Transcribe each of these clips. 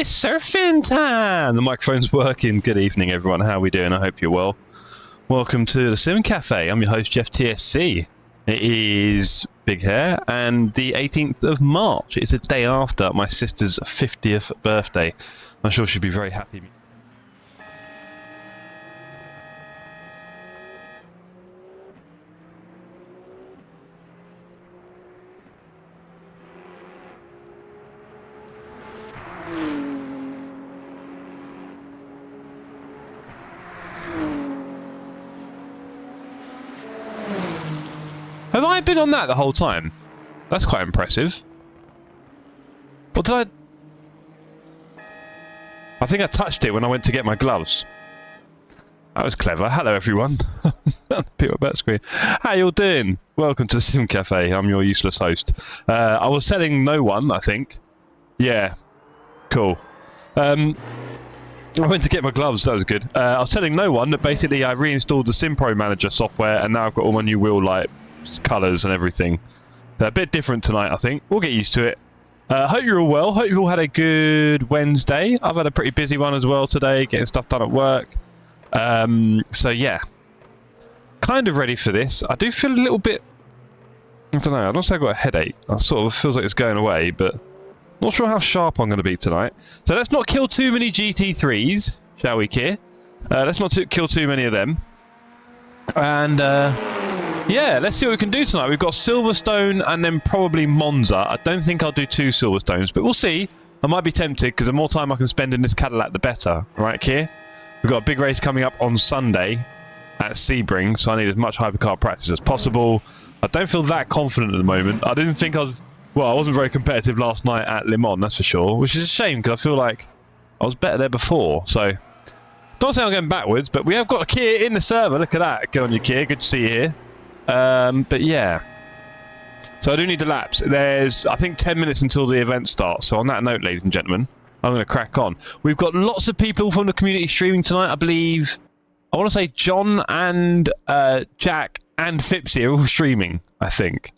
It's surfing time! The microphone's working. Good evening, everyone. How are we doing? I hope you're well. Welcome to the Sim Cafe. I'm your host, Jeff TSC. It is Big Hair, and the 18th of March. It's a day after my sister's 50th birthday. I'm sure she'd be very happy. Have I been on that the whole time? That's quite impressive. What did I think I touched it when I went to get my gloves. That was clever. Hello, everyone. People back screen. How you all doing? Welcome to the Sim Cafe. I'm your useless host. I was telling no one, I think. Yeah. Cool. I went to get my gloves. That was good. I was telling no one that basically I reinstalled the Sim Pro Manager software, and now I've got all my new wheel light colours and everything. They're a bit different tonight, I think. We'll get used to it. Hope you're all well. Hope you all had a good Wednesday. I've had a pretty busy one as well today, getting stuff done at work. So yeah, kind of ready for this. I do feel a little bit, I don't know, I don't say I've got a headache. I sort of feels like it's going away, but not sure how sharp I'm going to be tonight. So let's not kill too many GT3s, shall we, Kier? Let's not kill too many of them. And yeah, let's see what we can do tonight. We've got Silverstone and then probably Monza. I don't think I'll do 2 Silverstones, but we'll see. I might be tempted, because the more time I can spend in this Cadillac, the better. Right, Kier? We've got a big race coming up on Sunday at Sebring, so I need as much hypercar practice as possible. I don't feel that confident at the moment. I didn't think I was... Well, I wasn't very competitive last night at Le Mans, that's for sure, which is a shame, because I feel like I was better there before, so... Don't say I'm going backwards, but we have got a Kia in the server. Look at that. Go on, your Kia. Good to see you here. But yeah. So I do need the laps. There's, I think, 10 minutes until the event starts. So on that note, ladies and gentlemen, I'm going to crack on. We've got lots of people from the community streaming tonight. I believe, I want to say John and Jack and Fipsy are all streaming, I think.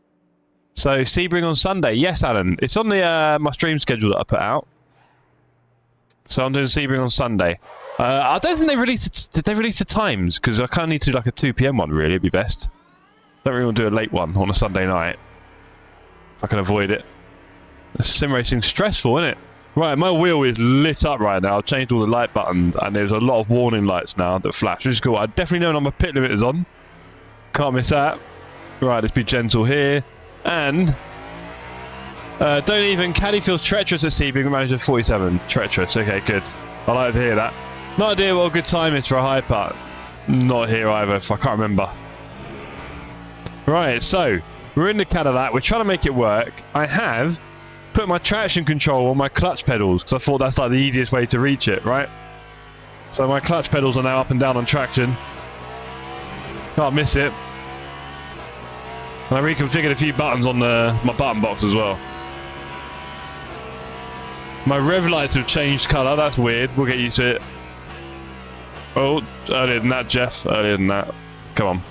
So Sebring on Sunday. Yes, Alan. It's on the my stream schedule that I put out. So I'm doing Sebring on Sunday. I don't think they released it. Did they release the times? Because I kind of need to do like a 2 PM one, really. It'd be best. Don't really want to do a late one on a Sunday night. If I can avoid it. Sim racing's stressful, isn't it? Right, my wheel is lit up right now. I've changed all the light buttons, and there's a lot of warning lights now that flash, which is cool. I definitely know when my pit limit is on. Can't miss that. Right, let's be gentle here. And... don't even... Caddy feels treacherous at Sebring, manager 47. Treacherous, okay, good. I like to hear that. No idea what a good time is for a high putt. Not here either, if I can't remember. Right, so we're in the Cadillac. We're trying to make it work. I have put my traction control on my clutch pedals because I thought that's like the easiest way to reach it, right? So my clutch pedals are now up and down on traction. Can't miss it. And I reconfigured a few buttons on my button box as well. My rev lights have changed colour. That's weird. We'll get used to it. Oh, earlier than that, Jeff. Earlier than that. Come on.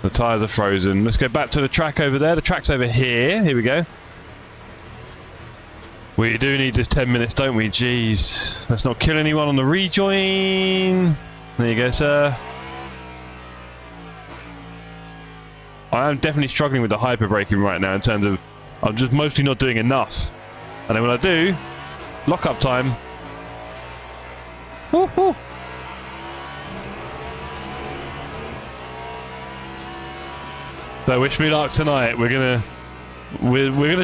The tyres are frozen. Let's go back to the track over there. The track's over here. Here we go. We do need this 10 minutes, don't we? Jeez. Let's not kill anyone on the rejoin. There you go, sir. I am definitely struggling with the hyper braking right now in terms of I'm just mostly not doing enough. And then when I do, lock-up time. Woo-hoo. So wish me luck tonight. We're gonna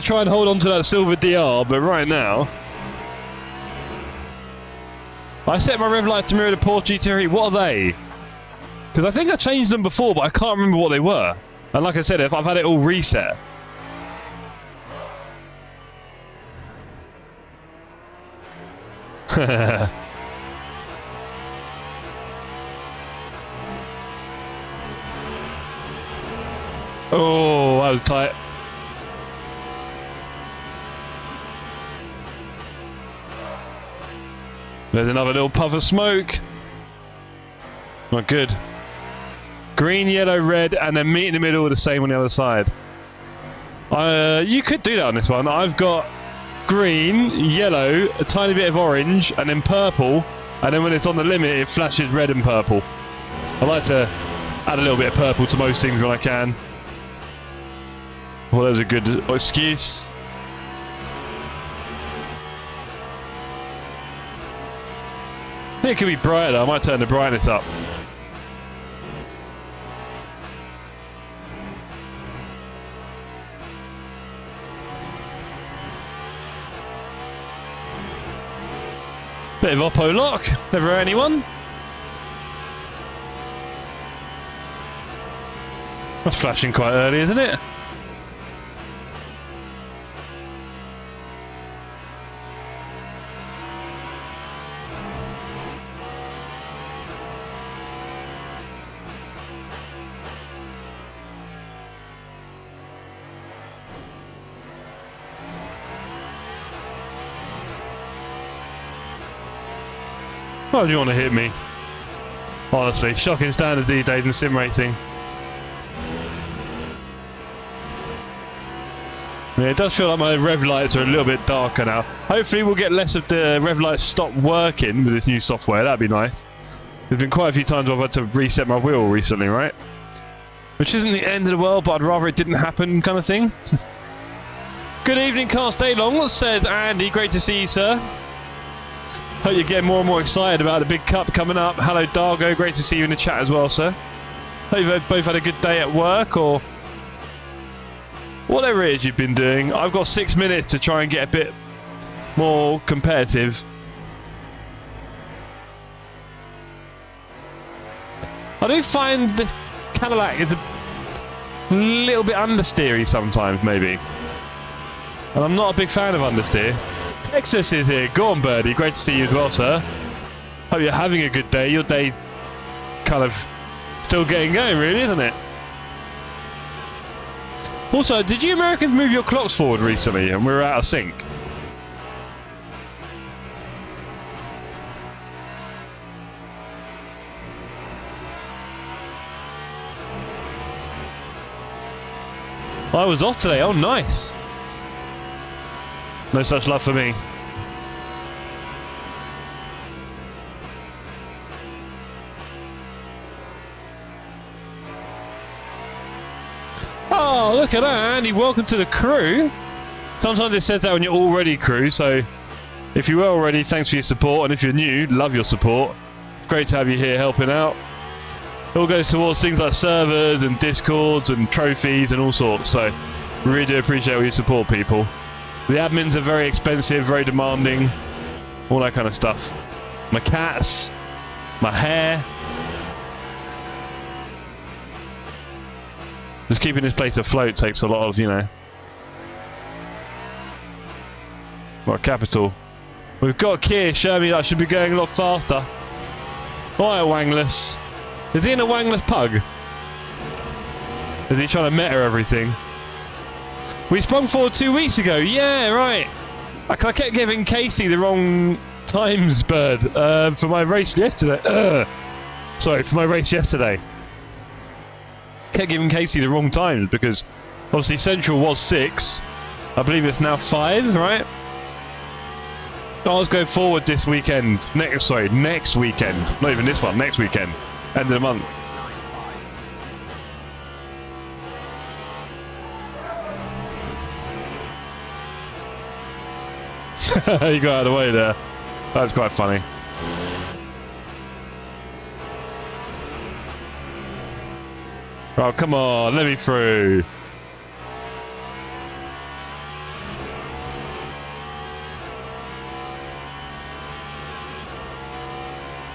try and hold on to that silver DR, but right now I set my rev light to mirror the Porsche GT3. What are they? Because I think I changed them before, but I can't remember what they were. And like I said, if I've had it all reset. Oh, that was tight. There's another little puff of smoke. Not good. Green, yellow, red, and then meet in the middle with the same on the other side. You could do that on this one. I've got green, yellow, a tiny bit of orange, and then purple. And then when it's on the limit, it flashes red and purple. I like to add a little bit of purple to most things when I can. Well, there's a good excuse. I think it could be brighter. I might turn the brightness up. Bit of oppo lock. Never hurt anyone. That's flashing quite early, isn't it? Why do you want to hit me? Honestly, shocking standards these days in sim racing. Yeah, it does feel like my rev lights are a little bit darker now. Hopefully we'll get less of the rev lights stop working with this new software. That'd be nice. There's been quite a few times I've had to reset my wheel recently, right? Which isn't the end of the world, but I'd rather it didn't happen kind of thing. Good evening, can't stay long, says Andy. Great to see you, sir. Hope you're getting more and more excited about the big cup coming up. Hello, Dargo. Great to see you in the chat as well, sir. Hope you've both had a good day at work or whatever it is you've been doing. I've got 6 minutes to try and get a bit more competitive. I do find this Cadillac is a little bit understeery sometimes, maybe. And I'm not a big fan of understeer. Texas is here. Go on, Birdie. Great to see you as well, sir. Hope you're having a good day. Your day kind of still getting going, really, isn't it? Also, did you Americans move your clocks forward recently and we were out of sync? I was off today. Oh, nice. No such love for me. Oh, look at that, Andy. Welcome to the crew. Sometimes it says that when you're already crew, so if you were already, thanks for your support, and if you're new, love your support. It's great to have you here helping out. It all goes towards things like servers and discords and trophies and all sorts, so we really do appreciate all your support, people. The admins are very expensive, very demanding, all that kind of stuff. My cats, my hair. Just keeping this place afloat takes a lot of, you know. What capital? We've got Keir, show me that should be going a lot faster. Alright, Wangless. Is he in a Wangless pug? Is he trying to meta everything? We sprung forward 2 weeks ago. Yeah, right. I kept giving Casey the wrong times, Bird, for my race yesterday. Sorry, for my race yesterday. Kept giving Casey the wrong times because obviously Central was 6. I believe it's now 5, right? I was going forward this weekend. Next weekend. Not even this one. Next weekend. End of the month. You got out of the way there. That was quite funny. Oh, come on. Let me through.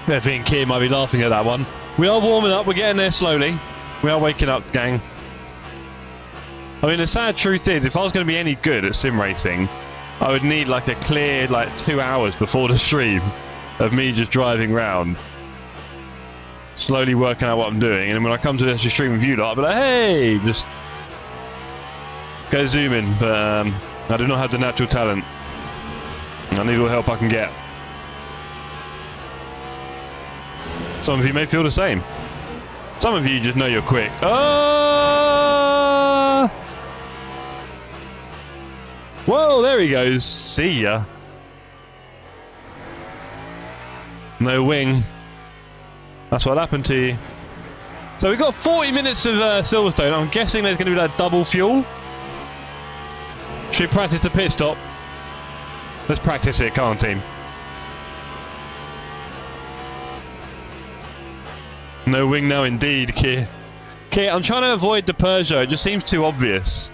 I think Keir might be laughing at that one. We are warming up. We're getting there slowly. We are waking up, gang. I mean, the sad truth is, if I was going to be any good at sim racing, I would need like a clear 2 hours before the stream of me just driving round, slowly working out what I'm doing, and then when I come to this stream with you lot, I'll be like, hey, just go zoom in. But I do not have the natural talent. I need all the help I can get. Some of you may feel the same. Some of you just know you're quick. Whoa, there he goes. See ya. No wing. That's what happened to you. So we've got 40 minutes of Silverstone. I'm guessing there's going to be that double fuel. Should we practice the pit stop? Let's practice it, come on, team. No wing now, indeed, Kit. Kit, I'm trying to avoid the Peugeot. It just seems too obvious.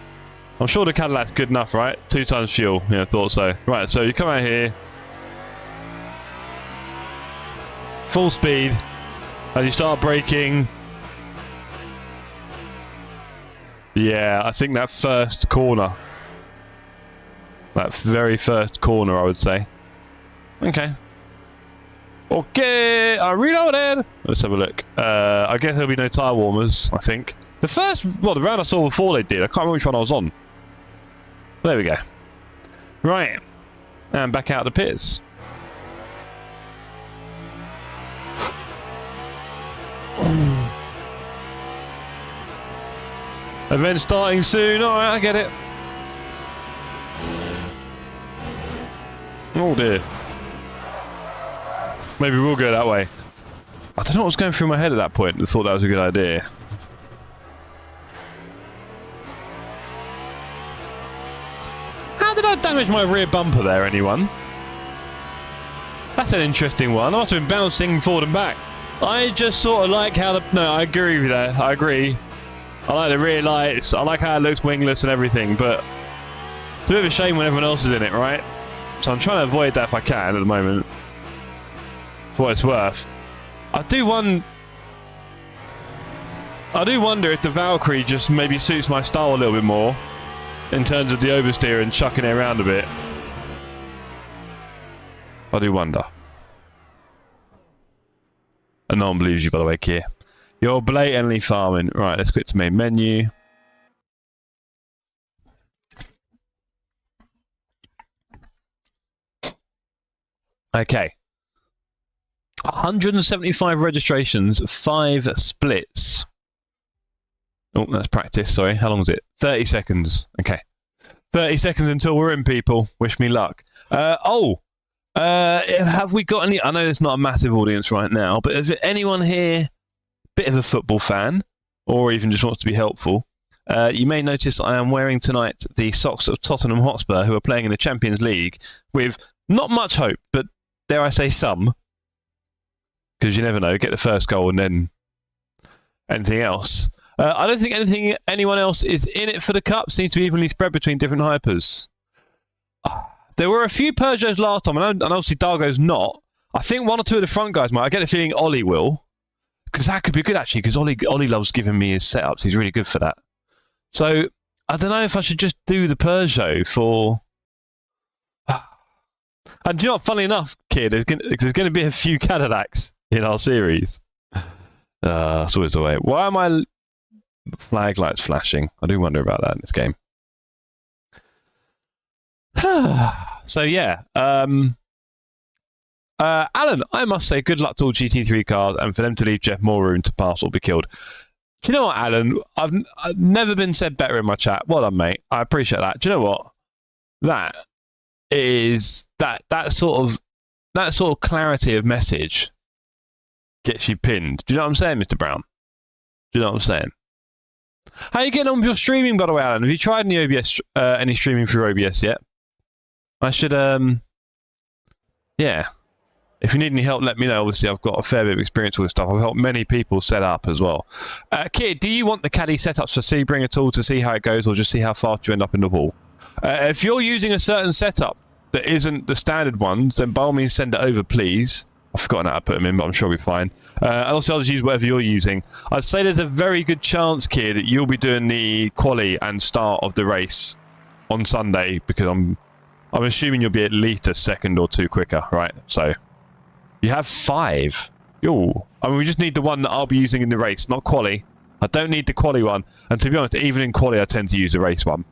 I'm sure the Cadillac's good enough, right? 2 times fuel. Yeah, I thought so. Right, so you come out here. Full speed. And you start braking. Yeah, I think that first corner. That very first corner, I would say. Okay. Okay, I reloaded. Let's have a look. I guess there'll be no tyre warmers, I think. The first, well, the round I saw before they did. I can't remember which one I was on. There we go. Right. And back out of the pits. Event starting soon. Alright, I get it. Oh dear. Maybe we'll go that way. I don't know what was going through my head at that point. I thought that was a good idea. How did I damage my rear bumper there, anyone? That's an interesting one. I must have been bouncing forward and back. I just sort of like how the... No, I agree with that. I agree. I like the rear lights. I like how it looks wingless and everything, but it's a bit of a shame when everyone else is in it, right? So I'm trying to avoid that if I can at the moment. For what it's worth. I do wonder if the Valkyrie just maybe suits my style a little bit more in terms of the oversteer and chucking it around a bit. I do wonder. And no one believes you, by the way, Kier. You're blatantly farming. Right, let's quit to main menu. Okay. 175 registrations, 5 splits. Oh, that's practice, sorry. How long is it? 30 seconds. Okay. 30 seconds until we're in, people. Wish me luck. Have we got any... I know there's not a massive audience right now, but is there anyone here, bit of a football fan, or even just wants to be helpful? You may notice I am wearing tonight the socks of Tottenham Hotspur, who are playing in the Champions League, with not much hope, but dare I say some. Because you never know, get the first goal and then anything else. I don't think anyone else is in it for the cup. Seems to be evenly spread between different hypers. There were a few Peugeots last time, and obviously Dargo's not. I think 1 or 2 of the front guys might. I get the feeling Ollie will. Because that could be good, actually, because Ollie loves giving me his setups. He's really good for that. So, I don't know if I should just do the Peugeot for... And do you know what, funny enough, kid, there's going to be a few Cadillacs in our series. That's always the way. Why are my flag lights flashing? I do wonder about that in this game. So yeah, Alan, I must say good luck to all GT3 cars, and for them to leave Jeff more room to pass or be killed. Do you know what, Alan? I've never been said better in my chat. Well done, mate. I appreciate that. Do you know what? That is that sort of clarity of message gets you pinned. Do you know what I'm saying, Mr. Brown? Do you know what I'm saying? How are you getting on with your streaming, by the way, Alan? Have you tried any OBS, any streaming through OBS yet? I should, yeah. If you need any help, let me know. Obviously, I've got a fair bit of experience with stuff. I've helped many people set up as well. Kid, do you want the caddy setups for Sebring at all to see how it goes, or just see how fast you end up in the wall? If you're using a certain setup that isn't the standard ones, then by all means send it over, please. I've forgotten how to put them in, but I'm sure we'll be fine. Also, I'll just use whatever you're using. I'd say there's a very good chance, Kid, that you'll be doing the quali and start of the race on Sunday, because I'm assuming you'll be at least a second or 2 quicker, right? So, you have 5. Yo. I mean, we just need the one that I'll be using in the race, not quali. I don't need the quali one. And to be honest, even in quali, I tend to use the race one.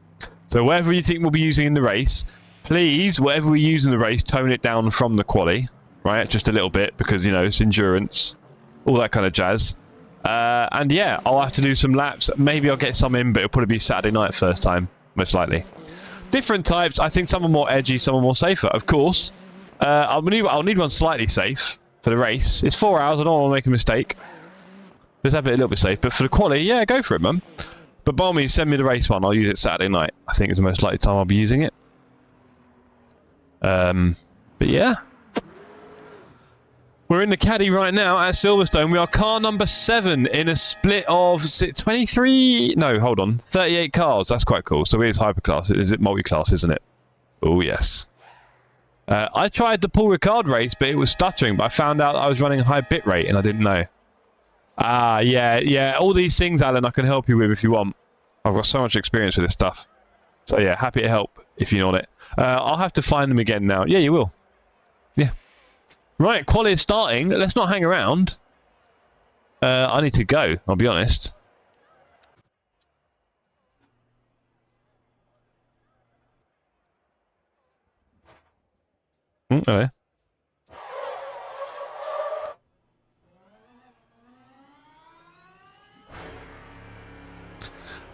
So, whatever you think we'll be using in the race, please, whatever we use in the race, tone it down from the quali. Right, just a little bit, because, you know, it's endurance, all that kind of jazz. And yeah, I'll have to do some laps. Maybe I'll get some in, but it'll probably be Saturday night first time, most likely. Different types. I think some are more edgy, some are more safer. Of course, I'll need one slightly safe for the race. It's 4 hours. I don't want to make a mistake. Just have it a little bit safe. But for the quali, yeah, go for it, man. But by all means, send me the race one. I'll use it Saturday night. I think it's the most likely time I'll be using it. But yeah. We're in the caddy right now at Silverstone. We are car number 7 in a split of 23... No, hold on. 38 cars. That's quite cool. So it is hyperclass. Is it multi-class, isn't it? Oh, yes. I tried the Paul Ricard race, but it was stuttering. But I found out I was running a high bit rate, and I didn't know. Ah, yeah. All these things, Alan, I can help you with if you want. I've got so much experience with this stuff. So, yeah, happy to help if you know it. I'll have to find them again now. Yeah, you will. Yeah. Right, quali is starting. Let's not hang around. I need to go, I'll be honest. Hello.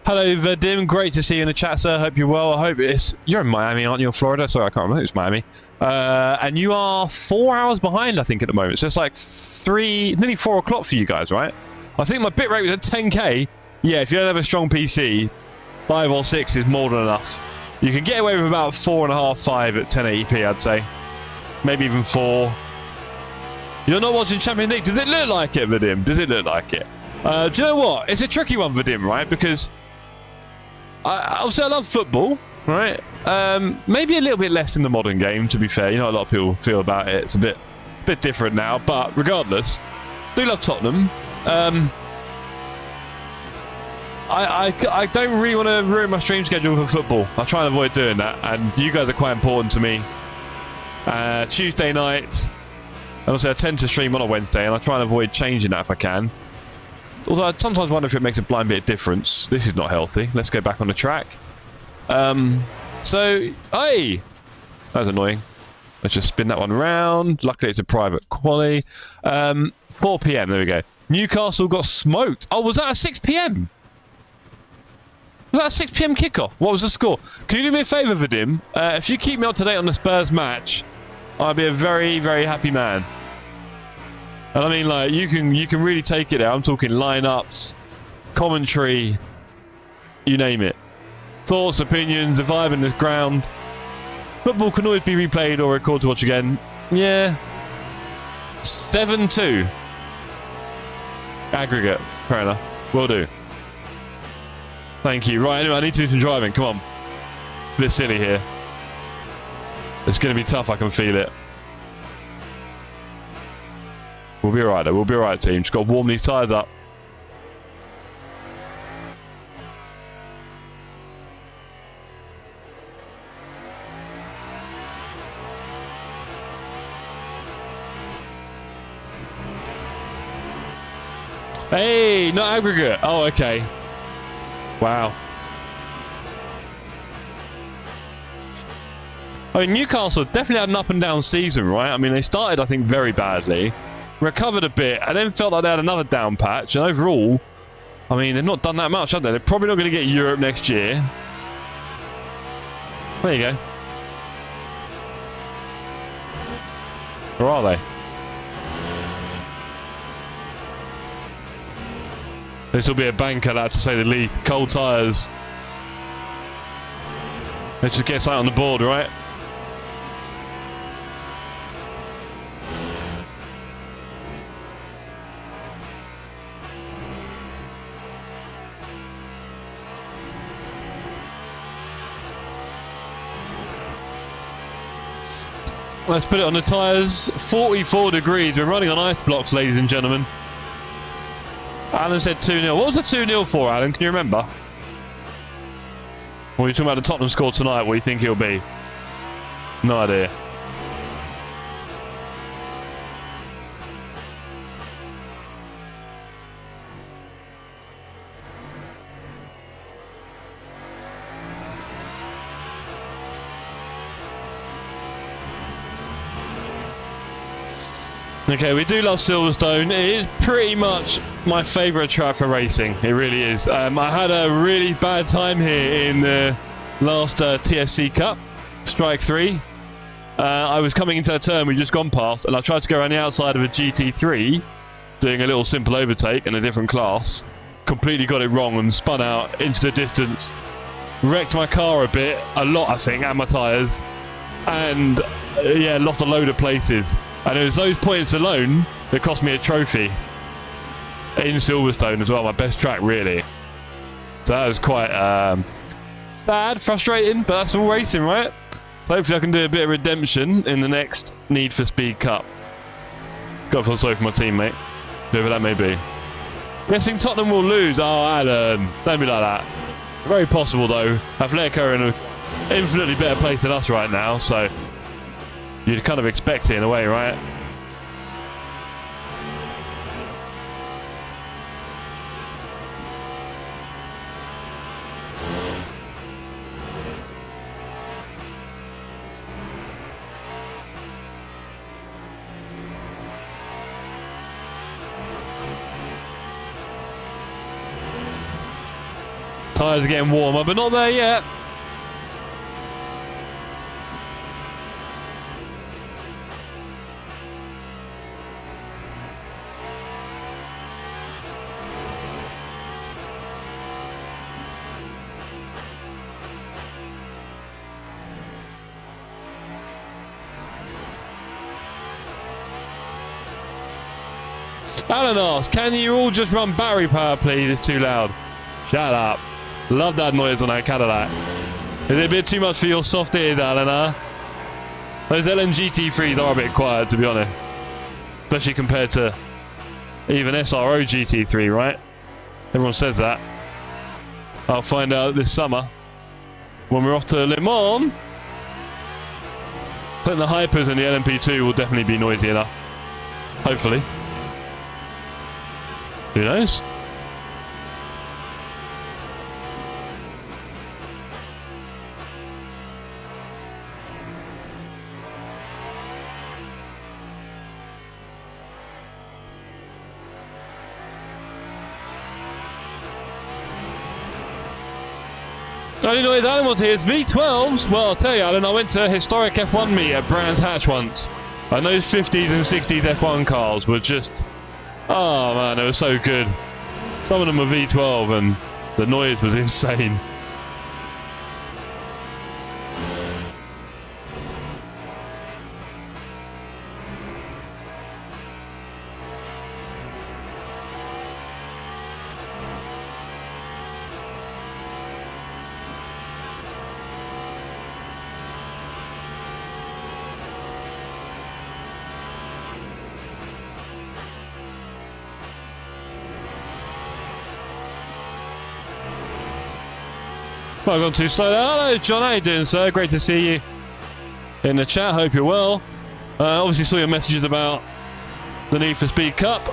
Hello, Vadim. Great to see you in the chat, sir. Hope you're well. I hope it's... You're in Miami, aren't you? Or Florida? Sorry, I can't remember. It's Miami. And you are 4 hours behind, I think, at the moment. So it's like nearly 4 o'clock for you guys, right? I think my bitrate was at 10k. Yeah, if you don't have a strong PC, 5 or 6 is more than enough. You can get away with about 4.5, 5 at 1080p, I'd say. Maybe even 4. You're not watching Champions League. Does it look like it, Vadim? Does it look like it? Do you know what? It's a tricky one, Vadim, right? Because... obviously, I love football, right? Maybe a little bit less in the modern game, to be fair. You know, a lot of people feel about it. It's a bit different now. But regardless, do love Tottenham. I don't really want to ruin my stream schedule for football. I try and avoid doing that. And you guys are quite important to me. Tuesday nights. And also, I tend to stream on a Wednesday. And I try and avoid changing that if I can. Although I sometimes wonder if it makes a blind bit of difference. This is not healthy. Let's go back on the track. So, hey! That was annoying. Let's just spin that one around. Luckily, it's a private quali. 4 PM, there we go. Newcastle got smoked. Oh, was that a 6 PM? Was that a 6 PM kickoff? What was the score? Can you do me a favour, Vadim? If you keep me up to date on the Spurs match, I'll be a very, very happy man. And I mean, like, you can really take it there. I'm talking lineups, commentary, you name it. Thoughts, opinions, the vibe in the ground. Football can always be replayed or recorded to watch again. Yeah. 7-2. Aggregate. Fair enough. Will do. Thank you. Right, anyway, I need to do some driving. Come on. A bit silly here. It's going to be tough, I can feel it. We'll be alright though, we'll be alright team. Just got to warm these tyres up. Hey, not aggregate. Oh, okay. Wow. I mean, Newcastle definitely had an up and down season, right? I mean, they started, I think, very badly. Recovered a bit, and then felt like they had another down patch. And overall, I mean, they've not done that much, have they? They're probably not going to get Europe next year. There you go. Or are they? This will be a banker, lad, to say the least. Cold tyres. Let's just get something on the board, right? Let's put it on the tyres. 44 degrees. We're running on ice blocks, ladies and gentlemen. Alan said 2-0. What was the 2-0 for, Alan? Can you remember? Or are you talking about the Tottenham score tonight? What do you think it'll be? No idea. Okay, we do love Silverstone. It is pretty much my favourite track for racing. It really is. I had a really bad time here in the last TSC Cup, Strike 3. I was coming into a turn we'd just gone past, and I tried to go around the outside of a GT3, doing a little simple overtake in a different class. completely got it wrong and spun out into the distance. Wrecked my car a lot I think, and my tyres. And yeah, lost a load of places. And it was those points alone that cost me a trophy. In Silverstone as well, my best track really. So that was quite sad, frustrating, but that's all racing, right? So hopefully I can do a bit of redemption in the next Need for Speed Cup. Got to feel sorry for my teammate, whoever that may be. Guessing Tottenham will lose. Oh, Alan, don't be like that. Very possible though. Atletico are in an infinitely better place than us right now, so you'd kind of expect it in a way, right? Tyres are getting warmer, but not there yet. Alan asks, can you all just run battery power, please? It's too loud. Shut up. Love that noise on that Cadillac. Is it a bit too much for your soft ears, Alan, huh? Those LMGT3s are a bit quiet, to be honest. Especially compared to even SRO GT3, right? Everyone says that. I'll find out this summer when we're off to Le Mans. I think the Hypers and the LMP2 will definitely be noisy enough. Hopefully. Who knows? Only noise Alan wants here is V12s. Well, I'll tell you, Alan, I went to a historic F1 meet at Brands Hatch once. And those 50s and 60s F1 cars were just... Oh, man, they were so good. Some of them were V12 and the noise was insane. Well, I've gone too slow. Hello, John. How you doing, sir? Great to see you in the chat. Hope you're well. Obviously saw your messages about the Need for Speed Cup.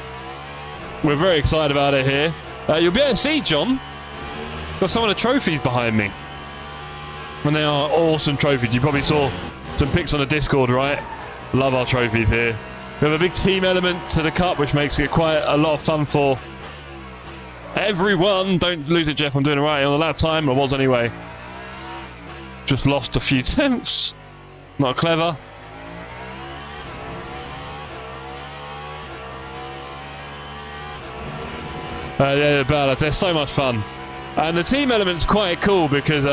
We're very excited about it here. You'll be able to see, John, got some of the trophies behind me. And they are awesome trophies. You probably saw some pics on the Discord, right? Love our trophies here. We have a big team element to the cup, which makes it quite a lot of fun for everyone. Don't lose it, Jeff. I'm doing it right on the lap time. I was anyway. Just lost a few tenths. Not clever. Yeah, they're so much fun. And the team element's quite cool because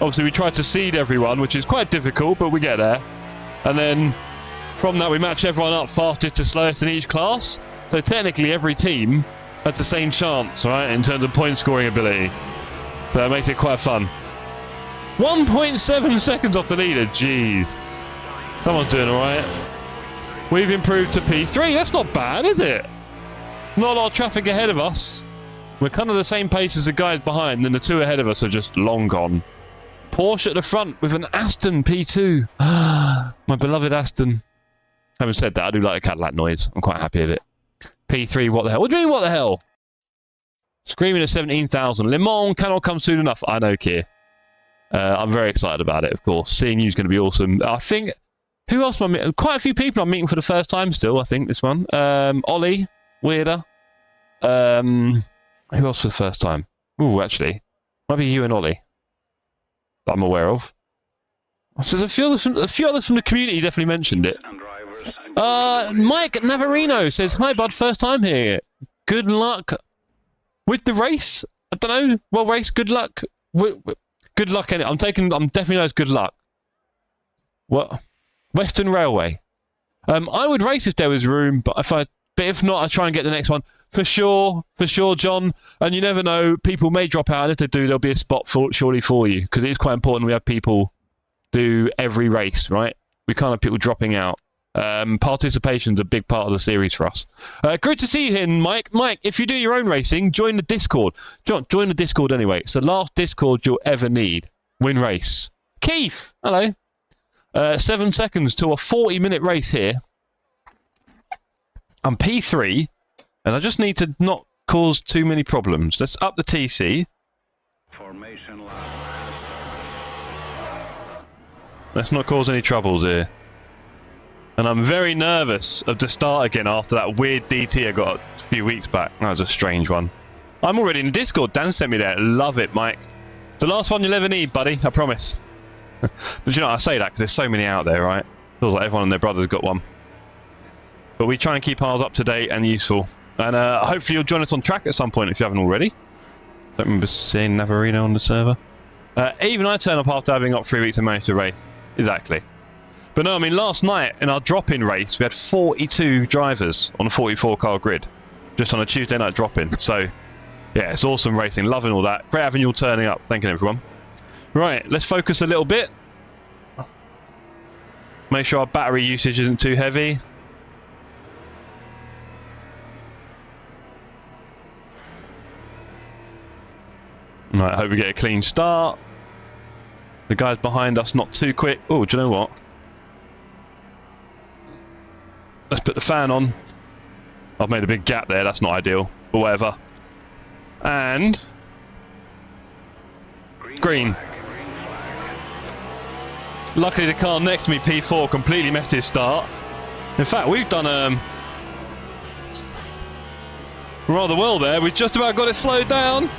obviously we try to seed everyone, which is quite difficult, but we get there. And then from that we match everyone up fastest to slowest in each class. So technically every team has the same chance, right, in terms of point scoring ability. So that makes it quite fun. 1.7 seconds off the leader, jeez. Someone's doing alright. We've improved to P3, that's not bad, is it? Not a lot of traffic ahead of us. We're kind of the same pace as the guys behind, and the two ahead of us are just long gone. Porsche at the front with an Aston P2. My beloved Aston. Having said that, I do like the Cadillac noise. I'm quite happy with it. P3, what the hell? What do you mean, what the hell? Screaming at 17,000. Le Mans cannot come soon enough. I know, Keir. I'm very excited about it, of course. Seeing you is going to be awesome. I think... Who else am I meeting? Quite a few people I'm meeting for the first time still, I think, this one. Ollie, Weirder. Who else for the first time? Ooh, actually. Might be you and Ollie. That I'm aware of. So there's a few others from the community definitely mentioned it. Mike Navarino says, "Hi, bud. First time here. Good luck with the race. I don't know. Well, race. Good luck. Good luck in it. I'm definitely knows good luck. What? Western Railway. I would race if there was room, but if not, I'll try and get the next one for sure, John. And you never know, people may drop out, and if they do, there'll be a spot surely for you, because it is quite important we have people do every race, right? We can't have people dropping out. Participation's a big part of the series for us. Good to see you here, Mike. Mike, if you do your own racing, join the Discord. Join the Discord anyway. It's the last Discord you'll ever need. Win race. Keith, hello. 7 seconds to a 40-minute race here. I'm P3, and I just need to not cause too many problems. Let's up the TC. Let's not cause any troubles here. And I'm very nervous of the start again after that weird DT I got a few weeks back. That was a strange one. I'm already in Discord. Dan sent me there. Love it, Mike. The last one you'll ever need, buddy. I promise. But you know, I say that because there's so many out there, right? Feels like everyone and their brother's got one. But we try and keep ours up to date and useful. And hopefully you'll join us on track at some point if you haven't already. Don't remember seeing Navarino on the server. Even I turn up after having got 3 weeks and managed to race. Exactly. But no, I mean, last night in our drop-in race, we had 42 drivers on a 44-car grid. Just on a Tuesday night drop-in. So, yeah, it's awesome racing. Loving all that. Great having you all turning up. Thank you, everyone. Right, let's focus a little bit. Make sure our battery usage isn't too heavy. Right, hope we get a clean start. The guys behind us not too quick. Oh, do you know what? Let's put the fan on. I've made a big gap there, that's not ideal. But whatever. And... green. Luckily the car next to me, P4, completely messed his start. In fact, we've done rather well there. We've just about got it slowed down.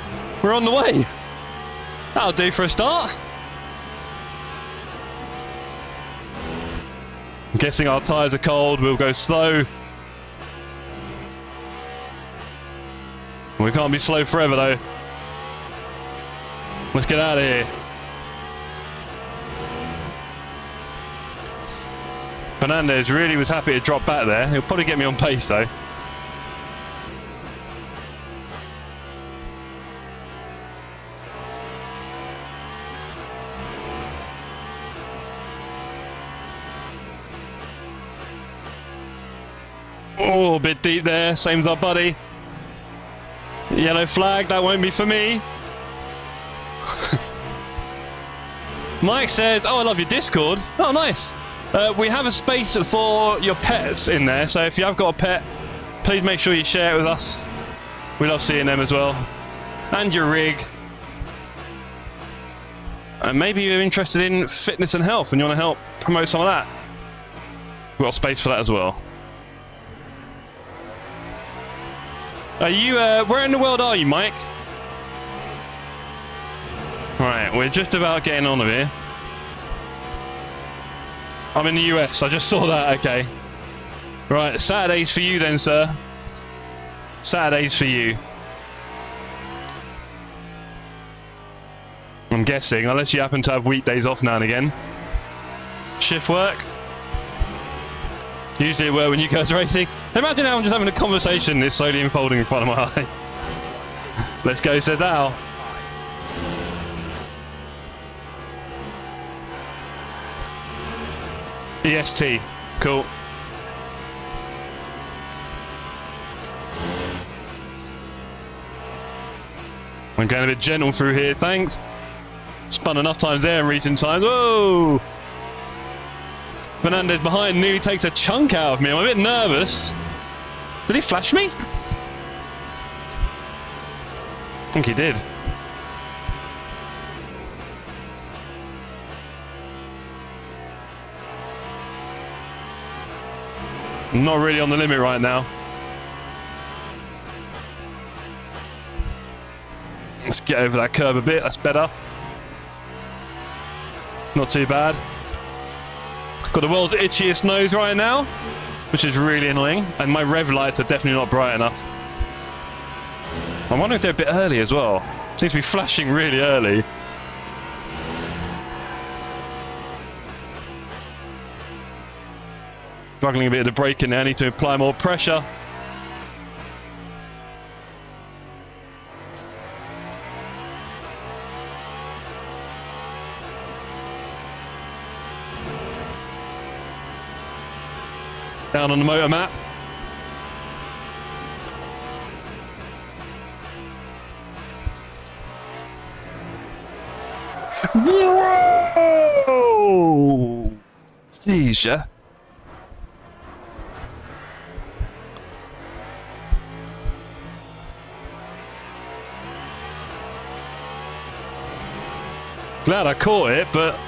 We're on the way. That'll do for a start. I'm guessing our tyres are cold. We'll go slow. We can't be slow forever though. Let's get out of here. Fernandez really was happy to drop back there. He'll probably get me on pace though. Oh, a bit deep there. Same as our buddy. Yellow flag. That won't be for me. Mike says, "Oh, I love your Discord." Oh, nice. We have a space for your pets in there, so if you have got a pet, please make sure you share it with us. We love seeing them as well. And your rig. And maybe you're interested in fitness and health and you want to help promote some of that. We've got space for that as well. Are you, where in the world are you, Mike? Right, we're just about getting on of here. I'm in the US, I just saw that, okay. Right, Saturdays for you then, sir. Saturdays for you. I'm guessing, unless you happen to have weekdays off now and again. Shift work. Usually it works when you guys are racing. Imagine how I'm just having a conversation that's slowly unfolding in front of my eye. Let's go, says Al. EST. Cool. I'm going a bit gentle through here, thanks. Spun enough times there in recent times. Whoa! Fernandez behind nearly takes a chunk out of me. I'm a bit nervous. Did he flash me? I think he did. I'm not really on the limit right now. Let's get over that curb a bit. That's better. Not too bad. Got the world's itchiest nose right now, which is really annoying. And my rev lights are definitely not bright enough. I'm wondering if they're a bit early as well. Seems to be flashing really early. Struggling a bit of the braking there. I need to apply more pressure. Down on the motor map. Whoa! Jeez, yeah. Glad I caught it, but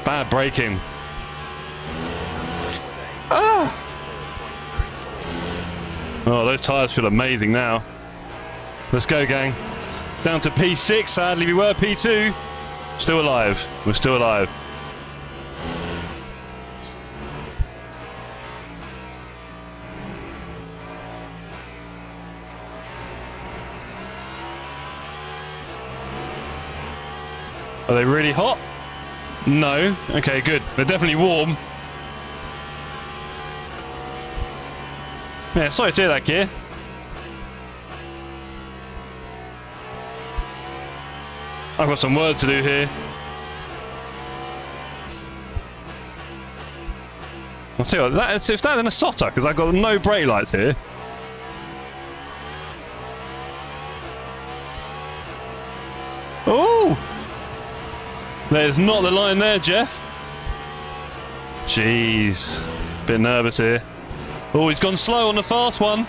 bad braking. Ah! Oh, those tyres feel amazing now. Let's go, gang. Down to P6. Sadly, we were P2. Still alive. We're still alive. Are they really hot? No. Okay, good. They're definitely warm. Yeah, sorry to hear that, gear. I've got some work to do here. I'll tell you what, if that's in a Assetto, because I've got no brake lights here. Oh! There's not the line there, Jeff. Jeez. Bit nervous here. Oh, he's gone slow on the fast one.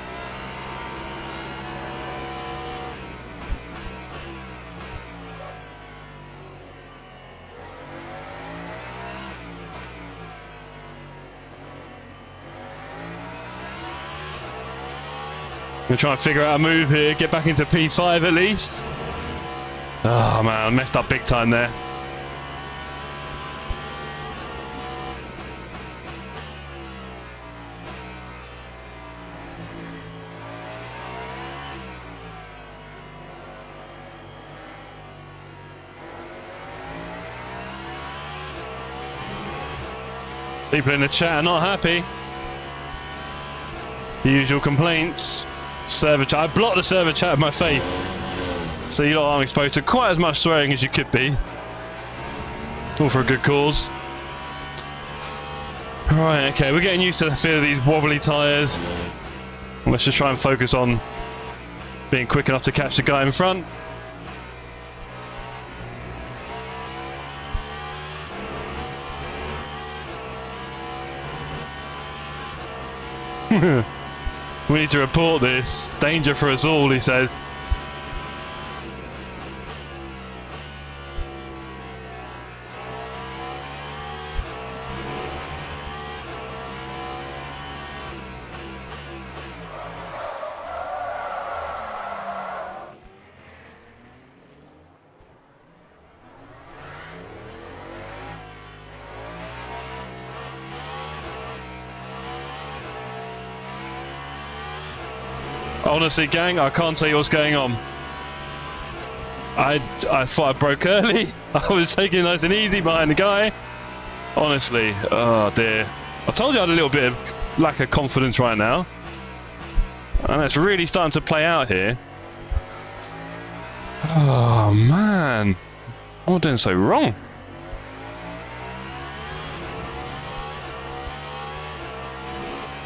I'm going to try and figure out a move here, get back into P5 at least. Oh man, I messed up big time there. People in the chat are not happy. The usual complaints. Server chat. I blocked the server chat with my face. So you lot aren't exposed to quite as much swearing as you could be. All for a good cause. Right, okay, we're getting used to the feel of these wobbly tyres. Let's just try and focus on being quick enough to catch the guy in front. We need to report this. Danger for us all, he says. Honestly, gang, I can't tell you what's going on. I thought I broke early. I was taking it nice and easy behind the guy. Honestly, oh dear. I told you I had a little bit of lack of confidence right now. And it's really starting to play out here. Oh, man. What am I doing so wrong?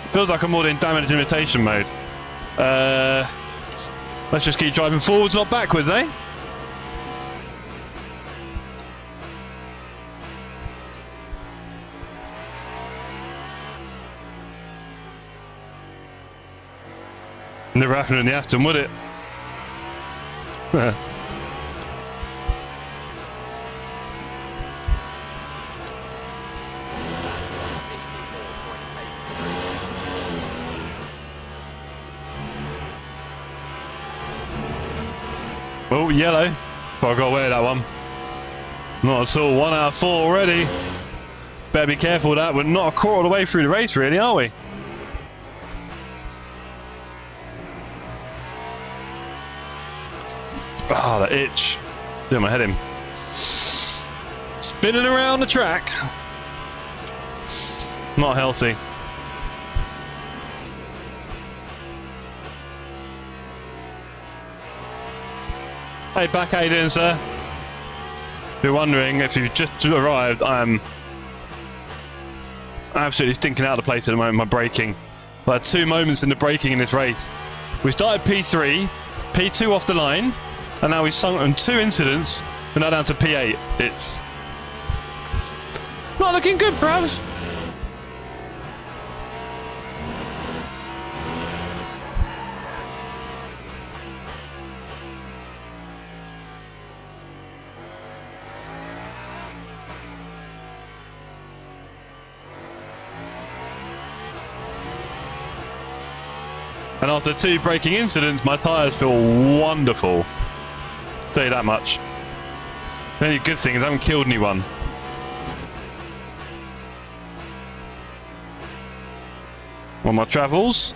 Feels like I'm more in damage limitation mode. Let's just keep driving forwards, not backwards, eh? Never happened in the Aston, would it? Oh, yellow. But I got away with that one. Not at all. 1 out of 4 already. Better be careful of that. We're not a quarter of the way through the race, really, are we? Ah, that itch. Doing my head in. Spinning around the track. Not healthy. Hey, back, how you doing, sir? If you're wondering, if you've just arrived, I'm absolutely stinking out of the place at the moment. My braking. I had 2 moments in the braking in this race. We started P3, P2 off the line, and now we've sunk on 2 incidents. We're now down to P8. It's not looking good, bruv. And after 2 braking incidents, my tyres feel wonderful. Tell you that much. The only good thing is I haven't killed anyone. On my travels.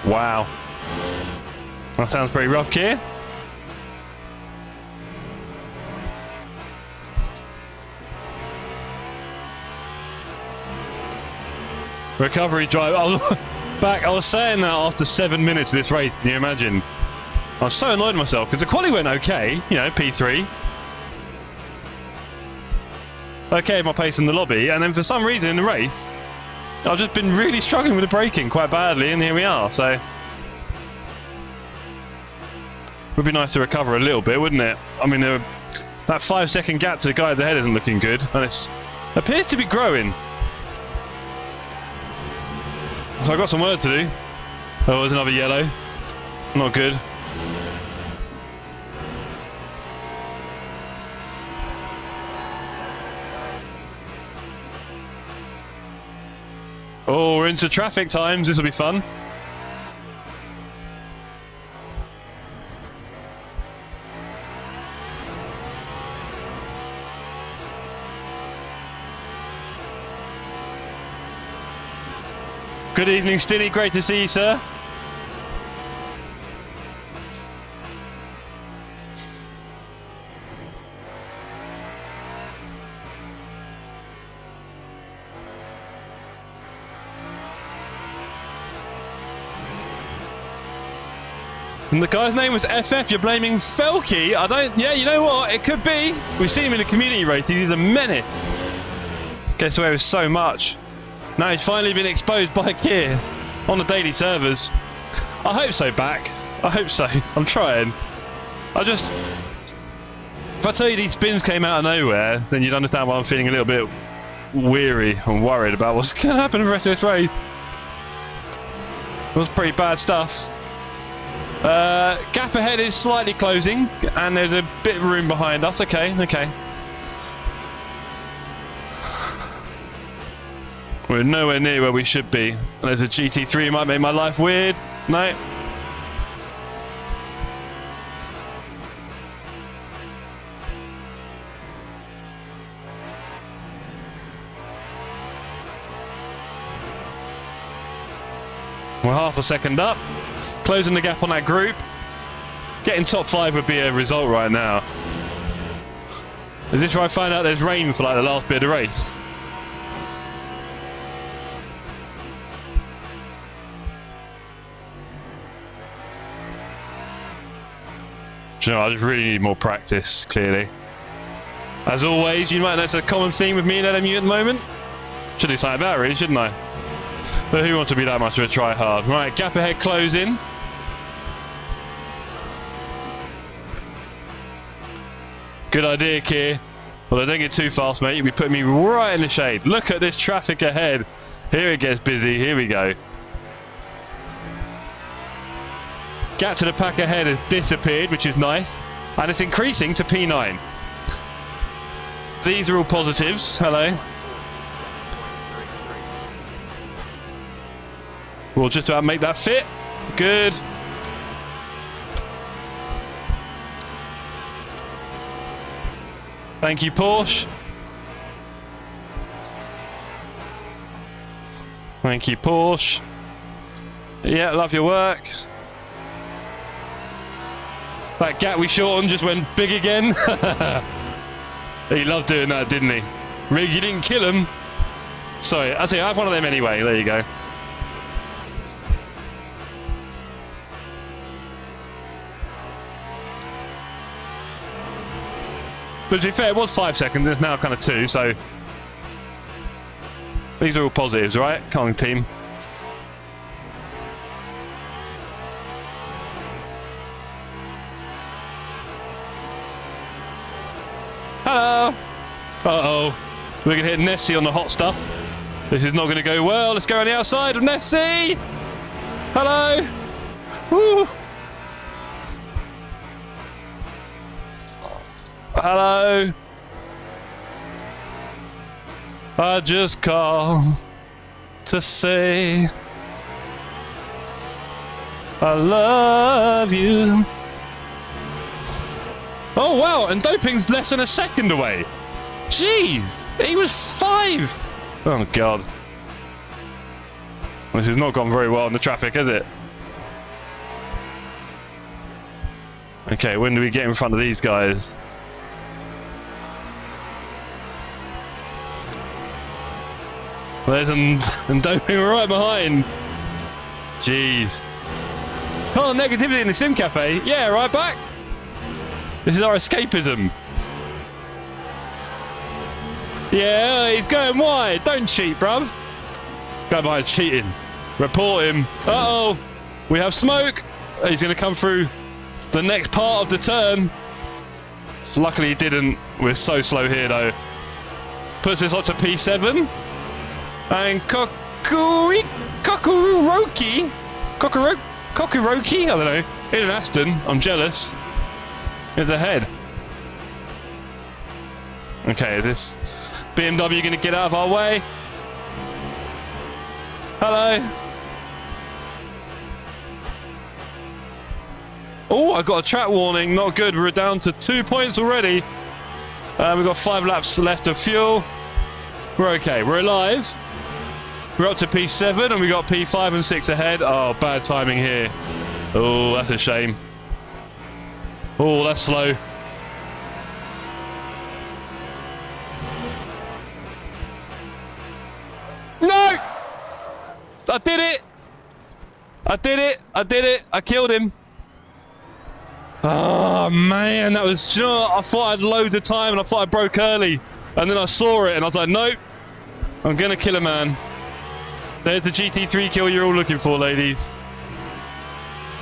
Wow. That sounds pretty rough, Keir. Recovery drive. I was saying that after 7 minutes of this race. Can you imagine? I was so annoyed at myself because the quali went okay. You know, P3. Okay, my pace in the lobby. And then for some reason in the race, I've just been really struggling with the braking quite badly, and here we are, so... It would be nice to recover a little bit, wouldn't it? I mean, that 5-second gap to the guy at the head isn't looking good, and it appears to be growing. So I've got some work to do. Oh, there's another yellow. Not good. Oh, we're into traffic times. This will be fun. Good evening, Stinny. Great to see you, sir. And the guy's name was FF. You're blaming Felky? I don't... Yeah, you know what? It could be. We've seen him in the community rating. He's a menace. Gets away with so much. Now he's finally been exposed by Keir on the daily servers. I hope so, back. I hope so. I'm trying. If I tell you these spins came out of nowhere, then you'd understand why I'm feeling a little bit weary and worried about what's going to happen in the rest of this race. It was pretty bad stuff. Gap ahead is slightly closing, and there's a bit of room behind us. Okay, okay. We're nowhere near where we should be. There's a GT3, might make my life weird. No. We're half a second up. Closing the gap on that group. Getting top 5 would be a result right now. Is this where I find out there's rain for like the last bit of the race? You know, I just really need more practice, clearly. As always, you might notice a common theme with me and LMU at the moment. Should do something about it, really, shouldn't I? But who wants to be that much of a try-hard? Right, gap ahead closing. Good idea, Keir. Well, don't get too fast, mate. You'll be putting me right in the shade. Look at this traffic ahead. Here it gets busy. Here we go. Gap to the pack ahead has disappeared, which is nice. And it's increasing to P9. These are all positives. Hello. We'll just about make that fit. Good. Thank you, Porsche. Thank you, Porsche. Yeah, love your work. That gap we shortened just went big again. He loved doing that, didn't he? Rig, you didn't kill him. Sorry, I'll tell you, I have one of them anyway. There you go. But to be fair, it was 5 seconds. It's now kind of 2, so... These are all positives, right? Come on, team. Hello! Uh-oh. We're going to hit Nessie on the hot stuff. This is not going to go well. Let's go on the outside of Nessie! Hello! Woo! Hello! I just call to say I love you. Oh wow, and doping's less than a second away. Jeez, he was 5. Oh god. This has not gone very well in the traffic, has it? Okay, when do we get in front of these guys? There's and doping right behind. Jeez. Oh, negativity in the sim cafe. Yeah, right back. This is our escapism. Yeah, he's going wide. Don't cheat, bruv. Go behind cheating. Report him. Uh-oh. We have smoke. He's going to come through the next part of the turn. Luckily he didn't. We're so slow here, though. Puts us up to P7. And Kokuroki, I don't know, in an Aston, I'm jealous, is ahead. Okay, this BMW going to get out of our way. Hello. Oh, I got a track warning, not good. We're down to 2 points already. We've got 5 laps left of fuel. We're okay, we're alive. We're up to P7 and we got P5 and 6 ahead. Oh, bad timing here. Oh, that's a shame. Oh, that's slow. No! I did it! I did it! I did it! I killed him. Oh, man, that was... You know what? I thought I'd load the time and I thought I broke early. And then I saw it and I was like, nope. I'm going to kill a man. There's the GT3 kill you're all looking for, ladies.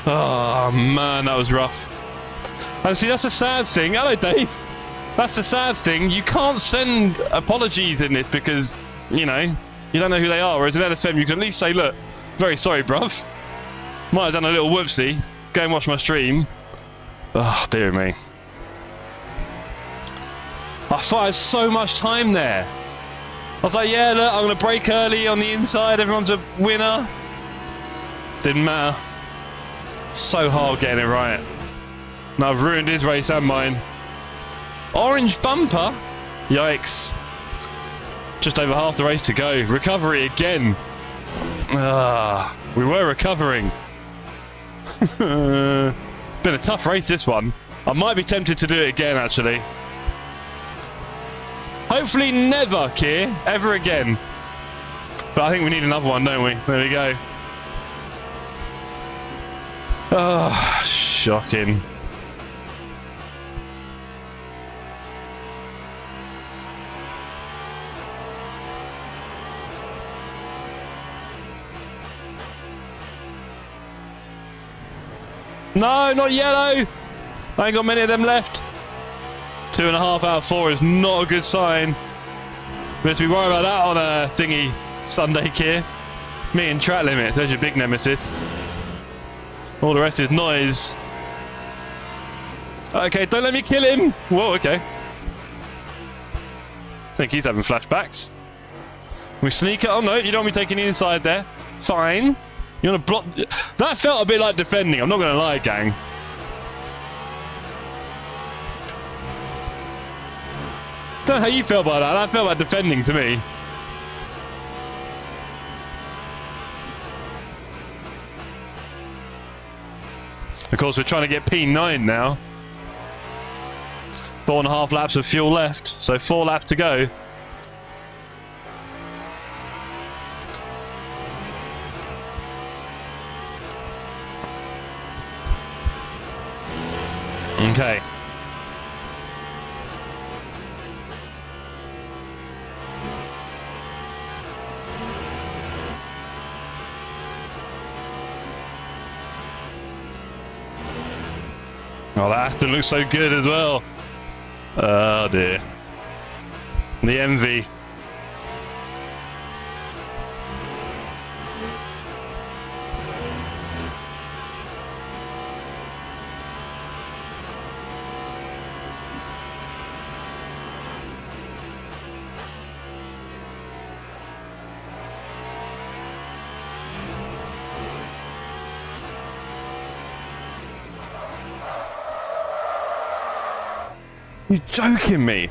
Oh, man, that was rough. And see, that's a sad thing. Hello, Dave. That's the sad thing. You can't send apologies in this because, you know, you don't know who they are. Whereas in LFM, you can at least say, look, very sorry, bruv. Might have done a little whoopsie. Go and watch my stream. Oh, dear me. I thought I had so much time there. I was like, yeah, look, I'm going to brake early on the inside. Everyone's a winner. Didn't matter. So hard getting it right. Now I've ruined his race and mine. Orange bumper? Yikes. Just over half the race to go. Recovery again. We were recovering. Been a tough race, this one. I might be tempted to do it again, actually. Hopefully never, Keir, ever again. But I think we need another one, don't we? There we go. Oh, shocking. No, not yellow. I ain't got many of them left. 2.5 out of 4 is not a good sign. We have to be worried about that on a thingy Sunday, Keir. Me and track limit. There's your big nemesis. All the rest is noise. Okay, don't let me kill him. Whoa, okay. I think he's having flashbacks. We sneak it. Oh no, you don't want me taking the inside there. Fine. You want to block? That felt a bit like defending. I'm not going to lie, gang. Don't know how you feel about that. That felt like defending to me. Of course, we're trying to get P9 now. 4.5 laps of fuel left, so 4 laps to go. Okay. Oh, that Aston looks so good as well. Oh dear. The envy. You joking me?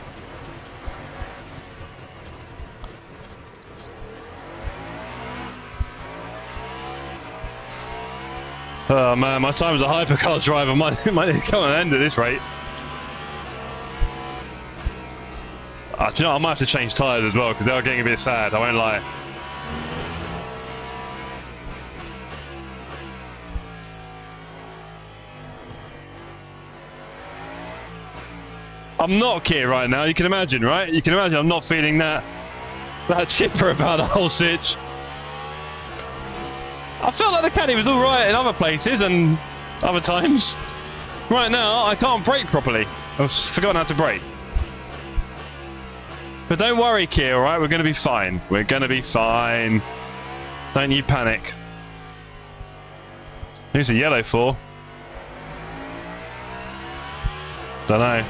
Oh man, my time as a hypercar driver might come an end at this rate. Do you know, I might have to change tyres as well because they are getting a bit sad, I won't lie. I'm not Kier right now, you can imagine, right? You can imagine I'm not feeling that chipper about the whole sitch. I felt like the caddy was alright in other places and other times. Right now, I can't brake properly. I've forgotten how to brake. But don't worry, Kier, alright? We're going to be fine. We're going to be fine. Don't you panic. Who's the yellow for? Don't know.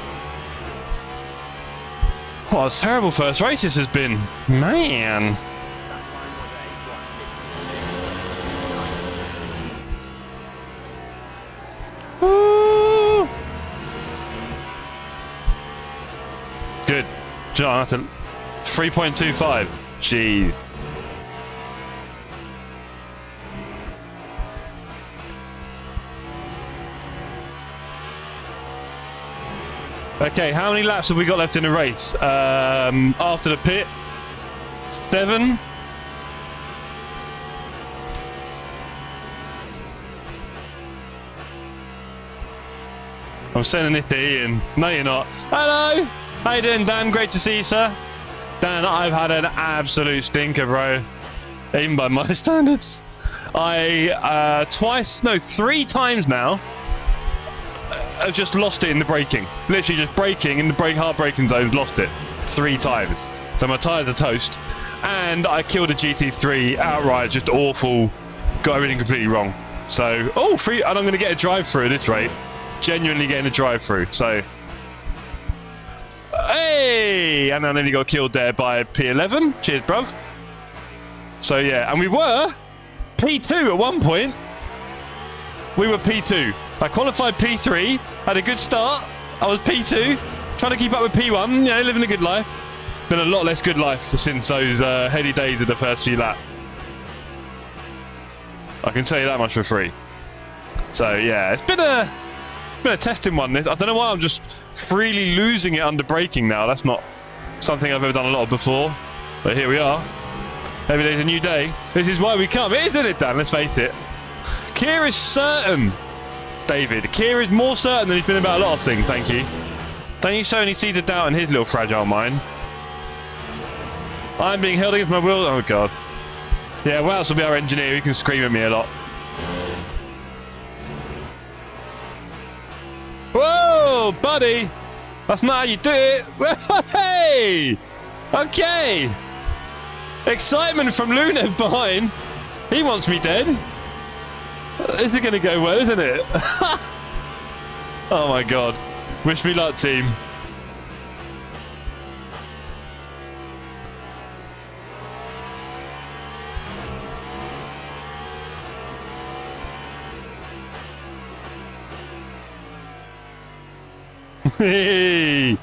What a terrible first race this has been. Man. Woo. Good. John, 3.25. Jeez. Okay, how many laps have we got left in the race? After the pit? 7? I'm sending it to Ian. No, you're not. Hello! How you doing, Dan? Great to see you, sir. Dan, I've had an absolute stinker, bro. Even by my standards. I, 3 times now, I've just lost it in the braking. Literally just braking in the hard braking zone, lost it 3 times. So my tyres are toast. And I killed a GT3 outright, just awful. Got everything completely wrong. So, and I'm going to get a drive-through at this rate. Genuinely getting a drive-through. So, hey! And I nearly got killed there by P11. Cheers, bruv. So, yeah. And we were P2 at one point. We were P2. I qualified P3, had a good start. I was P2, trying to keep up with P1, living a good life. Been a lot less good life since those heady days of the first few laps. I can tell you that much for free. So yeah, it's been a testing one. I don't know why I'm just freely losing it under braking now. That's not something I've ever done a lot of before. But here we are. Every day's a new day. This is why we come. It is, isn't it, Dan? Let's face it. Kier is certain. David. Kier is more certain than he's been about a lot of things, thank you. Don't you show any seeds of doubt in his little fragile mind. I'm being held against my will. Oh, God. Yeah, Woutz will be our engineer. He can scream at me a lot. Whoa, buddy. That's not how you do it. Hey! Okay. Excitement from Lunev behind. He wants me dead. This is going to go well, isn't it? Oh my god. Wish me luck, team. Hey,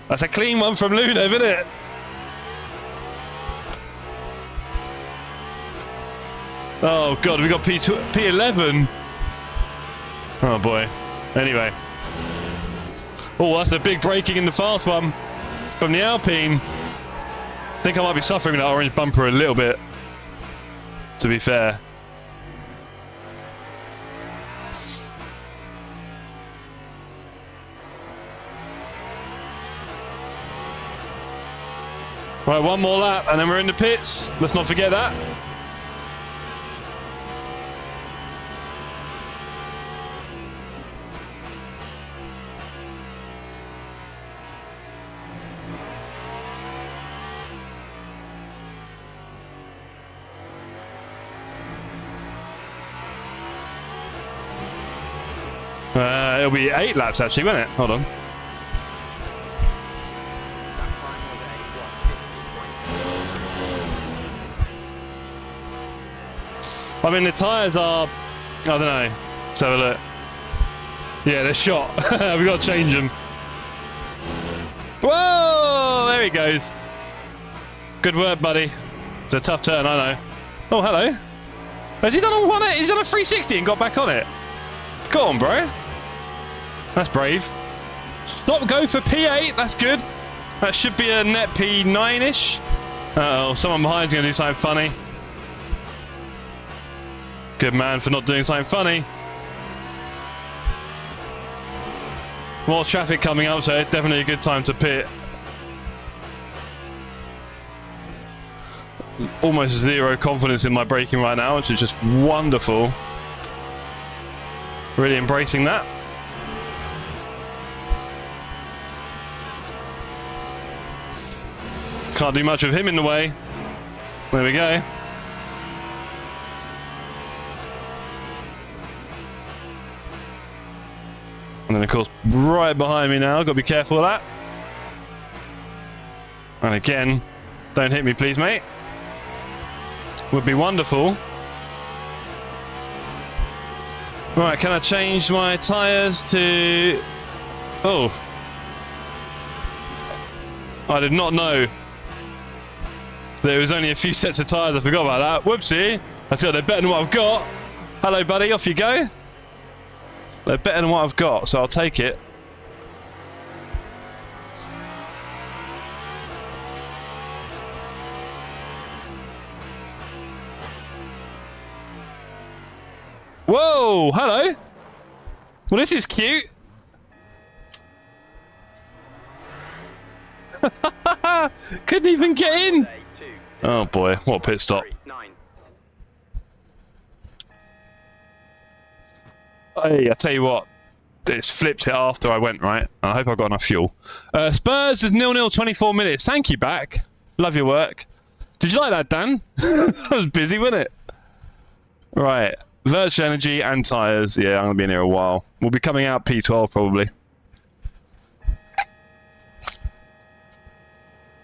that's a clean one from Luna, isn't it? Oh god, we got P11. Oh boy. Anyway. Oh, that's a big braking in the fast one from the Alpine. I think I might be suffering that orange bumper a little bit, to be fair. Right, one more lap and then we're in the pits. Let's not forget that. It'll be 8 laps actually, won't it? Hold on. I mean, the tyres are, I don't know. Let's have a look. Yeah, they're shot. We've got to change them. Whoa! There he goes. Good work, buddy. It's a tough turn, I know. Oh, hello. Has he done a 180? He's done a 360 and got back on it. Go on, bro. That's brave. Stop go for P8. That's good. That should be a net P9-ish. Uh-oh, someone behind's going to do something funny. Good man for not doing something funny. More traffic coming up, so it's definitely a good time to pit. Almost zero confidence in my braking right now, which is just wonderful. Really embracing that. Can't do much of him in the way. There we go. And then, of course, right behind me now. Got to be careful of that. And again, don't hit me, please, mate. Would be wonderful. Right, can I change my tyres to... Oh. I did not know there was only a few sets of tyres. I forgot about that. Whoopsie. I thought they're better than what I've got. Hello, buddy. Off you go. They're better than what I've got, so I'll take it. Whoa, hello. Well, this is cute. Couldn't even get in. Oh boy, what a pit stop. Hey, I tell you what, it's flipped it after I went, right? I hope I got enough fuel. Spurs is 0-0, 24 minutes. Thank you, back. Love your work. Did you like that, Dan? I was busy, wasn't it? Right. Virtual energy and tyres. Yeah, I'm going to be in here a while. We'll be coming out P12 probably.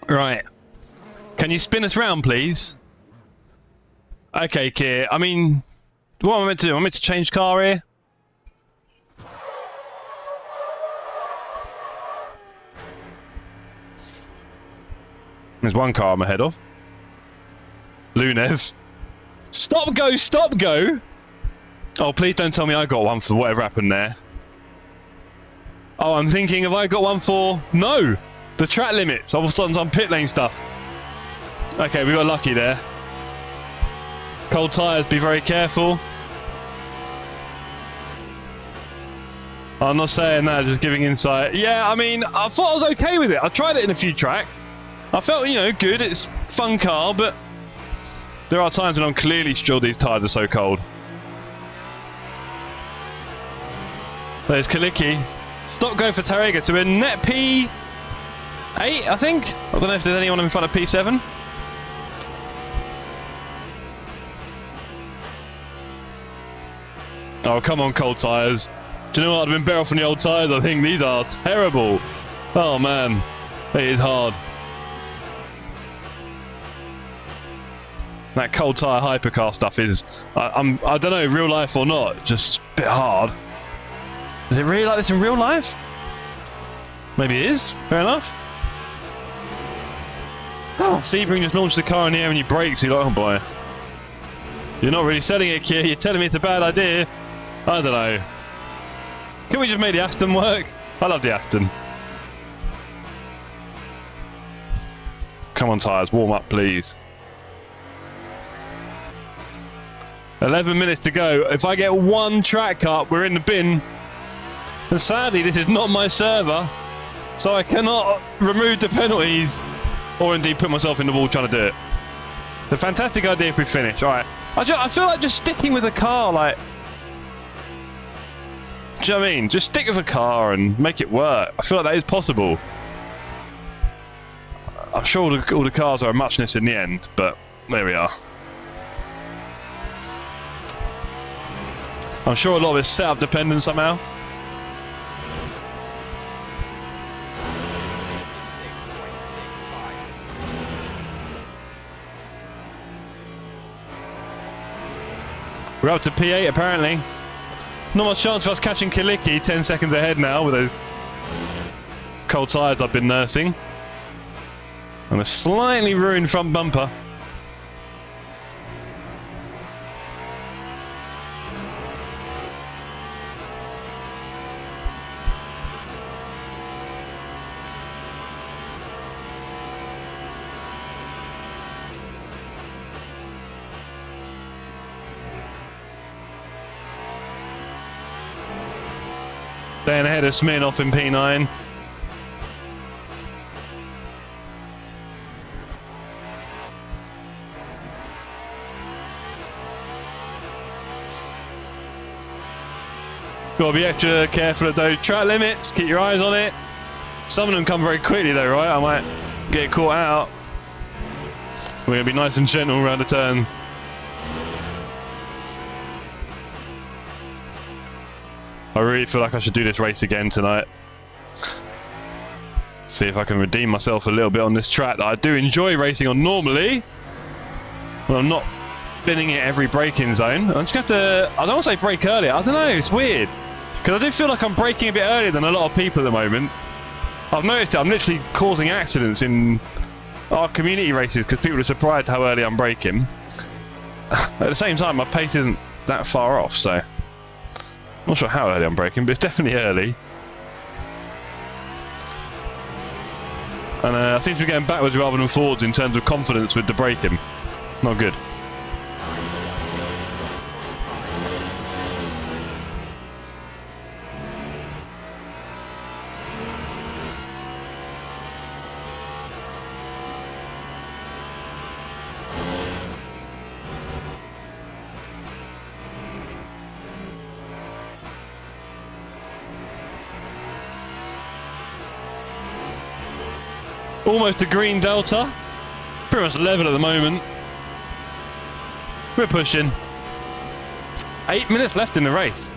Right. Can you spin us round, please? Okay, Kier. I mean, what am I meant to do? Am I meant to change car here? There's one car I'm ahead of. Lunev. Stop, go, stop, go! Oh, please don't tell me I got one for whatever happened there. Oh, I'm thinking, have I got one for... No! The track limits. All of a sudden, some pit lane stuff. Okay, we got lucky there. Cold tyres, be very careful. I'm not saying that, just giving insight. Yeah, I mean, I thought I was okay with it. I tried it in a few tracks. I felt, you know, good. It's a fun car, but there are times when I'm clearly sure these tyres are so cold. There's Kaliki. Stop going for Tarrega to a net P8, I think. I don't know if there's anyone in front of P7. Oh, come on, cold tyres. Do you know what? I'd have been better off on the old tyres. I think these are terrible. Oh, man. It is hard. That cold tyre hypercar stuff is... I don't know, real life or not. Just a bit hard. Is it really like this in real life? Maybe it is. Fair enough. Sebring just launched the car in the air and you brake, so you're like, oh boy. You're not really selling it, Kia. You're telling me it's a bad idea. I don't know. Can we just make the Aston work? I love the Aston. Come on, tyres. Warm up, please. 11 minutes to go. If I get one track cut, we're in the bin. And sadly, this is not my server, so I cannot remove the penalties or indeed put myself in the wall trying to do it. The fantastic idea if we finish. All right. I feel like just sticking with a car, like... Do you know what I mean? Just stick with a car and make it work. I feel like that is possible. I'm sure all the cars are a muchness in the end, but there we are. I'm sure a lot of it's setup dependent somehow. We're up to P8 apparently. Not much chance of us catching Kiliki 10 seconds ahead now with those cold tyres I've been nursing. And a slightly ruined front bumper. Staying ahead of Smirnoff in P9. Got to be extra careful of those track limits. Keep your eyes on it. Some of them come very quickly though, right? I might get caught out. We're going to be nice and gentle around the turn. I really feel like I should do this race again tonight. See if I can redeem myself a little bit on this track that I do enjoy racing on normally. Well, I'm not binning it every braking zone. I'm just going to have to... I don't want to say brake earlier. I don't know. It's weird. Because I do feel like I'm braking a bit earlier than a lot of people at the moment. I've noticed it. I'm literally causing accidents in our community races because people are surprised how early I'm braking. At the same time, my pace isn't that far off, so... I'm not sure how early I'm braking, but it's definitely early. And I seem to be going backwards rather than forwards in terms of confidence with the braking. Not good. Almost a green delta. Pretty much level at the moment. We're pushing. 8 minutes left in the race.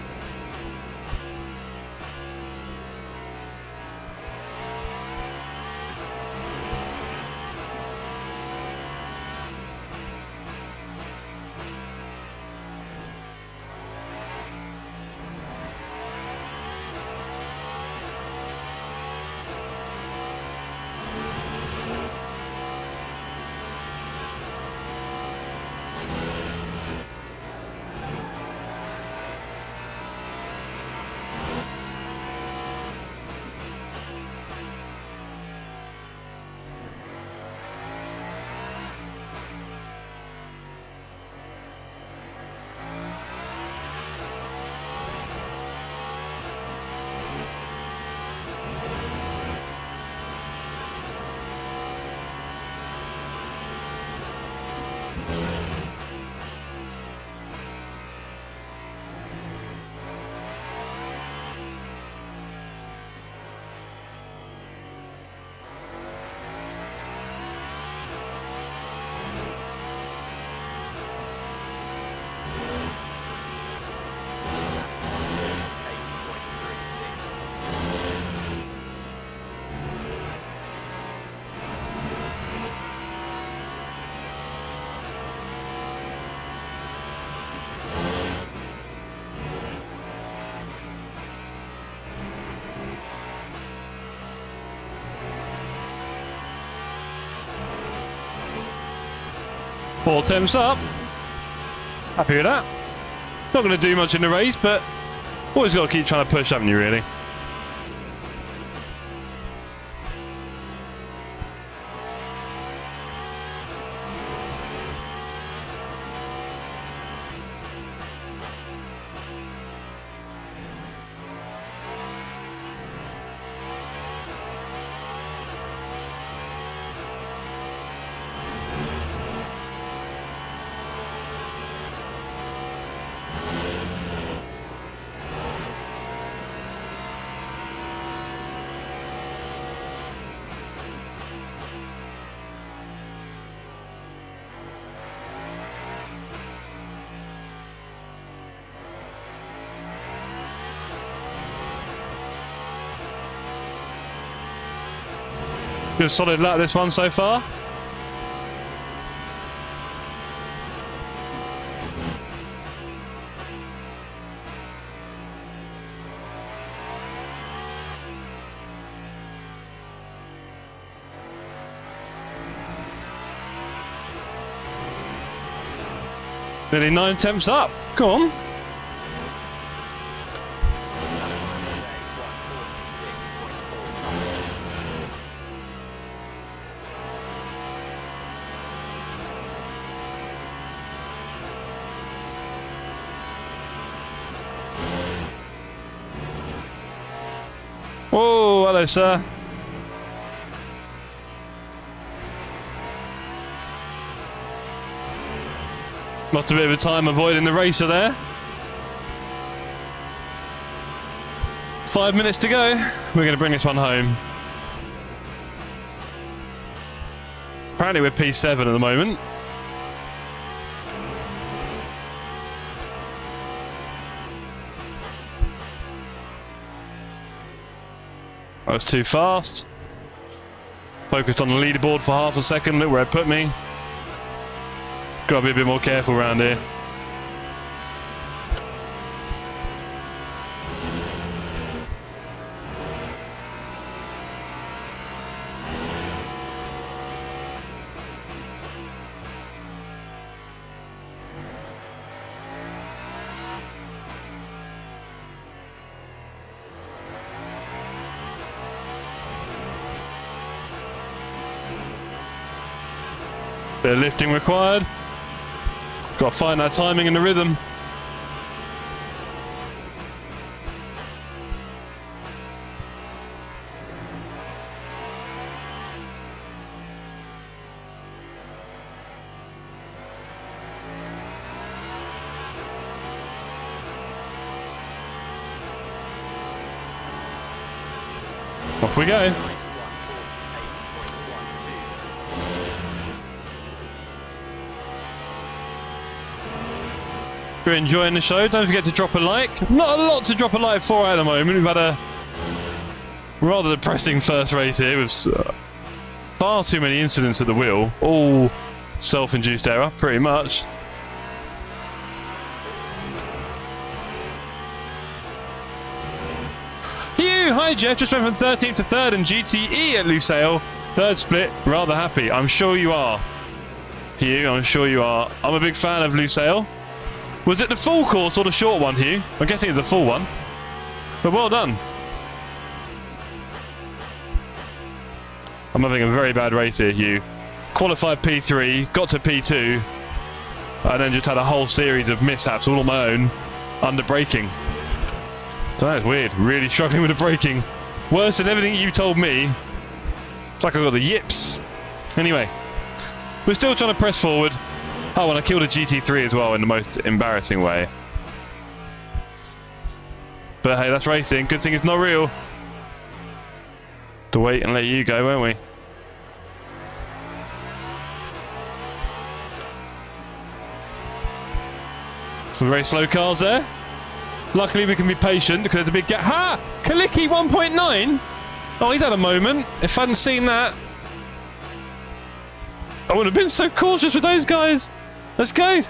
4 temps up. Happy with that. Not going to do much in the race, but always got to keep trying to push, haven't you, really? Good solid lap this one so far. Nearly 9 temps up. Come on. Oh, hello, sir. Lost a bit of time avoiding the racer there. 5 minutes to go. We're going to bring this one home. Apparently we're P7 at the moment. That was too fast. Focused on the leaderboard for half a second. Look where it put me. Gotta be a bit more careful around here. Bit of lifting required. Got to find that timing and the rhythm. Off we go. If you're enjoying the show, don't forget to drop a like. Not a lot to drop a like for at the moment. We've had a rather depressing first race here with far too many incidents at the wheel. All self-induced error, pretty much. Hugh, hi Jeff, just went from 13th to 3rd in GTE at Lusail. 3rd split, rather happy. I'm sure you are. Hugh, I'm sure you are. I'm a big fan of Lusail. Was it the full course or the short one, Hugh? I'm guessing it's the full one. But well done. I'm having a very bad race here, Hugh. Qualified P3, got to P2, and then just had a whole series of mishaps all on my own, under braking. So that's weird. Really struggling with the braking. Worse than everything you told me. It's like I got the yips. Anyway, we're still trying to press forward. Oh, and I killed a GT3 as well in the most embarrassing way. But hey, that's racing. Good thing it's not real. To wait and let you go, won't we? Some very slow cars there. Luckily we can be patient because there's a big gap. Ha! Kaliki 1.9? Oh, he's had a moment. If I hadn't seen that, I would have been so cautious with those guys. Let's go.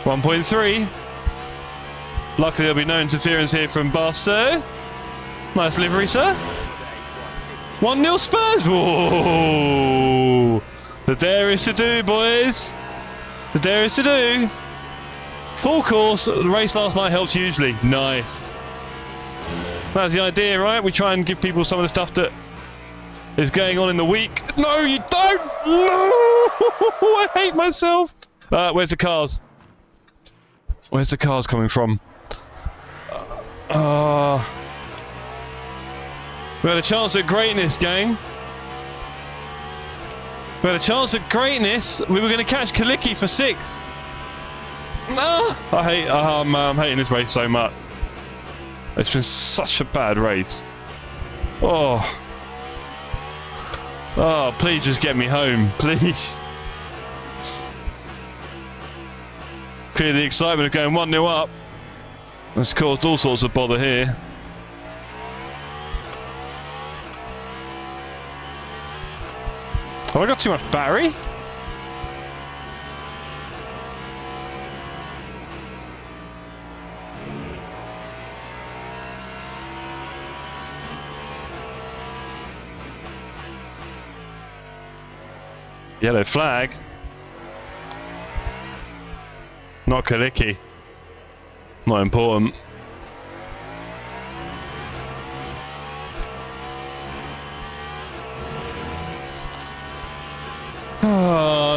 .3. Luckily there'll be no interference here from Barso. Nice livery, sir. 1-0 Spurs. Whoa. The dare is to do, boys. The dare is to do. Full course. The race last night helps hugely. Nice. That's the idea, right? We try and give people some of the stuff that is going on in the week. No, you don't. No. I hate myself. Where's the cars? Where's the cars coming from? We had a chance at greatness, gang. We had a chance at greatness. We were going to catch Kalicki for 6th. I'm hating this race so much. It's been such a bad race. Oh, please just get me home, please. Clear the excitement of going 1-0 up. That's caused all sorts of bother here. Have I got too much battery? Yellow flag. Not Kalicki. Not important.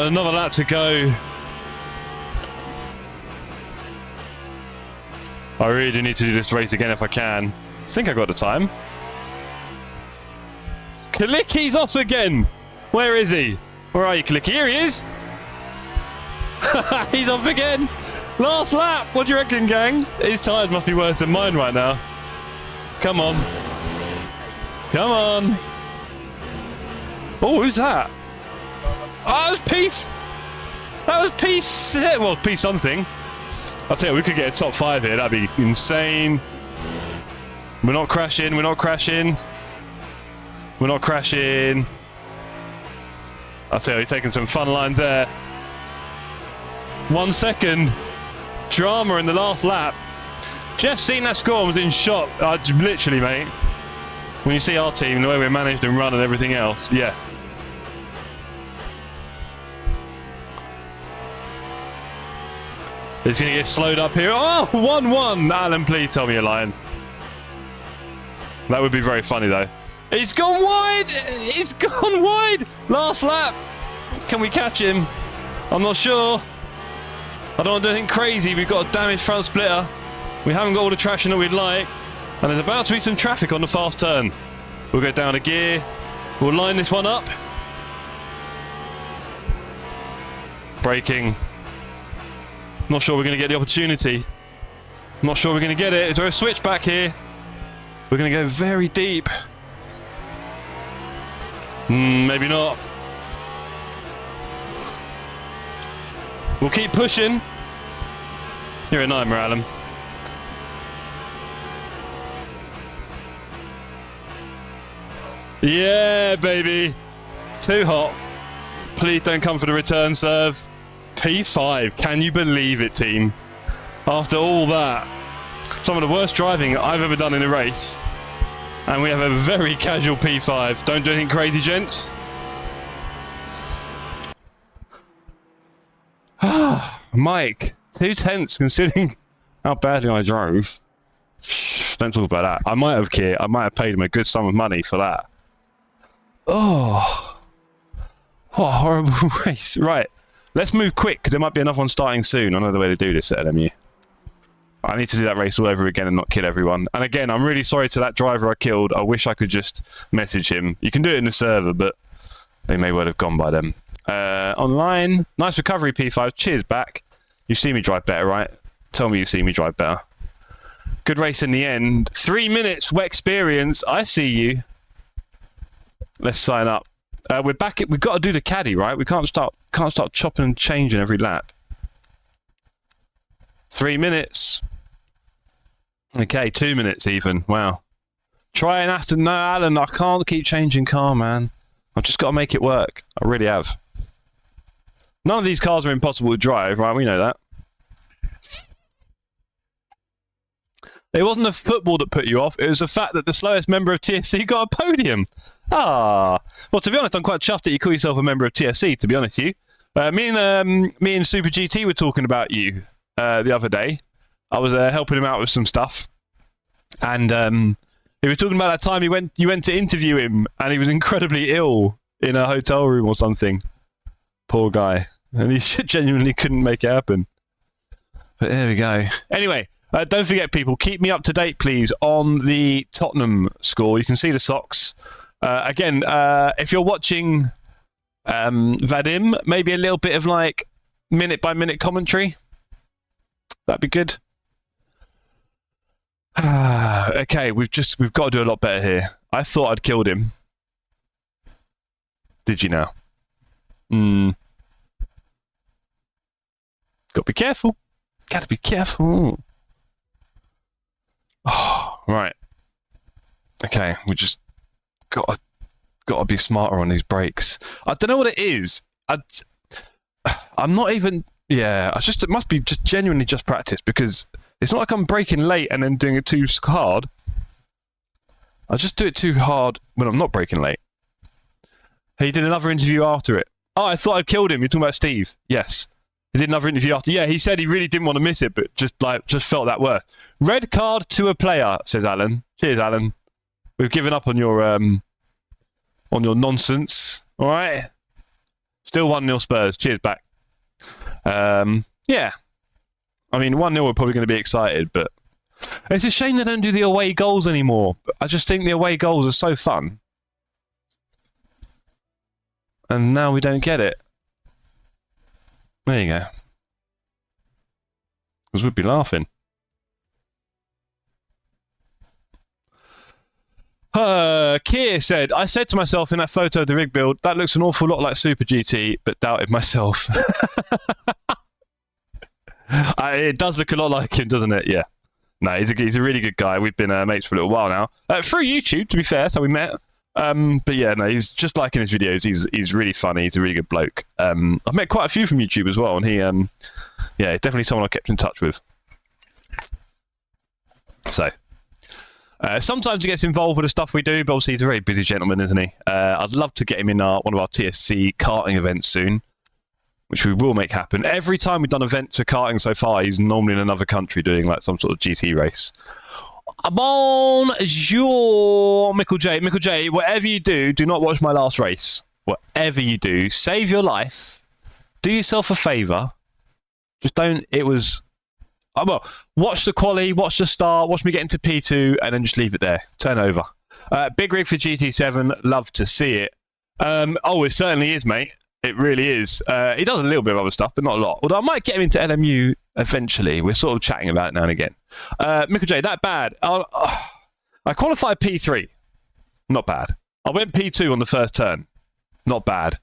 Another lap to go. I really do need to do this race again if I can. I think I got the time. Kalicki's off again. Where is he? Where are you, Kalicki? Here he is. He's off again. Last lap. What do you reckon, gang? His tyres must be worse than mine right now. Come on. Come on. Oh, who's that? Oh, that was Peace. That was Peace. Well, Peace something. I'll tell you, we could get a top 5 here. That'd be insane. We're not crashing. We're not crashing. We're not crashing. I'll tell you, you're taking some fun lines there. 1 second. Drama in the last lap. Jeff seen that score and was in shock. Literally, mate. When you see our team, the way we're managed and run and everything else, yeah. It's going to get slowed up here. Oh, 1-1. Alan, please tell me you're lying. That would be very funny, though. He's gone wide. He's gone wide. Last lap. Can we catch him? I'm not sure. I don't want to do anything crazy. We've got a damaged front splitter. We haven't got all the traction that we'd like. And there's about to be some traffic on the fast turn. We'll go down a gear. We'll line this one up. Braking. Not sure we're going to get the opportunity. Not sure we're going to get it. Is there a switch back here? We're going to go very deep. Maybe not. We'll keep pushing. You're a nightmare, Alan. Yeah, baby. Too hot. Please don't come for the return serve. P5. Can you believe it, team? After all that. Some of the worst driving I've ever done in a race. And we have a very casual P5. Don't do anything crazy, gents. Mike, 2/10 considering how badly I drove. Shh, don't talk about that. I might have paid him a good sum of money for that. Oh, what a horrible race. Right, let's move quick because there might be another one starting soon. I know the way to do this at LMU. I need to do that race all over again and not kill everyone. And again, I'm really sorry to that driver I killed. I wish I could just message him. You can do it in the server, but they may well have gone by them. Online, nice recovery, P5. Cheers back. You see me drive better, right? Tell me you see me drive better. Good race in the end. 3 minutes, wet experience. I see you. Let's sign up. We're back. We've got to do the caddy, right? We can't start chopping and changing every lap. 3 minutes. Okay, 2 minutes even. Wow. Try and after. No, Alan, I can't keep changing car, man. I've just got to make it work. I really have. None of these cars are impossible to drive, right? We know that. It wasn't the football that put you off. It was the fact that the slowest member of TSC got a podium. Ah. Well, to be honest, I'm quite chuffed that you call yourself a member of TSC, to be honest with you. Me and Super GT were talking about you the other day. I was helping him out with some stuff. And he was talking about that time you went to interview him and he was incredibly ill in a hotel room or something. Poor guy. And he genuinely couldn't make it happen. But there we go. Anyway, don't forget, people, keep me up to date, please, on the Tottenham score. You can see the socks. Again, if you're watching Vadim, maybe a little bit of like minute-by-minute commentary. That'd be good. Okay, we've got to do a lot better here. I thought I'd killed him. Did you now? Got to be careful. Got to be careful. Oh, right. Okay, we just got to be smarter on these brakes. I don't know what it is. I'm not even. Yeah, it must be just genuinely just practice, because it's not like I'm braking late and then doing it too hard. I just do it too hard when I'm not braking late. He did another interview after it. Oh, I thought I'd killed him. You're talking about Steve. Yes. He did another interview after. Yeah, he said he really didn't want to miss it, but just felt that worse. Red card to a player, says Alan. Cheers, Alan. We've given up on your nonsense. All right. Still 1-0 Spurs. Cheers back. Yeah. I mean, 1-0 we're probably going to be excited, but it's a shame they don't do the away goals anymore. I just think the away goals are so fun. And now we don't get it. There you go. Because we'd be laughing. Keir said, I said to myself in that photo of the rig build, that looks an awful lot like Super GT, but doubted myself. It does look a lot like him, doesn't it? Yeah. No, he's a really good guy. We've been mates for a little while now. Through YouTube, to be fair, so we met. But yeah, no, he's just like in his videos. He's really funny. He's a really good bloke. I've met quite a few from YouTube as well, and he, yeah, definitely someone I kept in touch with. So, sometimes he gets involved with the stuff we do, but obviously he's a very busy gentleman, isn't he? I'd love to get him in one of our TSC karting events soon, which we will make happen. Every time we've done events of karting so far, he's normally in another country doing like some sort of GT race. Bonjour, Michael J. Michael J, whatever you do not watch my last race. Whatever you do, save your life. Do yourself a favour. Just don't. It was. Well, watch the quali, watch the start, watch me get into P2, and then just leave it there. Turn over. Big rig for GT7. Love to see it. Oh, it certainly is, mate. It really is. He does a little bit of other stuff, but not a lot. Although I might get him into LMU eventually. We're sort of chatting about it now and again. Michael J, that bad. I qualified P3. Not bad. I went P2 on the first turn. Not bad.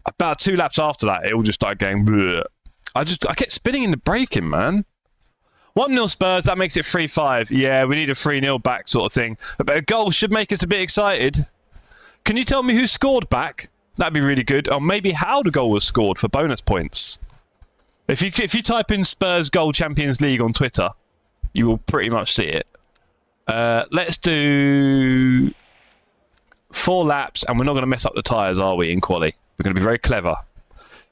About 2 laps after that, it all just started going bleh. I kept spinning in the braking, man. 1-0 Spurs, that makes it 3-5. Yeah, we need a 3-0 back sort of thing. But a goal should make us a bit excited. Can you tell me who scored back? That'd be really good. Or maybe how the goal was scored for bonus points. If you type in Spurs Goal Champions League on Twitter, you will pretty much see it. Let's do 4 laps, and we're not going to mess up the tyres, are we, in quali? We're going to be very clever.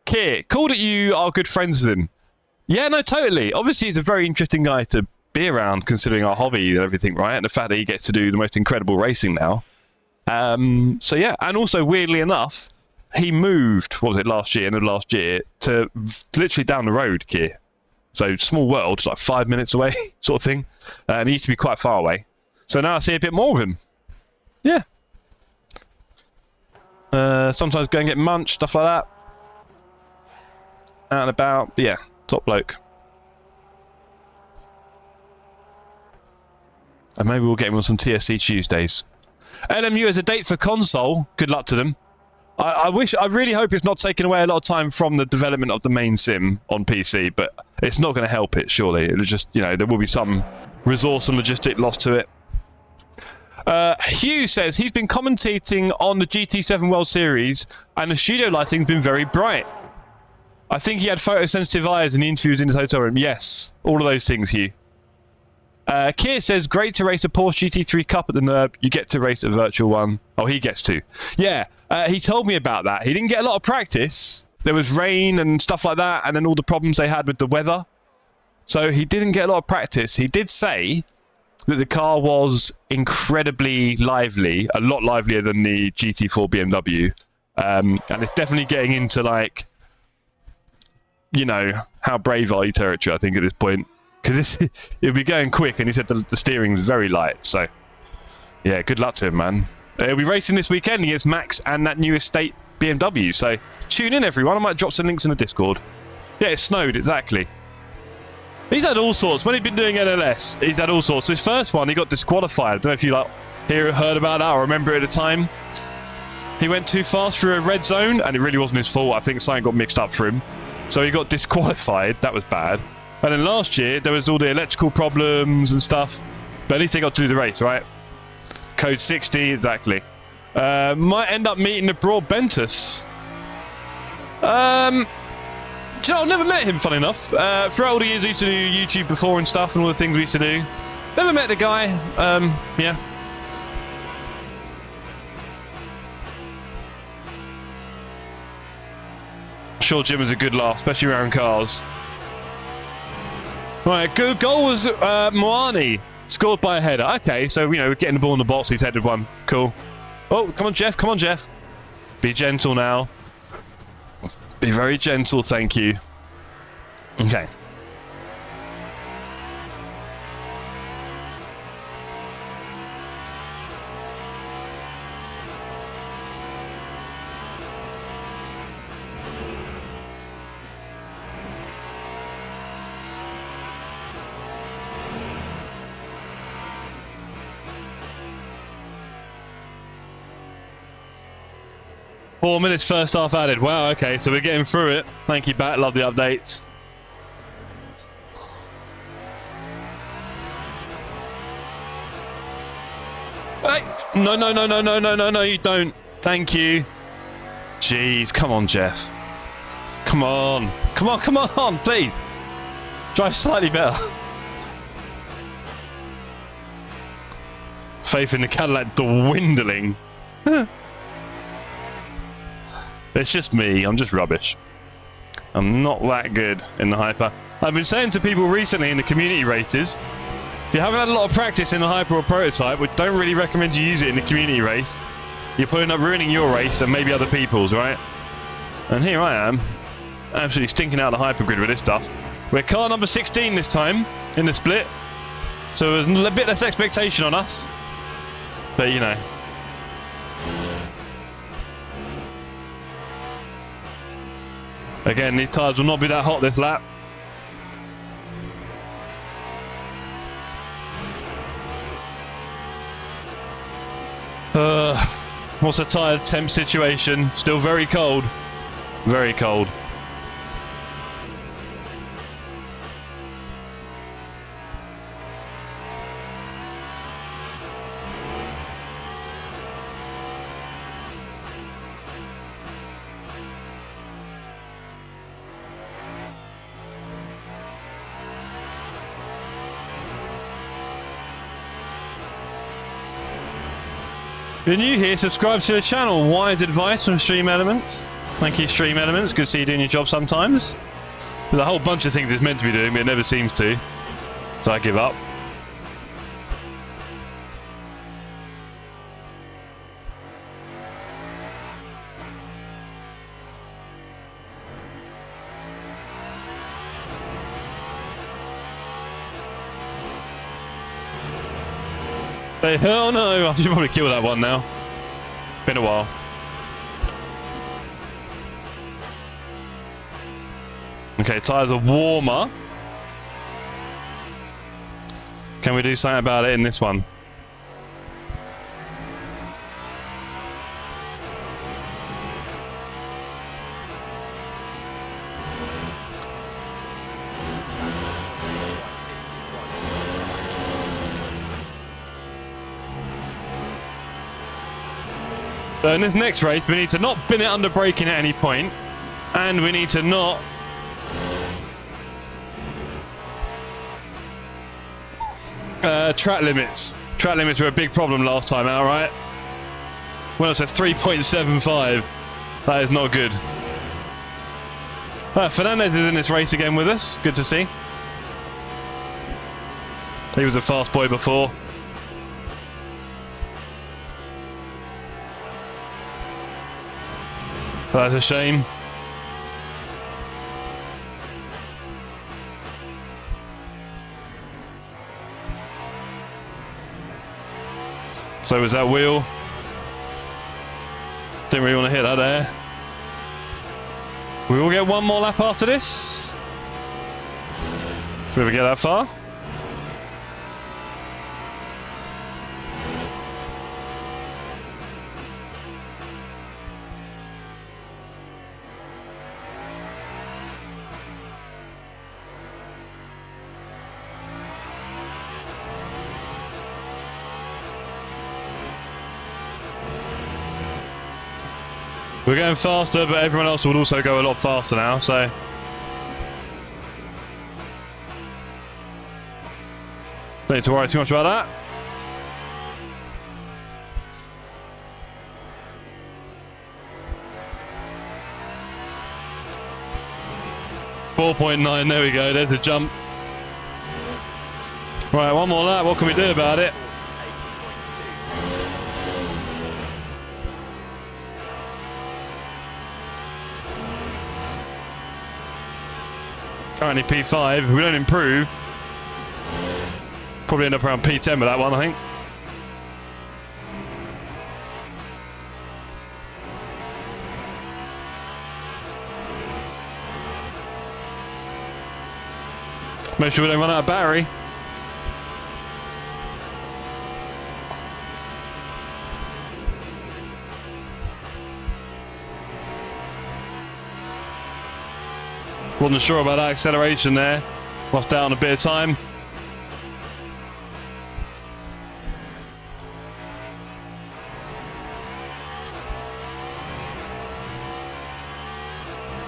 Kier, cool that you are good friends with him. Yeah, no, totally. Obviously, he's a very interesting guy to be around, considering our hobby and everything, right? And the fact that he gets to do the most incredible racing now. So yeah, and also, weirdly enough, he moved, what was it, end of last year, to literally down the road, Kier. So, small world, like 5 minutes away, sort of thing. And he used to be quite far away. So now I see a bit more of him. Yeah. Sometimes go and get munch, stuff like that. Out and about. But yeah, top bloke. And maybe we'll get him on some TSC Tuesdays. LMU has a date for console. Good luck to them. I really hope it's not taking away a lot of time from the development of the main sim on PC, but it's not going to help it, surely. It'll just, you know, there will be some resource and logistic loss to it. Hugh says he's been commentating on the GT7 World Series and the studio lighting's been very bright. I think he had photosensitive eyes and the interviews in his hotel room. Yes, all of those things, Hugh. Keir says, great to race a Porsche GT3 Cup at the NERB. You get to race a virtual one. Oh, he gets to. Yeah, he told me about that. He didn't get a lot of practice. There was rain and stuff like that, and then all the problems they had with the weather. So he didn't get a lot of practice. He did say that the car was incredibly lively, a lot livelier than the GT4 BMW. And it's definitely getting into, like, you know, how brave are you territory, I think, at this point. Because it'll be going quick, and he said the steering's very light. So, yeah, good luck to him, man. He'll be racing this weekend against Max and that new estate BMW. So, tune in, everyone. I might drop some links in the Discord. Yeah, it snowed, exactly. He's had all sorts. When he'd been doing NLS, he's had all sorts. His first one, he got disqualified. I don't know if you heard about that or remember it at the time. He went too fast through a red zone, and it really wasn't his fault. I think something got mixed up for him. So he got disqualified. That was bad. And then last year, there was all the electrical problems and stuff. But at least they got to do the race, right? Code 60, exactly. Might end up meeting the Broad Bentus. Do you know, I've never met him, funny enough. Throughout all the years we used to do YouTube before and stuff and all the things we used to do. Never met the guy. Yeah. Sure, Jim was a good laugh, especially around cars. Right, good goal was Moani. Scored by a header. Okay, so, you know, we're getting the ball in the box. He's headed one. Cool. Oh, come on, Jeff. Come on, Jeff. Be gentle now. Be very gentle, thank you. Okay. Four minutes first half added. Wow, okay, so we're getting through it. Thank you, Bat. Love the updates. Hey. No, you don't. Thank you. Jeez, come on, Jeff. Come on, please. Drive slightly better. Faith in the Cadillac dwindling. It's just me. I'm just rubbish. I'm not that good in the hyper. I've been saying to people recently in the community races, if you haven't had a lot of practice in the hyper or prototype, we don't really recommend you use it in the community race. You're putting up ruining your race and maybe other people's, right? And here I am, absolutely stinking out the hypergrid with this stuff. We're car number 16 this time in the split, so there's a bit less expectation on us. But you know. Again, these tyres will not be that hot this lap. What's the tyre temp situation? Still very cold. Very cold. If you're new here, subscribe to the channel. Wise advice from Stream Elements. Thank you, Stream Elements. Good to see you doing your job sometimes. There's a whole bunch of things it's meant to be doing, but it never seems to. So I give up. Oh no, I should probably kill that one now. Been a while. Okay, tyres are warmer. Can we do something about it in this one? So in this next race, we need to not bin it under braking at any point, and we need to not Track limits. Track limits were a big problem last time out, right? Went up to 3.75. That is not good. Fernandez is in this race again with us. Good to see. He was a fast boy before. That's a shame. So was that wheel. Didn't really want to hit that there. We will get one more lap after this. Should we ever get that far? We're going faster, but everyone else will also go a lot faster now, so... Don't need to worry too much about that. .9, there we go, there's the jump. Right, one more lap, what can we do about it? Currently P5, if we don't improve, probably end up around P10 with that one, I think. Make sure we don't run out of battery. Wasn't sure about that acceleration there. Lost out on a bit of time.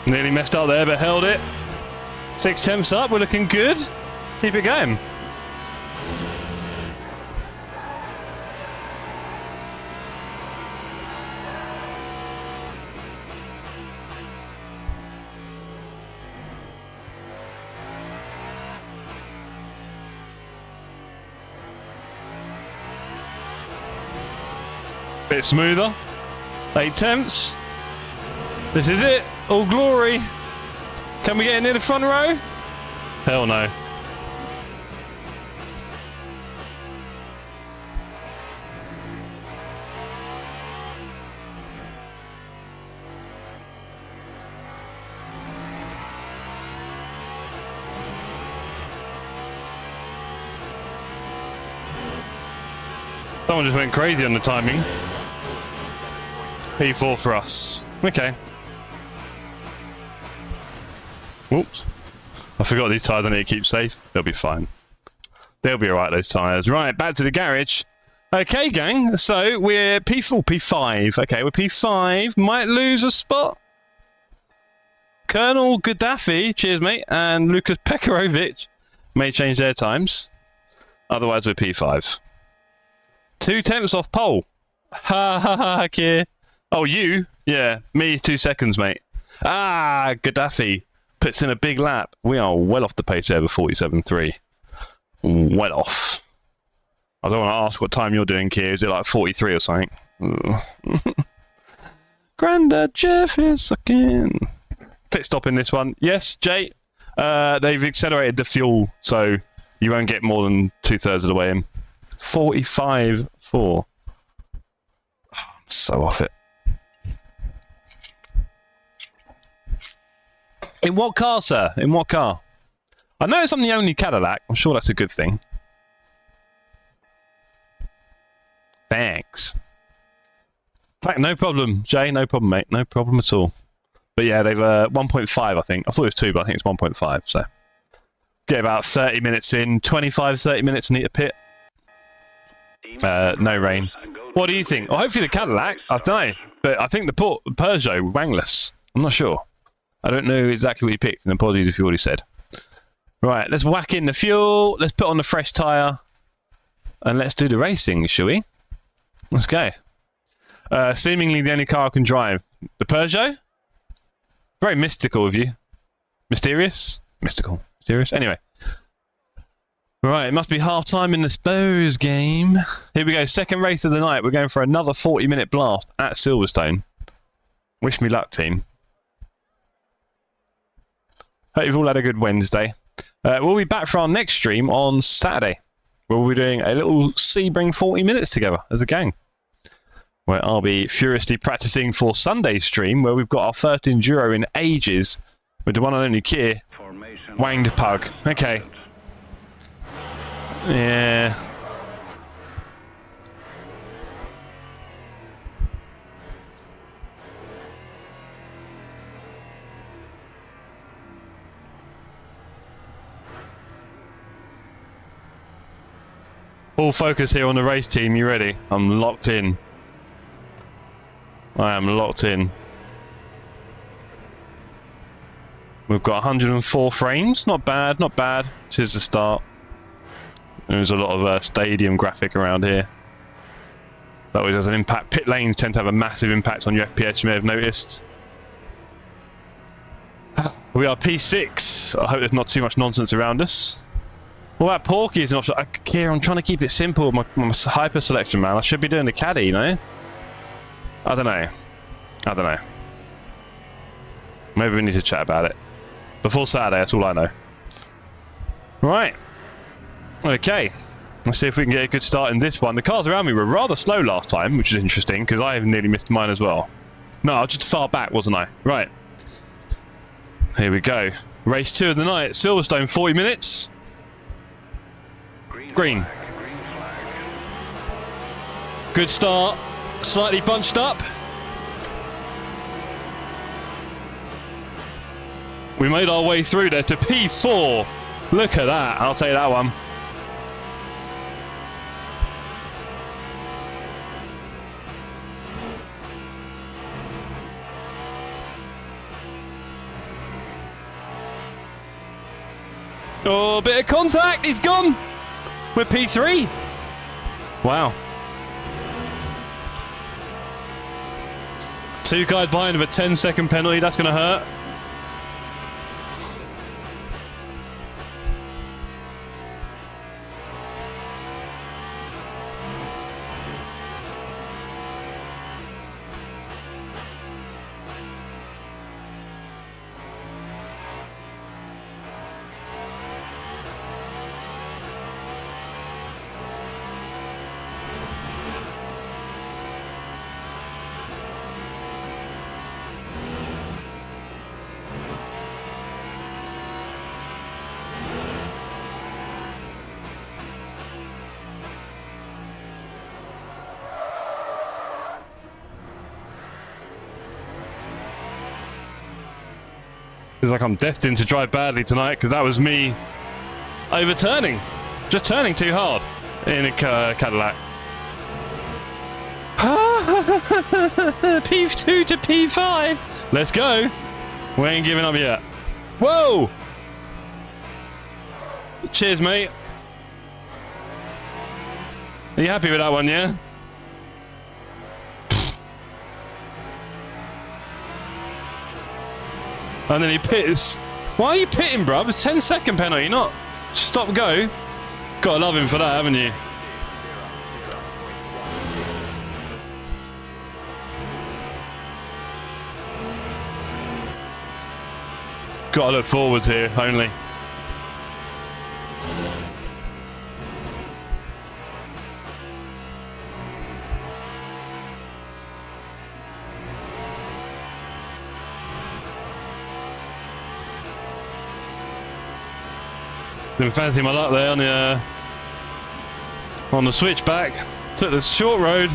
Nearly messed up there, but held it. 6 tenths up, we're looking good. Keep it going. Bit smoother. 8 tenths. This is it. All glory. Can we get near the front row? Hell no. Someone just went crazy on the timing. P4 for us. Okay. Whoops. I forgot these tyres I need to keep safe. They'll be fine. They'll be alright, those tyres. Right, back to the garage. Okay, gang. So, we're P4, P5. Okay, we're P5. Might lose a spot. Colonel Gaddafi, cheers, mate, and Lucas Pekarovic may change their times. Otherwise, we're P5. 2 tenths off pole. Ha ha ha, Kier. Oh, you? Yeah, me 2 seconds, mate. Ah, Gaddafi puts in a big lap. We are well off the pace there with 47.3. Well off. I don't want to ask what time you're doing, Kier. Is it like 43 or something? Grandad Jeff is sucking. Pit stop in this one. Yes, Jay. They've accelerated the fuel, so you won't get more than 2/3 of the way in. 45.4. Oh, I'm so off it. In what car, sir? In what car? I noticed I'm the only Cadillac. I'm sure that's a good thing. Thanks. No problem, Jay. No problem, mate. No problem at all. But yeah, they've 1.5, I think. I thought it was 2, but I think it's 1.5. So get about 30 minutes in. 25, 30 minutes, need to pit. No rain. What do you think? Well, hopefully the Cadillac. I don't know. But I think the Peugeot, wangless. I'm not sure. I don't know exactly what you picked, and apologies if you already said. Right, let's whack in the fuel. Let's put on the fresh tyre. and let's do the racing, shall we? Let's go. Seemingly the only car I can drive. The Peugeot? Very mystical of you. Mysterious? Mystical. Mysterious? Anyway. Right, it must be half-time in the Spurs game. Here we go, second race of the night. We're going for another 40-minute blast at Silverstone. Wish me luck, team. Hope you've all had a good Wednesday. We'll be back for our next stream on Saturday. We'll be doing a little Sebring 40 minutes together as a gang, where I'll be furiously practicing for Sunday's stream, where we've got our first Enduro in ages with the one and only Kier. Wanged Pug. Okay. Yeah. Full focus here on the race team. You ready? I'm locked in. I am locked in. We've got 104 frames. Not bad, not bad. This is the start. There's a lot of stadium graphic around here. That always has an impact. Pit lanes tend to have a massive impact on your FPS, you may have noticed. We are P6. I hope there's not too much nonsense around us. What about Porky is an option? Kier, I'm trying to keep it simple with my hyper selection, man. I should be doing the caddy, you know? I don't know. I don't know. Maybe we need to chat about it. Before Saturday, that's all I know. Right. Okay. Let's see if we can get a good start in this one. The cars around me were rather slow last time, which is interesting, because I nearly missed mine as well. No, I was just far back, wasn't I? Right. Here we go. Race 2 of the night. Silverstone, 40 minutes. Green. Good start. Slightly bunched up. We made our way through there to P4. Look at that. I'll take that one. Oh, bit of contact. He's gone. We're P3. Wow. 2 guys behind with a 10-second penalty. That's going to hurt. Feels like I'm destined to drive badly tonight, because that was me overturning. Just turning too hard in a Cadillac. P2 to P5. Let's go. We ain't giving up yet. Whoa. Cheers, mate. Are you happy with that one, yeah? And then he pits. Why are you pitting, bruv? It's 10-second penalty, not stop go. Gotta love him for that, haven't you? Gotta look forwards here, only. Didn't fancy my luck there on the switchback. Took the short road.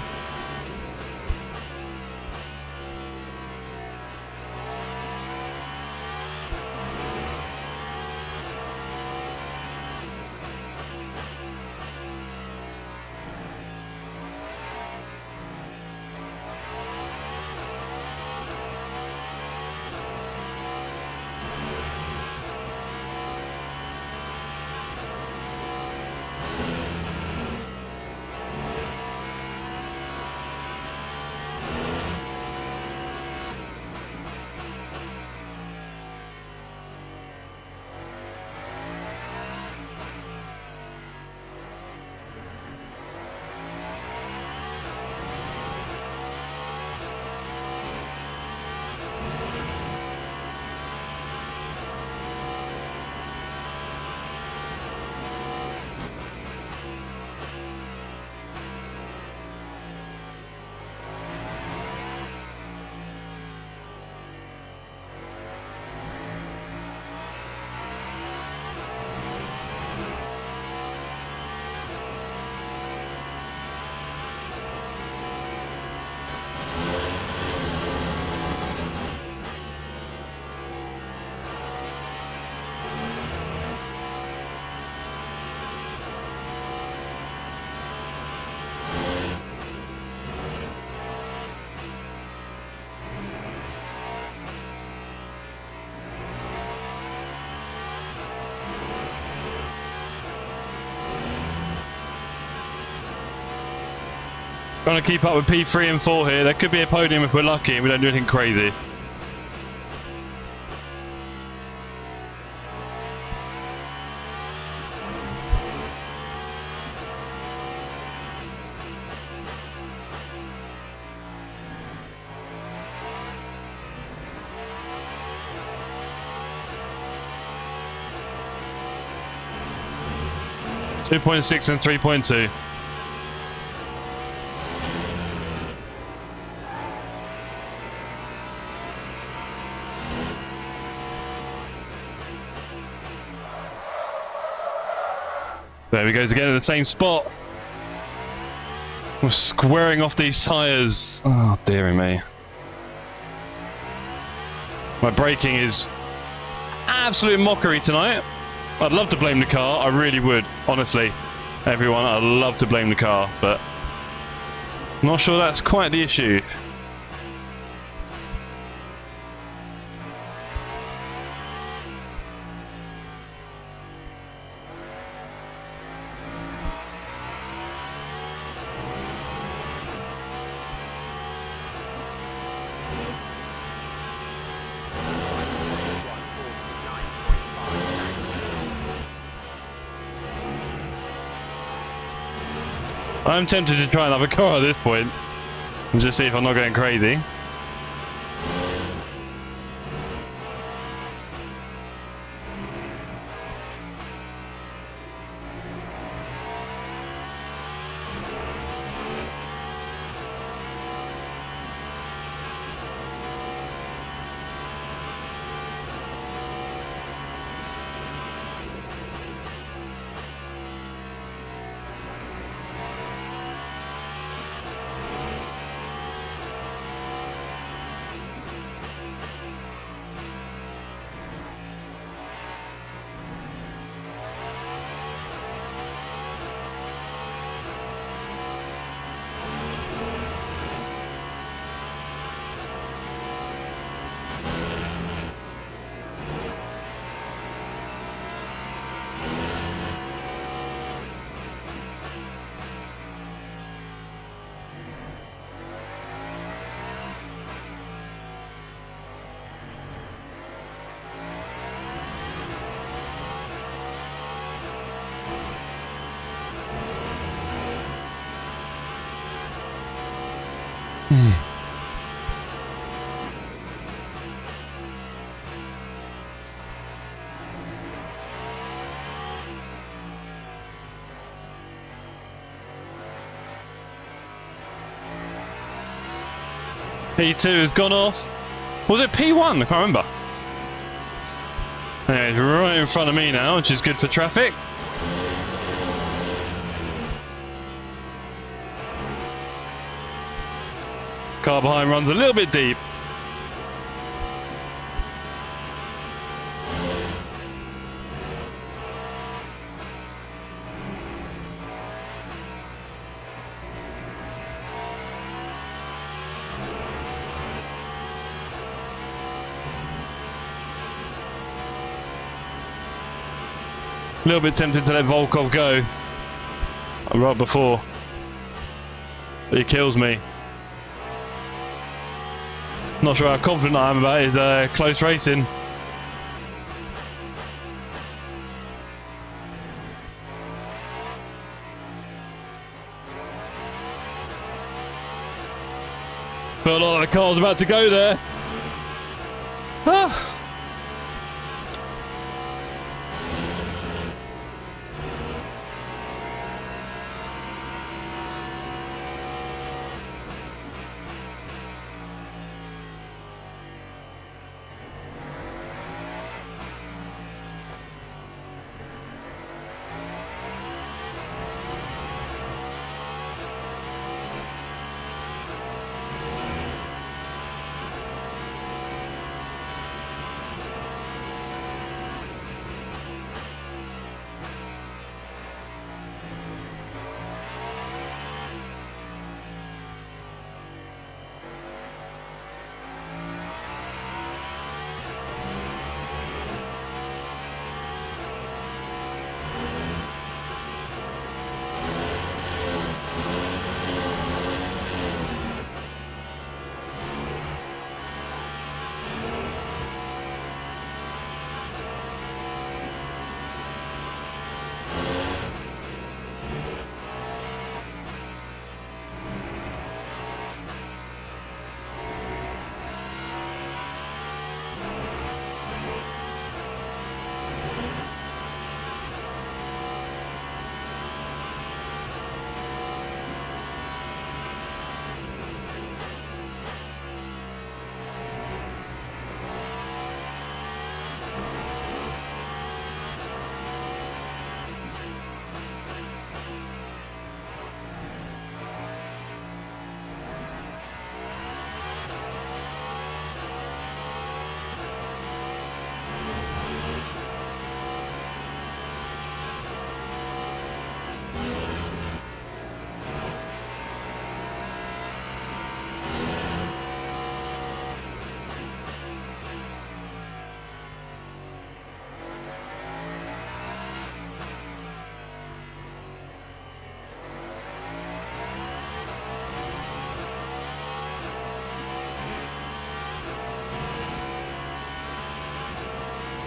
Trying to keep up with P3 and 4 here. There could be a podium if we're lucky and we don't do anything crazy. .6 and 3.2. There we go, again in the same spot. We're squaring off these tyres. Oh, dearie me. My braking is absolute mockery tonight. I'd love to blame the car, I really would, honestly. Everyone, I'd love to blame the car, but I'm not sure that's quite the issue. I'm tempted to try another car at this point and just see if I'm not going crazy. P2 has gone off. Was it P1? I can't remember. Anyway, it's right in front of me now, which is good for traffic. Car behind runs a little bit deep. A little bit tempted to let Volkov go right before, but he kills me. Not sure how confident I am about his close racing. Felt like the car's about to go there. Ah.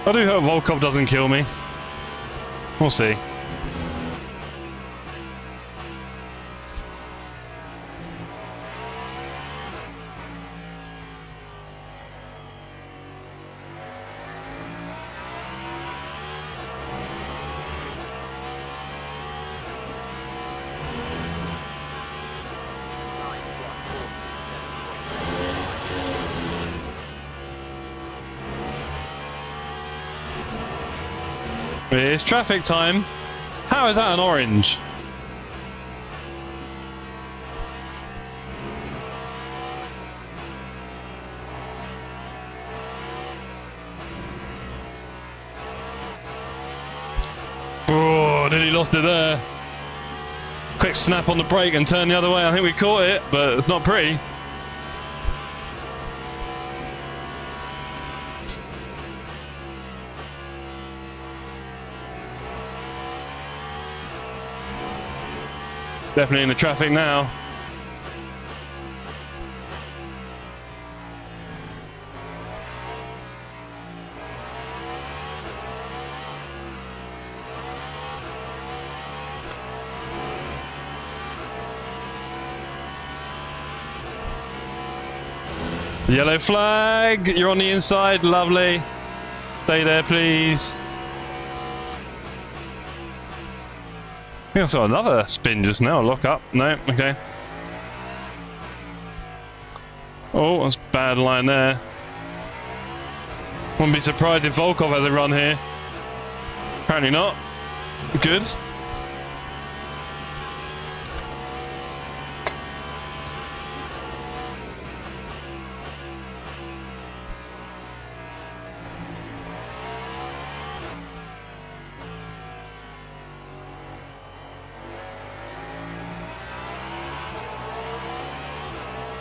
I do hope Volkov doesn't kill me. We'll see. It's traffic time. How is that an orange? Oh, nearly lost it there. Quick snap on the brake and turn the other way. I think we caught it, but it's not pretty. Definitely in the traffic now. Yellow flag, you're on the inside, lovely. Stay there, please. I think I saw another spin just now. Lock up. No, okay. Oh, that's a bad line there. Wouldn't be surprised if Volkov has a run here. Apparently not. Good.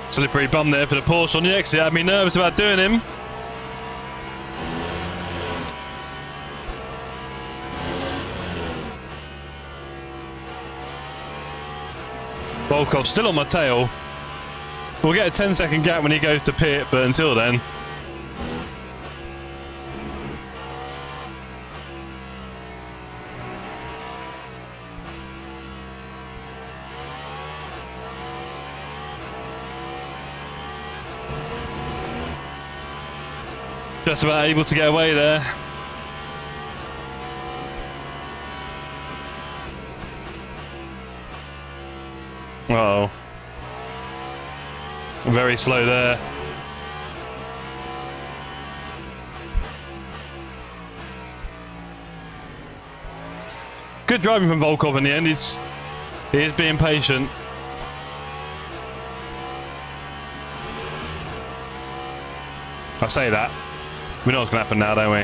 Slippery bum there for the Porsche on the exit. Had me nervous about doing him. Volkov still on my tail. We'll get a 10-second gap when he goes to pit, but until then. Just about able to get away there. Uh-oh. Very slow there. Good driving from Volkov in the end. He is being patient. I say that. We know what's going to happen now, don't we?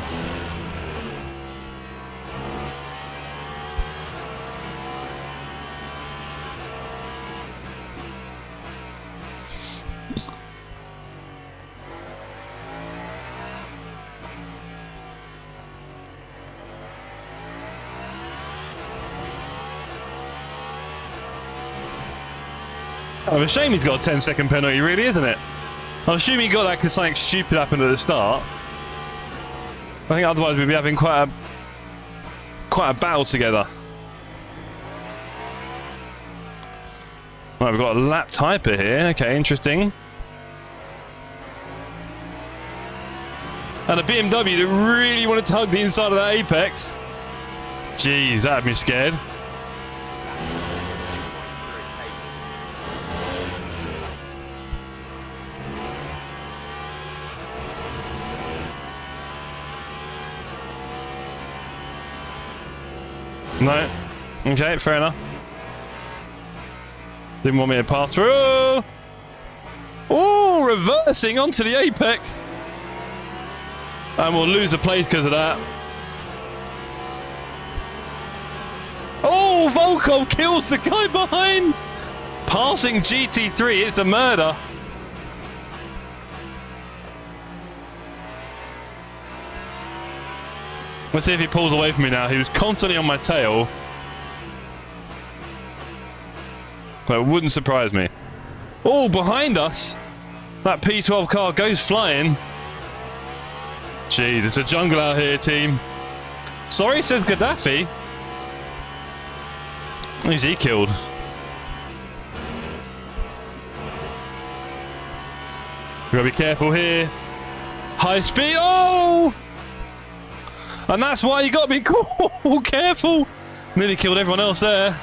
Oh, it's a shame he's got a 10-second penalty, really, isn't it? I'm assuming he got that because something stupid happened at the start. I think otherwise we'd be having quite a battle together. Right, we've got a lap typer here. Okay, interesting. And a BMW that really wanted to hug the inside of that apex. Jeez, that had me scared. No. Okay, fair enough. Didn't want me to pass through. Oh, reversing onto the apex. And we'll lose a place because of that. Oh, Volkov kills the guy behind. Passing GT3, it's a murder. Let's see if he pulls away from me now. He was constantly on my tail. But it wouldn't surprise me. Oh, behind us. That P12 car goes flying. Jeez, it's a jungle out here, team. Sorry, says Gaddafi. Who's he killed? We gotta be careful here. High speed. Oh! And that's why you gotta be careful. Nearly killed everyone else there.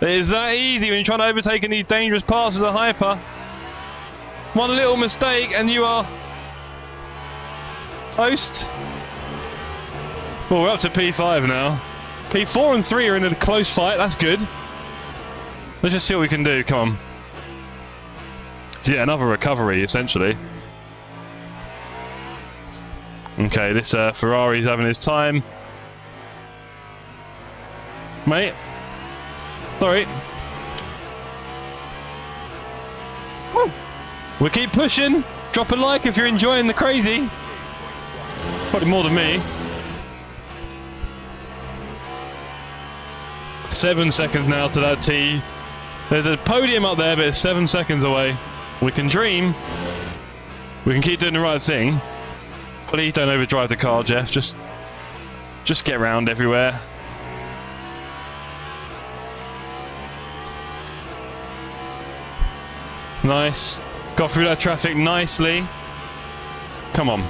It is that easy when you're trying to overtake in these dangerous parts as a hyper. One little mistake and you are toast. Well, we're up to P5 now. P4 and 3 are in a close fight. That's good. Let's just see what we can do. Come on. Yeah, another recovery, essentially. Okay, this Ferrari's having his time. Mate. Sorry. Woo. We keep pushing. Drop a like if you're enjoying the crazy. Probably more than me. 7 seconds now to that T. There's a podium up there, but it's 7 seconds away. We can dream. We can keep doing the right thing. Please don't overdrive the car, Jeff. Just get around everywhere. Nice. Got through that traffic nicely. Come on.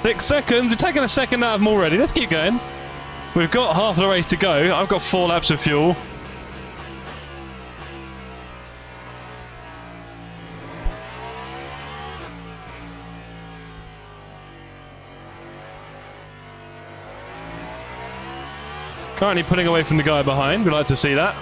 Six seconds. We've taken a second out of them already. Let's keep going. We've got half the race to go. I've got 4 laps of fuel. Currently pulling away from the guy behind. We'd like to see that.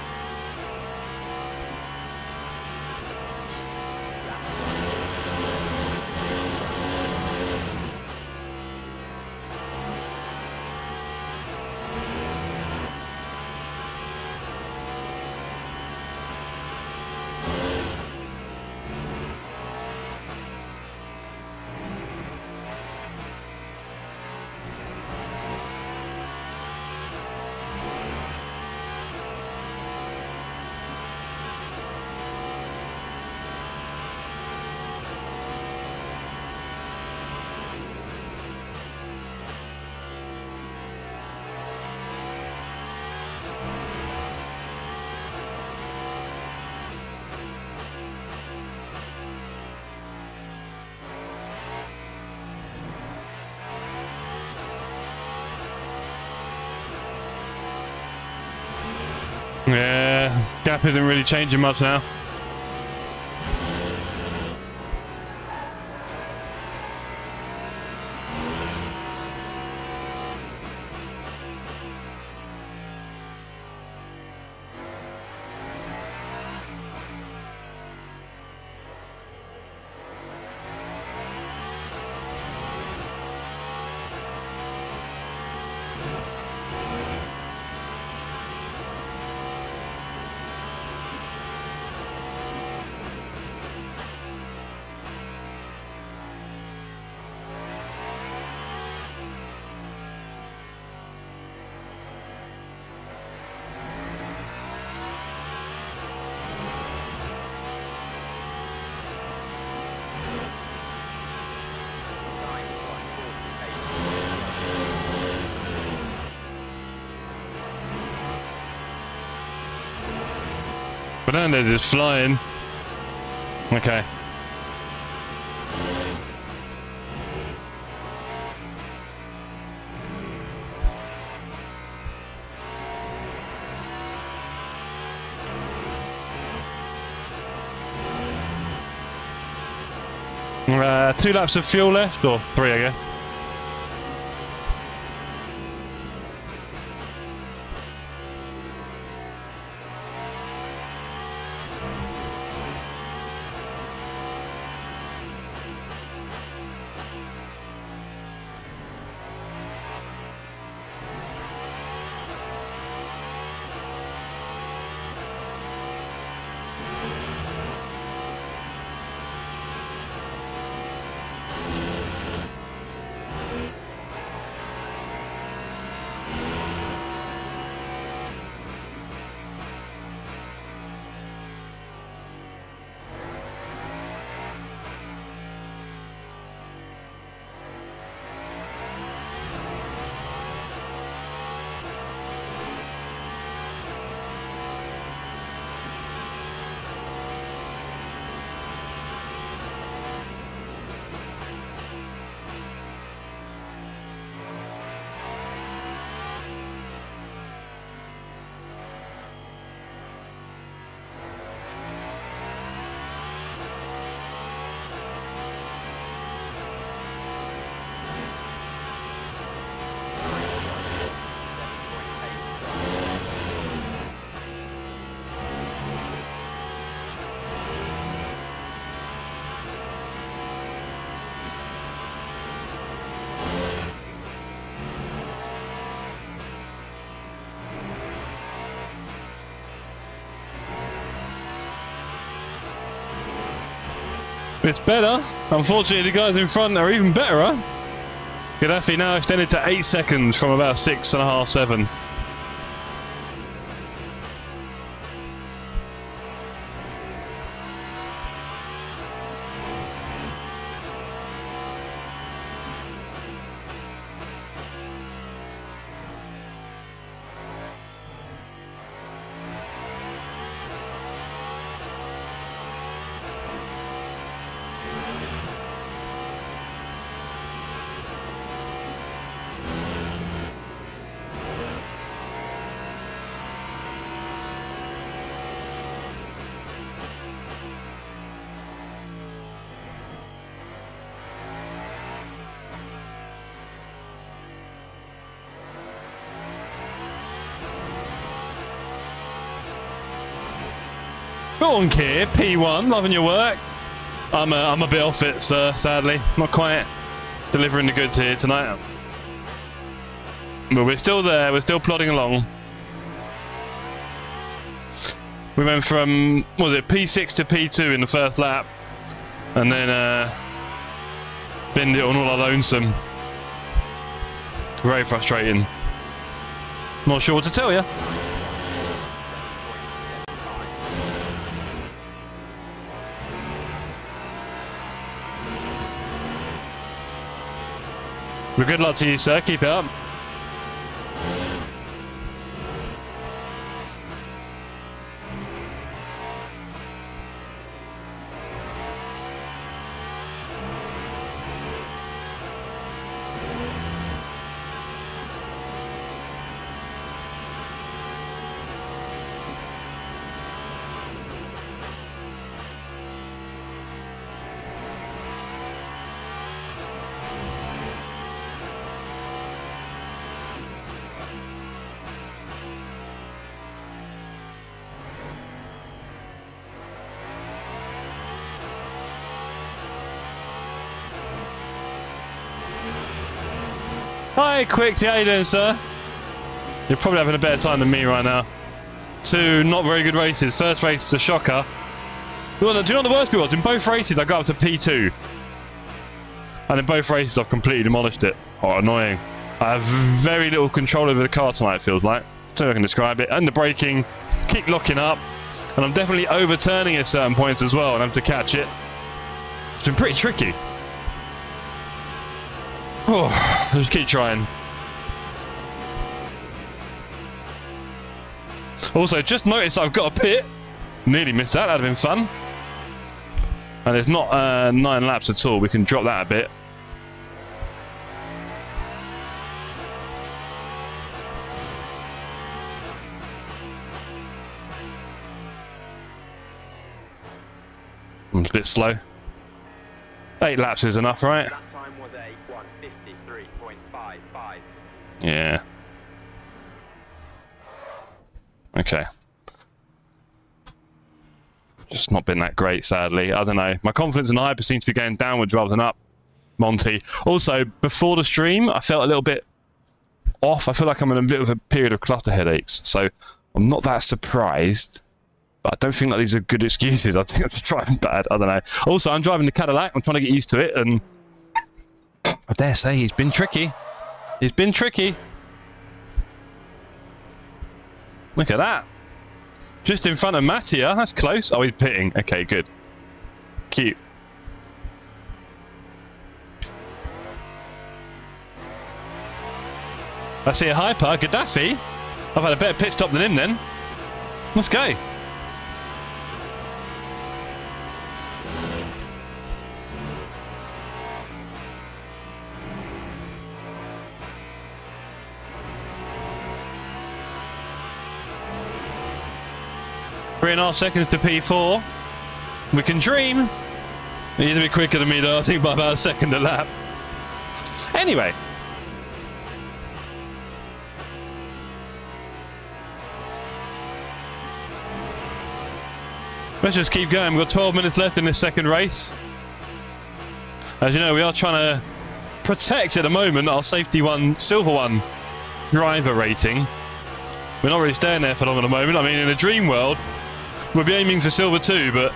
Yeah, gap isn't really changing much now. Fernandez is flying. Okay. 2 laps of fuel left, or 3, I guess. It's better. Unfortunately, the guys in front are even better, huh? Gaddafi now extended to 8 seconds from about 6.5, 7. Go on, Keir, P1, loving your work. I'm a bit off it, sir, sadly. Not quite delivering the goods here tonight. But we're still there, we're still plodding along. We went from, what was it, P6 to P2 in the first lap. And then binned it on all our lonesome. Very frustrating. Not sure what to tell you. Well, good luck to you, sir. Keep it up. Hi, Quicks. How you doing, sir? You're probably having a better time than me right now. 2 not very good races. First race is a shocker. Do you know what the worst bit was? In both races, I got up to P2. And in both races, I've completely demolished it. Oh, annoying. I have very little control over the car tonight, it feels like. That's how I can describe it. And the braking, keep locking up. And I'm definitely overturning at certain points as well, and I have to catch it. It's been pretty tricky. Oh, I'll just keep trying. Also, just noticed I've got a pit. Nearly missed that. That'd have been fun. And it's not 9 laps at all. We can drop that a bit. I'm a bit slow. 8 laps is enough, right? Lap time was a 1:53.55. Yeah. Okay. Just not been that great, sadly. I don't know. My confidence in the hyper seems to be going downwards rather than up, Monty. Also, before the stream, I felt a little bit off. I feel like I'm in a bit of a period of cluster headaches. So I'm not that surprised. But I don't think that these are good excuses. I think I'm just driving bad. I don't know. Also, I'm driving the Cadillac. I'm trying to get used to it. And I dare say he's been tricky. He's been tricky. Look at that. Just in front of Mattia. That's close. Oh, he's pitting. Okay, good. Cute. I see a hyper. Gaddafi. I've had a better pit stop than him then. Let's go. Three and a half seconds to P4. We can dream. He's a bit quicker than me though, I think by about a second a lap. Anyway. Let's just keep going. We've got 12 minutes left in this second race. As you know, we are trying to protect at the moment our safety one, silver one driver rating. We're not really staying there for long at the moment. I mean, in a dream world, we'll be aiming for silver 2, but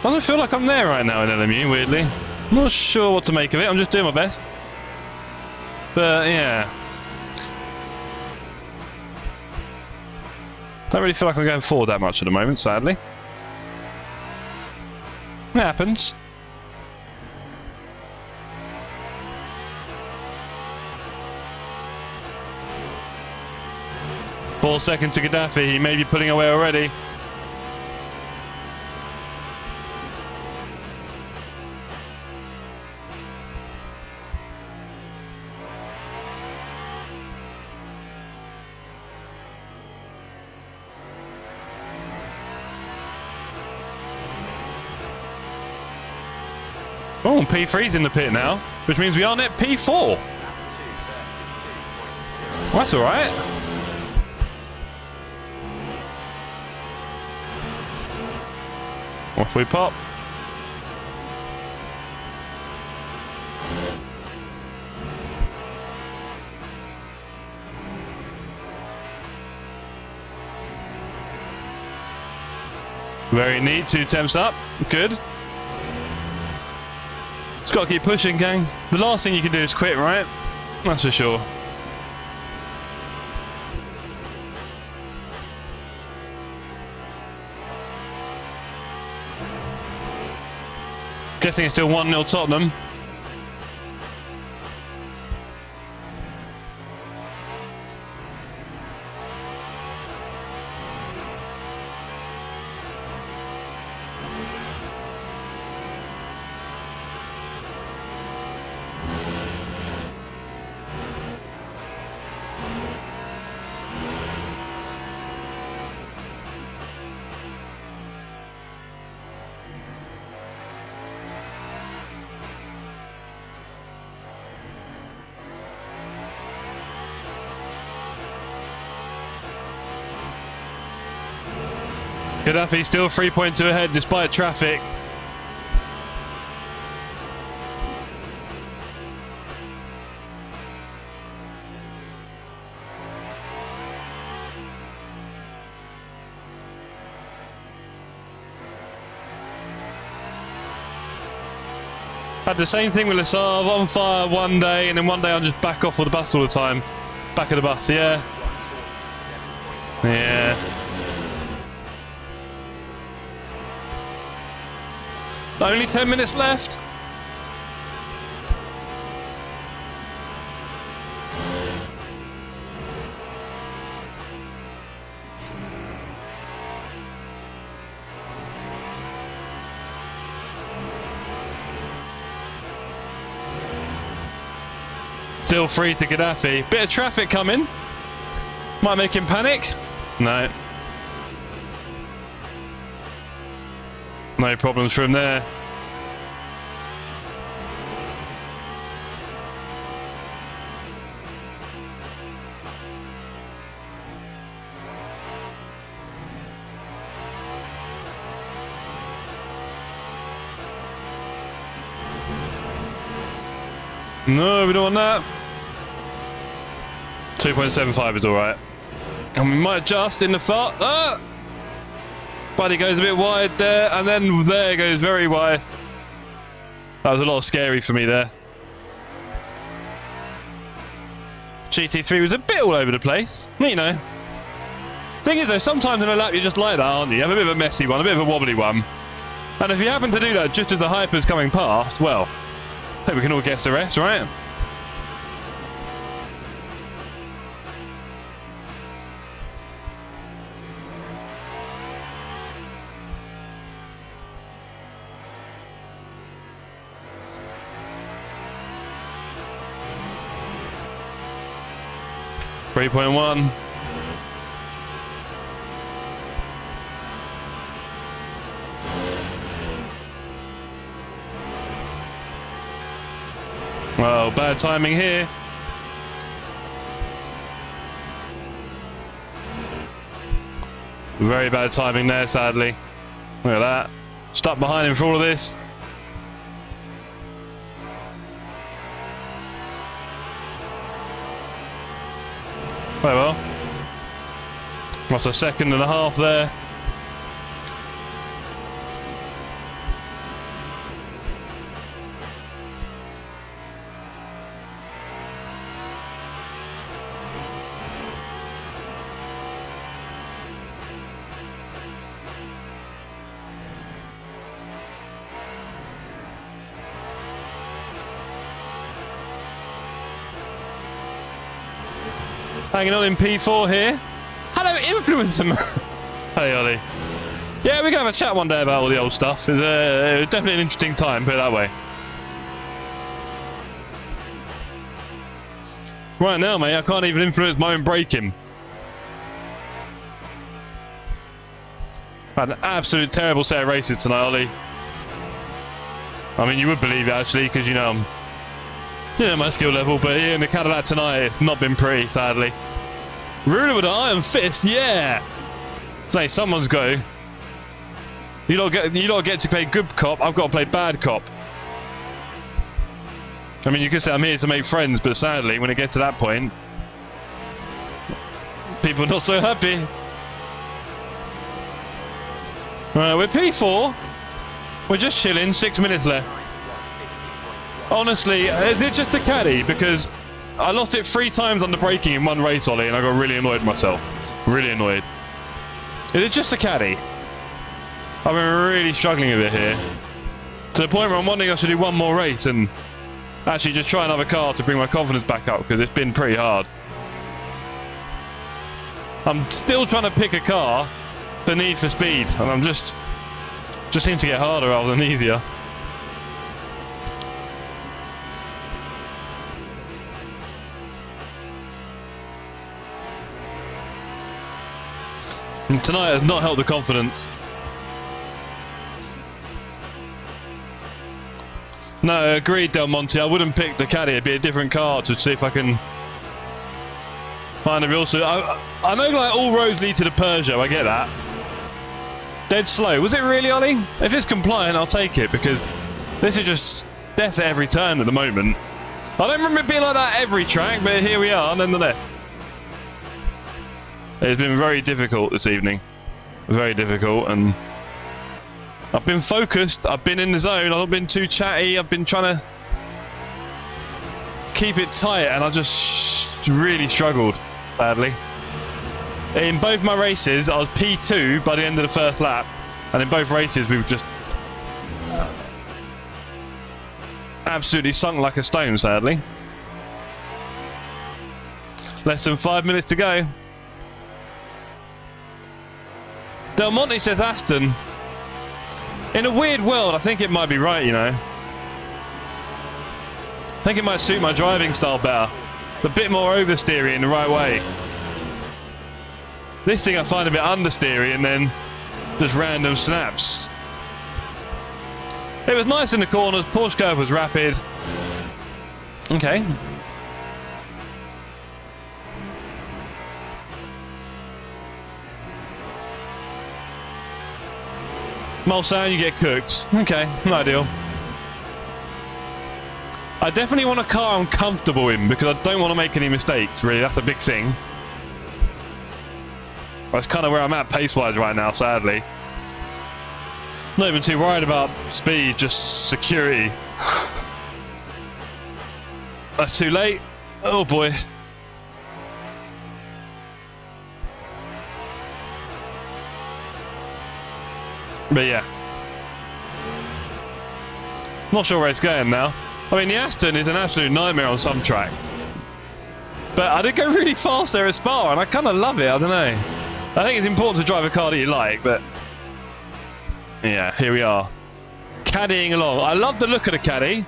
doesn't feel like I'm there right now in LMU, weirdly. I'm not sure what to make of it. I'm just doing my best. But, yeah. Don't really feel like I'm going forward that much at the moment, sadly. It happens. Four seconds to Gaddafi. He may be pulling away already. Oh, P3's in the pit now, which means we aren't at P4. That's all right. Off we pop. Very neat, 2 temps up. Good. Just got to keep pushing, gang. The last thing you can do is quit, right? That's for sure. Guessing it's still 1-0 Tottenham. Gaddafi still 3.2 ahead despite traffic. Had the same thing with Lasav, on fire one day, and then one day I'll just back off with the bus all the time. Back of the bus, yeah. Yeah. Only 10 minutes left. Still free to Gaddafi. Bit of traffic coming. Might make him panic. No. No problems from there. No, we don't want that. 2.75 is alright. And we might adjust in the far... Ah! Buddy goes a bit wide there, and then there goes very wide. That was a lot scary for me there. GT3 was a bit all over the place. You know. Thing is though, sometimes in a lap you're just like that, aren't you? You have a bit of a messy one, a bit of a wobbly one. And if you happen to do that just as the hyper's coming past, well, I think we can all guess the rest, right? .1. Well, bad timing here. Very bad timing there, sadly. Look at that. Stuck behind him for all of this. Very well. Lost a second and a half there. Hanging on in P4 here. Hello, influencer. Hey, Ollie. Yeah, we can have a chat one day about all the old stuff. It was definitely an interesting time, put it that way. Right now, mate, I can't even influence my own braking. Had an absolute terrible set of races tonight, Ollie. I mean, you would believe it, actually, because, you know my skill level, but here in the Cadillac tonight, it's not been pretty, sadly. Ruler with an iron fist, yeah! Say, someone's got to. You don't get to play good cop, I've got to play bad cop. I mean, you could say I'm here to make friends, but sadly, when it gets to that point, people are not so happy. Right, we're P4. We're just chilling, 6 minutes left. Honestly, it's just a caddy, because I lost it 3 times on the braking in one race, Ollie, and I got really annoyed myself. Really annoyed. Is it just a caddy? I've been really struggling a bit here. To the point where I'm wondering if I should do one more race and actually just try another car to bring my confidence back up, because it's been pretty hard. I'm still trying to pick a car for Need for Speed, and I'm just seems to get harder rather than easier. And tonight has not helped the confidence. No, agreed, Del Monte. I wouldn't pick the caddy. It'd be a different car to see if I can find a real suit. I know, like, all roads lead to the Peugeot. I get that. Dead slow. Was it really, Ollie? If it's compliant, I'll take it, because this is just death at every turn at the moment. I don't remember it being like that every track, but here we are, nonetheless. It's been very difficult this evening. Very difficult, and I've been focused. I've been in the zone. I've not been too chatty. I've been trying to keep it tight, and I just really struggled badly. In both my races, I was P2 by the end of the first lap, and in both races, we were just absolutely sunk like a stone, sadly. Less than 5 minutes to go. Del Monte says Aston. In a weird world, I think it might be right, you know. I think it might suit my driving style better. A bit more oversteery in the right way. This thing I find a bit understeery and then just random snaps. It was nice in the corners. Porsche curve was rapid. Okay. Mulsanne, you get cooked. Okay, not ideal. I definitely want a car I'm comfortable in because I don't want to make any mistakes, really. That's a big thing. That's kind of where I'm at pace-wise right now, sadly. Not even too worried about speed, just security. That's too late. Oh boy. But yeah. Not sure where it's going now. I mean, the Aston is an absolute nightmare on some tracks. But I did go really fast there at Spa, and I kind of love it, I don't know. I think it's important to drive a car that you like, but... yeah, here we are. Caddying along. I love the look of the caddy.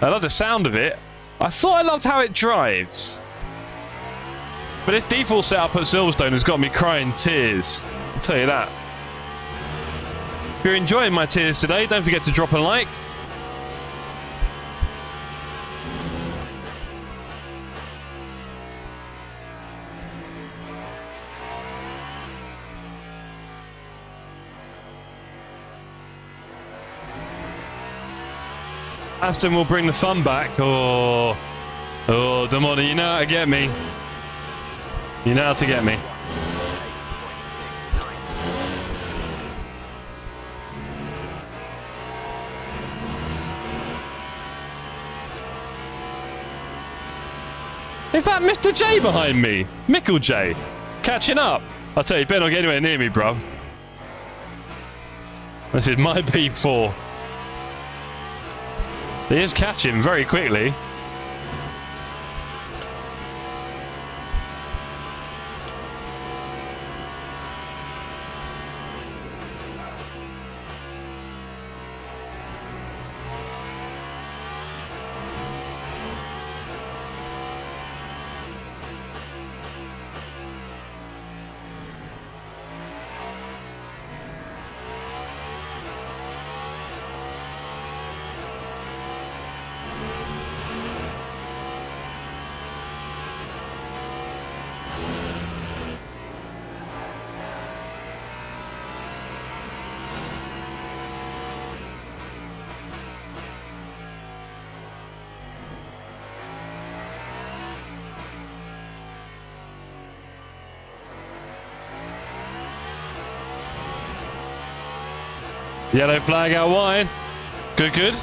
I love the sound of it. I thought I loved how it drives. But this default setup at Silverstone has got me crying tears. I'll tell you that. If you're enjoying my tears today, don't forget to drop a like. Aston will bring the fun back. Oh, Damoni, you know how to get me. You know how to get me. Is that Mr. J behind me? Mickle J. Catching up. I'll tell you, better not get anywhere near me, bruv. This is my P4. He is catching very quickly. Yellow flag out wide. Good, good.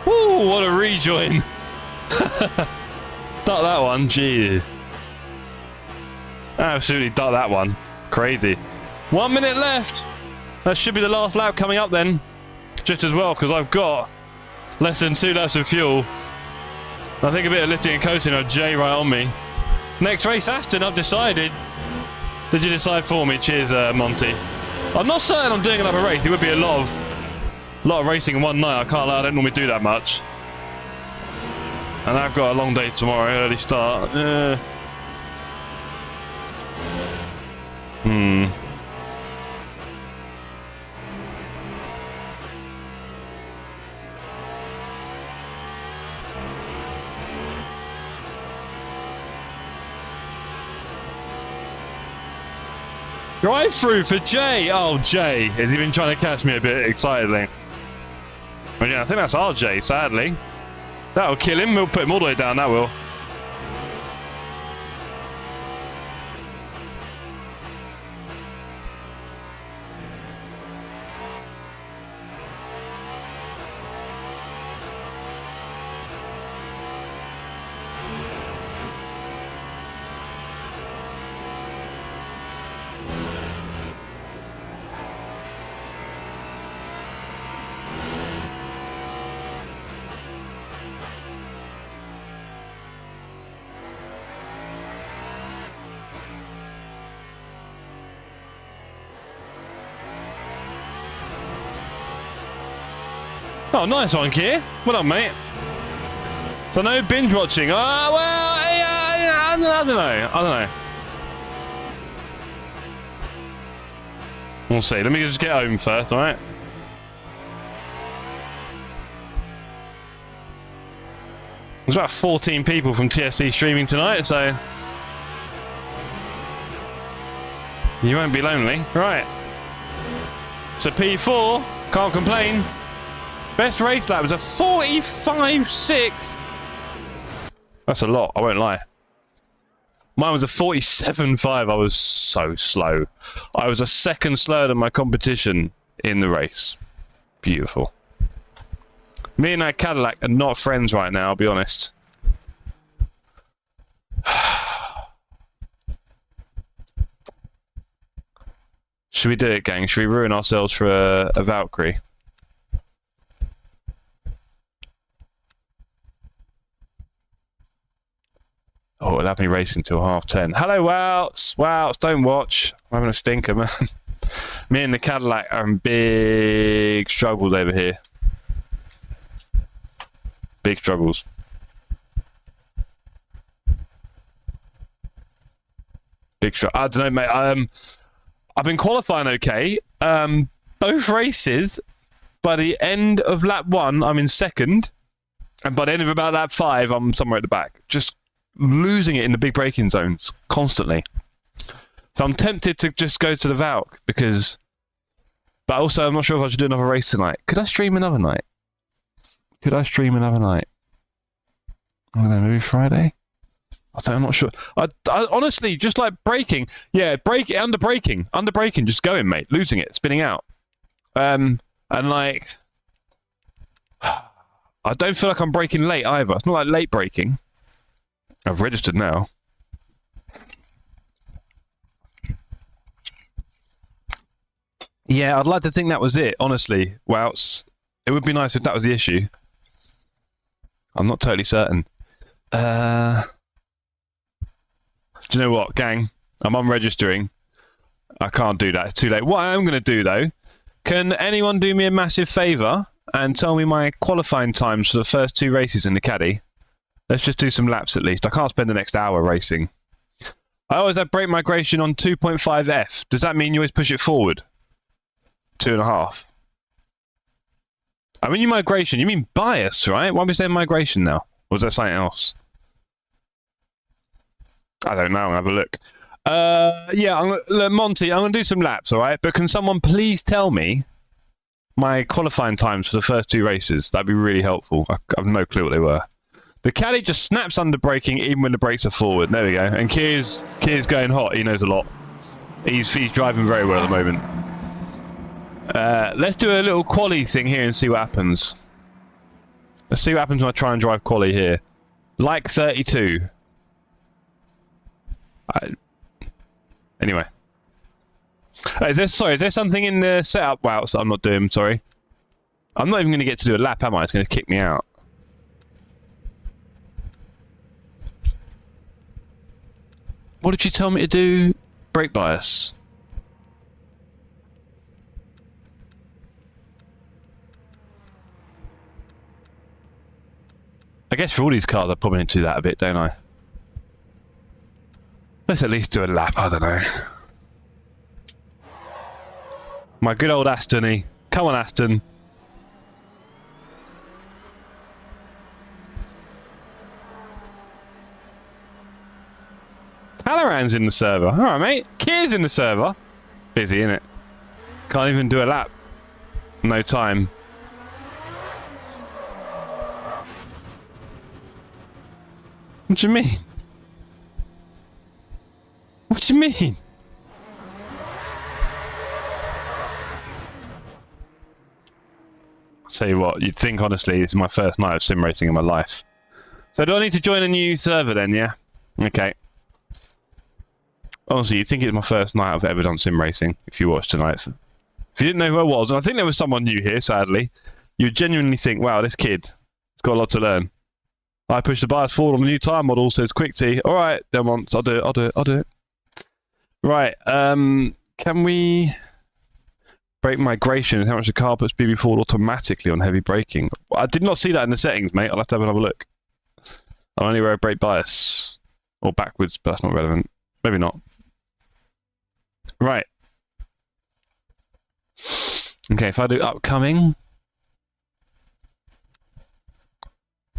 Ooh, what a rejoin. Duck that one, jeez. Absolutely duck that one. Crazy. 1 minute left. That should be the last lap coming up then. Just as well, because I've got less than 2 laps of fuel. I think a bit of lifting and coasting are J right on me. Next race, Aston, I've decided. Did you decide for me? Cheers, Monty. I'm not certain I'm doing another race. It would be a lot of racing in one night. I can't lie, I don't normally do that much. And I've got a long day tomorrow, early start. Drive through for Jay. Oh, Jay. Has he been trying to catch me a bit excitedly? Well, yeah, I think that's RJ, sadly. That'll kill him. We'll put him all the way down, that will. Oh, nice one, Keir. Well done, mate. So no binge watching. Oh, well, yeah, I don't know. We'll see. Let me just get home first, all right? There's about 14 people from TSC streaming tonight, so you won't be lonely. Right. So P4, can't complain. Best race lap was a 45.6. That's a lot, I won't lie. Mine was a 47.5. I was so slow. I was a second slower than my competition in the race. Beautiful. Me and that Cadillac are not friends right now, I'll be honest. Should we do it, gang? Should we ruin ourselves for a Valkyrie? Oh, it'll have me racing till 10:30. Hello, Wouts. Wouts, don't watch. I'm having a stinker, man. Me and the Cadillac are in big struggles over here. Big struggles. Big struggle. I don't know, mate. I've been qualifying okay. Both races, by the end of lap 1, I'm in second. And by the end of about lap 5, I'm somewhere at the back. Just losing it in the big braking zones constantly. So I'm tempted to just go to the Valk because... But also, I'm not sure if I should do another race tonight. Could I stream another night? Could I stream another night? I don't know, maybe Friday? I'm not sure. I honestly, just like braking. Yeah, under braking, just going, mate. Losing it, spinning out. And like... I don't feel like I'm braking late either. It's not like late braking. I've registered now. Yeah, I'd like to think that was it, honestly. Wow, it would be nice if that was the issue. I'm not totally certain. Do you know what, gang? I'm unregistering. I can't do that. It's too late. What I am going to do, though, can anyone do me a massive favour and tell me my qualifying times for the first 2 races in the Caddy? Let's just do some laps at least. I can't spend the next hour racing. I always have brake migration on 2.5F. Does that mean you always push it forward? 2.5. I mean, you migration. You mean bias, right? Why are we saying migration now? Or is that something else? I don't know. I'll have a look. Yeah, look, Monty, I'm going to do some laps, all right? But can someone please tell me my qualifying times for the first 2 races? That'd be really helpful. I have no clue what they were. The Caddy just snaps under braking even when the brakes are forward. There we go. And Kier's going hot. He knows a lot. He's driving very well at the moment. Let's do a little quali thing here and see what happens. Let's see what happens when I try and drive quali here. Like 32. Anyway. Is there something in the setup that I'm not doing? Sorry. I'm not even going to get to do a lap, am I? It's going to kick me out. What did you tell me to do? Brake bias. I guess for all these cars, I probably need to do that a bit, don't I? Let's at least do a lap, I don't know. My good old Aston-y. Come on, Aston. Halloran's in the server. Alright, mate. Kier's in the server. Busy, innit? Can't even do a lap. No time. What do you mean? What do you mean? I'll tell you what, you'd think, honestly, it's my first night of sim racing in my life. So do I need to join a new server then, yeah? Okay. Honestly, you'd think it's my first night I've ever done sim racing, if you watched tonight. If you didn't know who I was, and I think there was someone new here, sadly, you'd genuinely think, wow, this kid's got a lot to learn. I push the bias forward on the new tire model, says Quick T. Alright, then once, I'll do it. Right, can we... Brake migration and how much the car puts BB forward automatically on heavy braking. I did not see that in the settings, mate. I'll have to have another look. I'll only wear a brake bias. Or backwards, but that's not relevant. Maybe not. Right. Okay, if I do upcoming...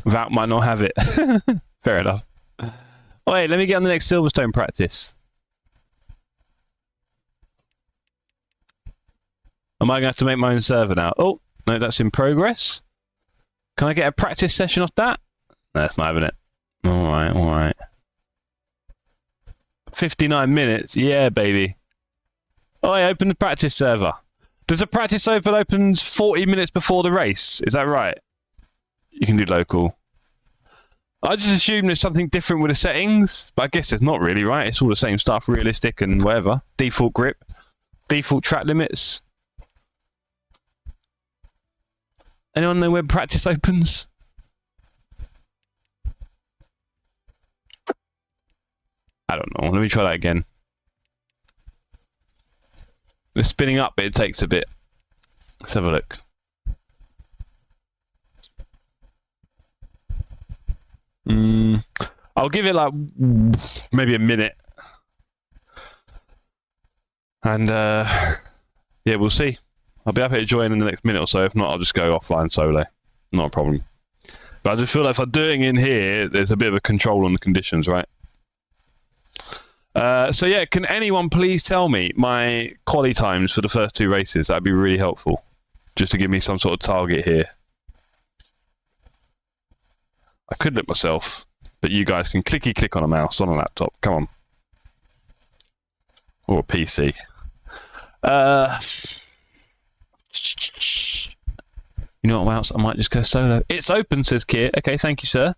That might not have it. Fair enough. Oh, wait, let me get on the next Silverstone practice. Am I going to have to make my own server now? Oh, no, that's in progress. Can I get a practice session off that? No, that's not having it. Alright, alright. 59 minutes. Yeah, baby. Oh, I opened the practice server. Does the practice server opens 40 minutes before the race? Is that right? You can do local. I just assume there's something different with the settings, but I guess it's not really, right? It's all the same stuff, realistic and whatever. Default grip, default track limits. Anyone know when practice opens? I don't know. Let me try that again. The spinning up bit takes a bit. Let's have a look. I'll give it like maybe a minute. And yeah, we'll see. I'll be happy to join in the next minute or so. If not, I'll just go offline solo. Not a problem. But I just feel like if I'm doing in here, there's a bit of a control on the conditions, right? So yeah, can anyone please tell me my quali times for the first 2 races? That'd be really helpful. Just to give me some sort of target here. I could look myself, but you guys can click on a mouse on a laptop. Come on. Or a PC. You know what else? I might just go solo. It's open, says Kier. Okay, thank you, sir.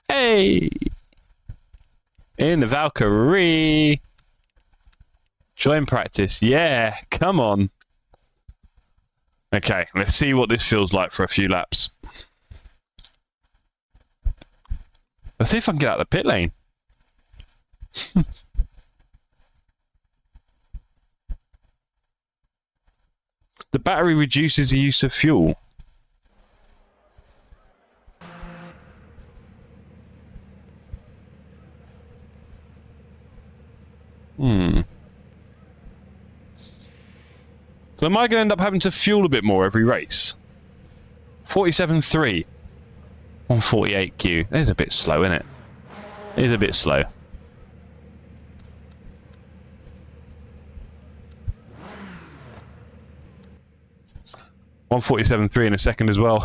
Hey! In the Valkyrie. Join practice. Yeah, come on. Okay, let's see what this feels like for a few laps. Let's see if I can get out of the pit lane. The battery reduces the use of fuel. So am I going to end up having to fuel a bit more every race? 47.3. 148Q. That is a bit slow, isn't it? It is a bit slow. $147.3 in a second as well.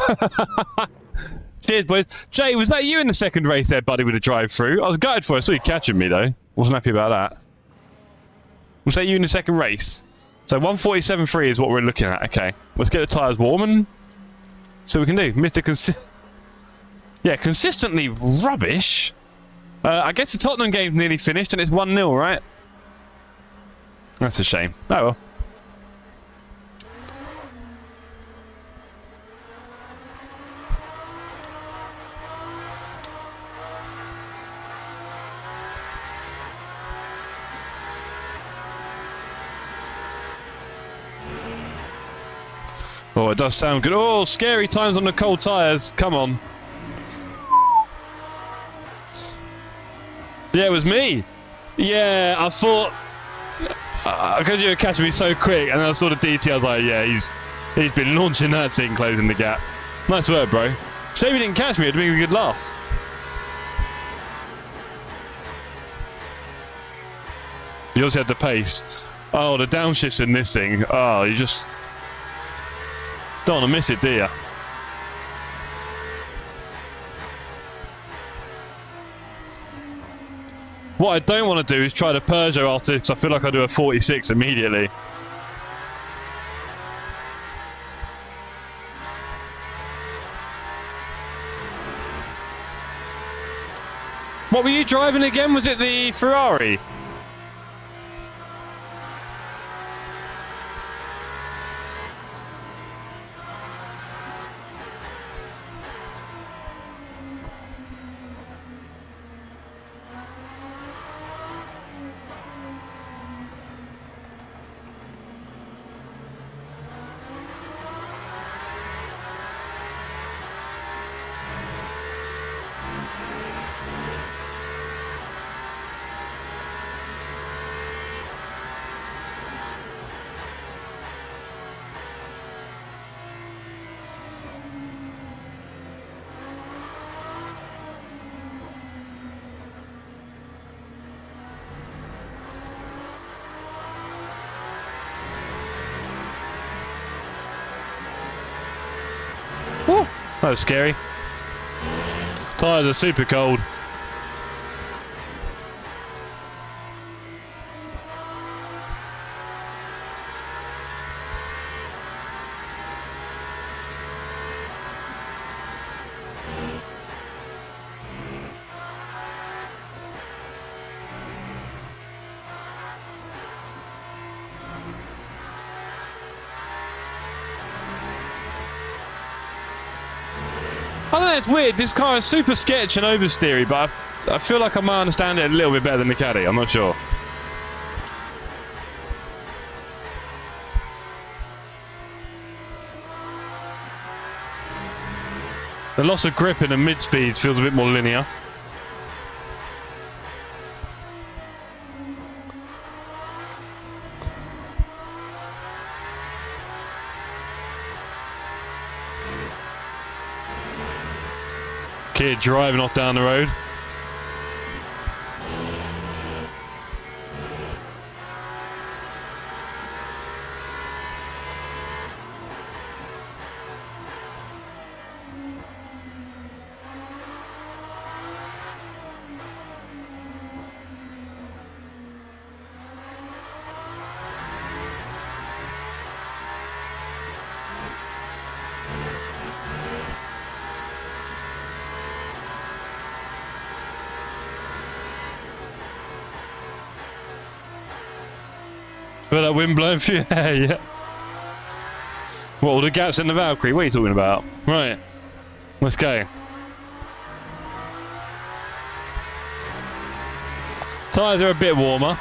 Cheers, boys. Jay, was that you in the second race there, buddy, with a drive-through? I was gutted for it. I saw you catching me, though. Wasn't happy about that. Was that you in the second race? So 147.3 is what we're looking at. Okay. Let's get the tyres warm and see what we can do. Mr. Yeah, consistently rubbish. I guess the Tottenham game's nearly finished and it's 1-0, right? That's a shame. Oh well. Oh, it does sound good. Oh, scary times on the cold tyres. Come on. Yeah, it was me. Yeah, I thought... because you were catching me so quick, and I saw the details like, yeah, he's been launching that thing, closing the gap. Nice work, bro. Shame you didn't catch me. It'd been a good laugh. You also had the pace. Oh, the downshifts in this thing. Oh, you just... don't want to miss it, do you? What I don't want to do is try the Peugeot after, because I feel like I do a 46 immediately. What were you driving again? Was it the Ferrari? That was scary. Tyres are super cold. I don't know, it's weird. This car is super sketch and oversteery, but I feel like I might understand it a little bit better than the Caddy. I'm not sure. The loss of grip in the mid-speed feels a bit more linear. Kid driving off down the road. Feel that wind blowing through your hair, yeah. What, all the gaps in the Valkyrie? What are you talking about? Right. Let's go. Tyres are a bit warmer.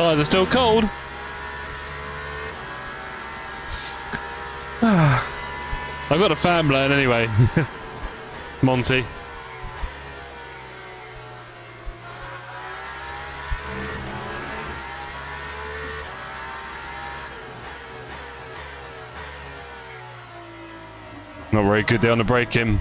Oh, they're still cold. I've got a fan blowing anyway. Monty. Not very good there on the braking.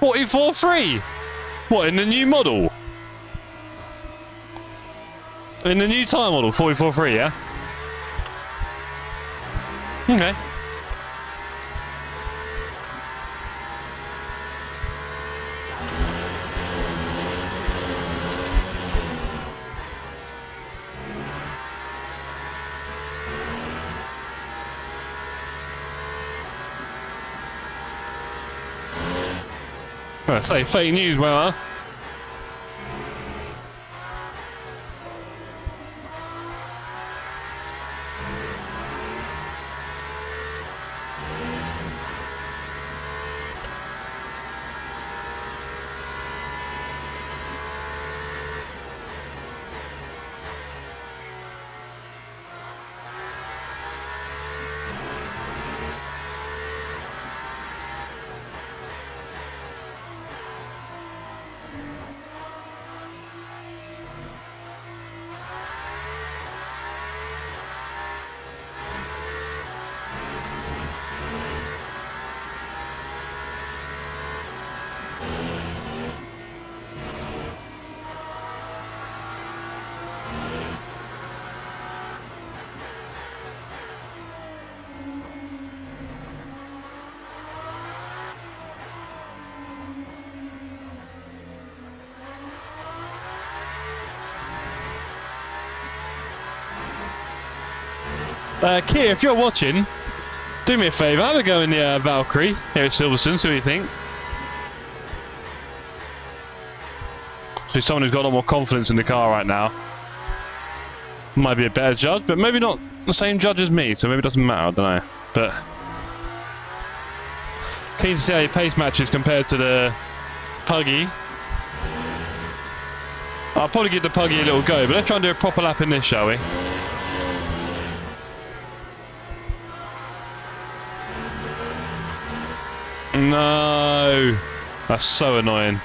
.44.3? What, in the new model? In the new tyre model, 44.3, yeah? Okay. I say fake news, well, huh? Kia, if you're watching, do me a favour, have a go in the Valkyrie here at Silverstone, see what you think. So someone who's got a lot more confidence in the car right now. Might be a better judge, but maybe not the same judge as me, so maybe it doesn't matter, I don't know. But keen to see how your pace matches compared to the Puggy. I'll probably give the Puggy a little go, but let's try and do a proper lap in this, shall we? No, that's so annoying.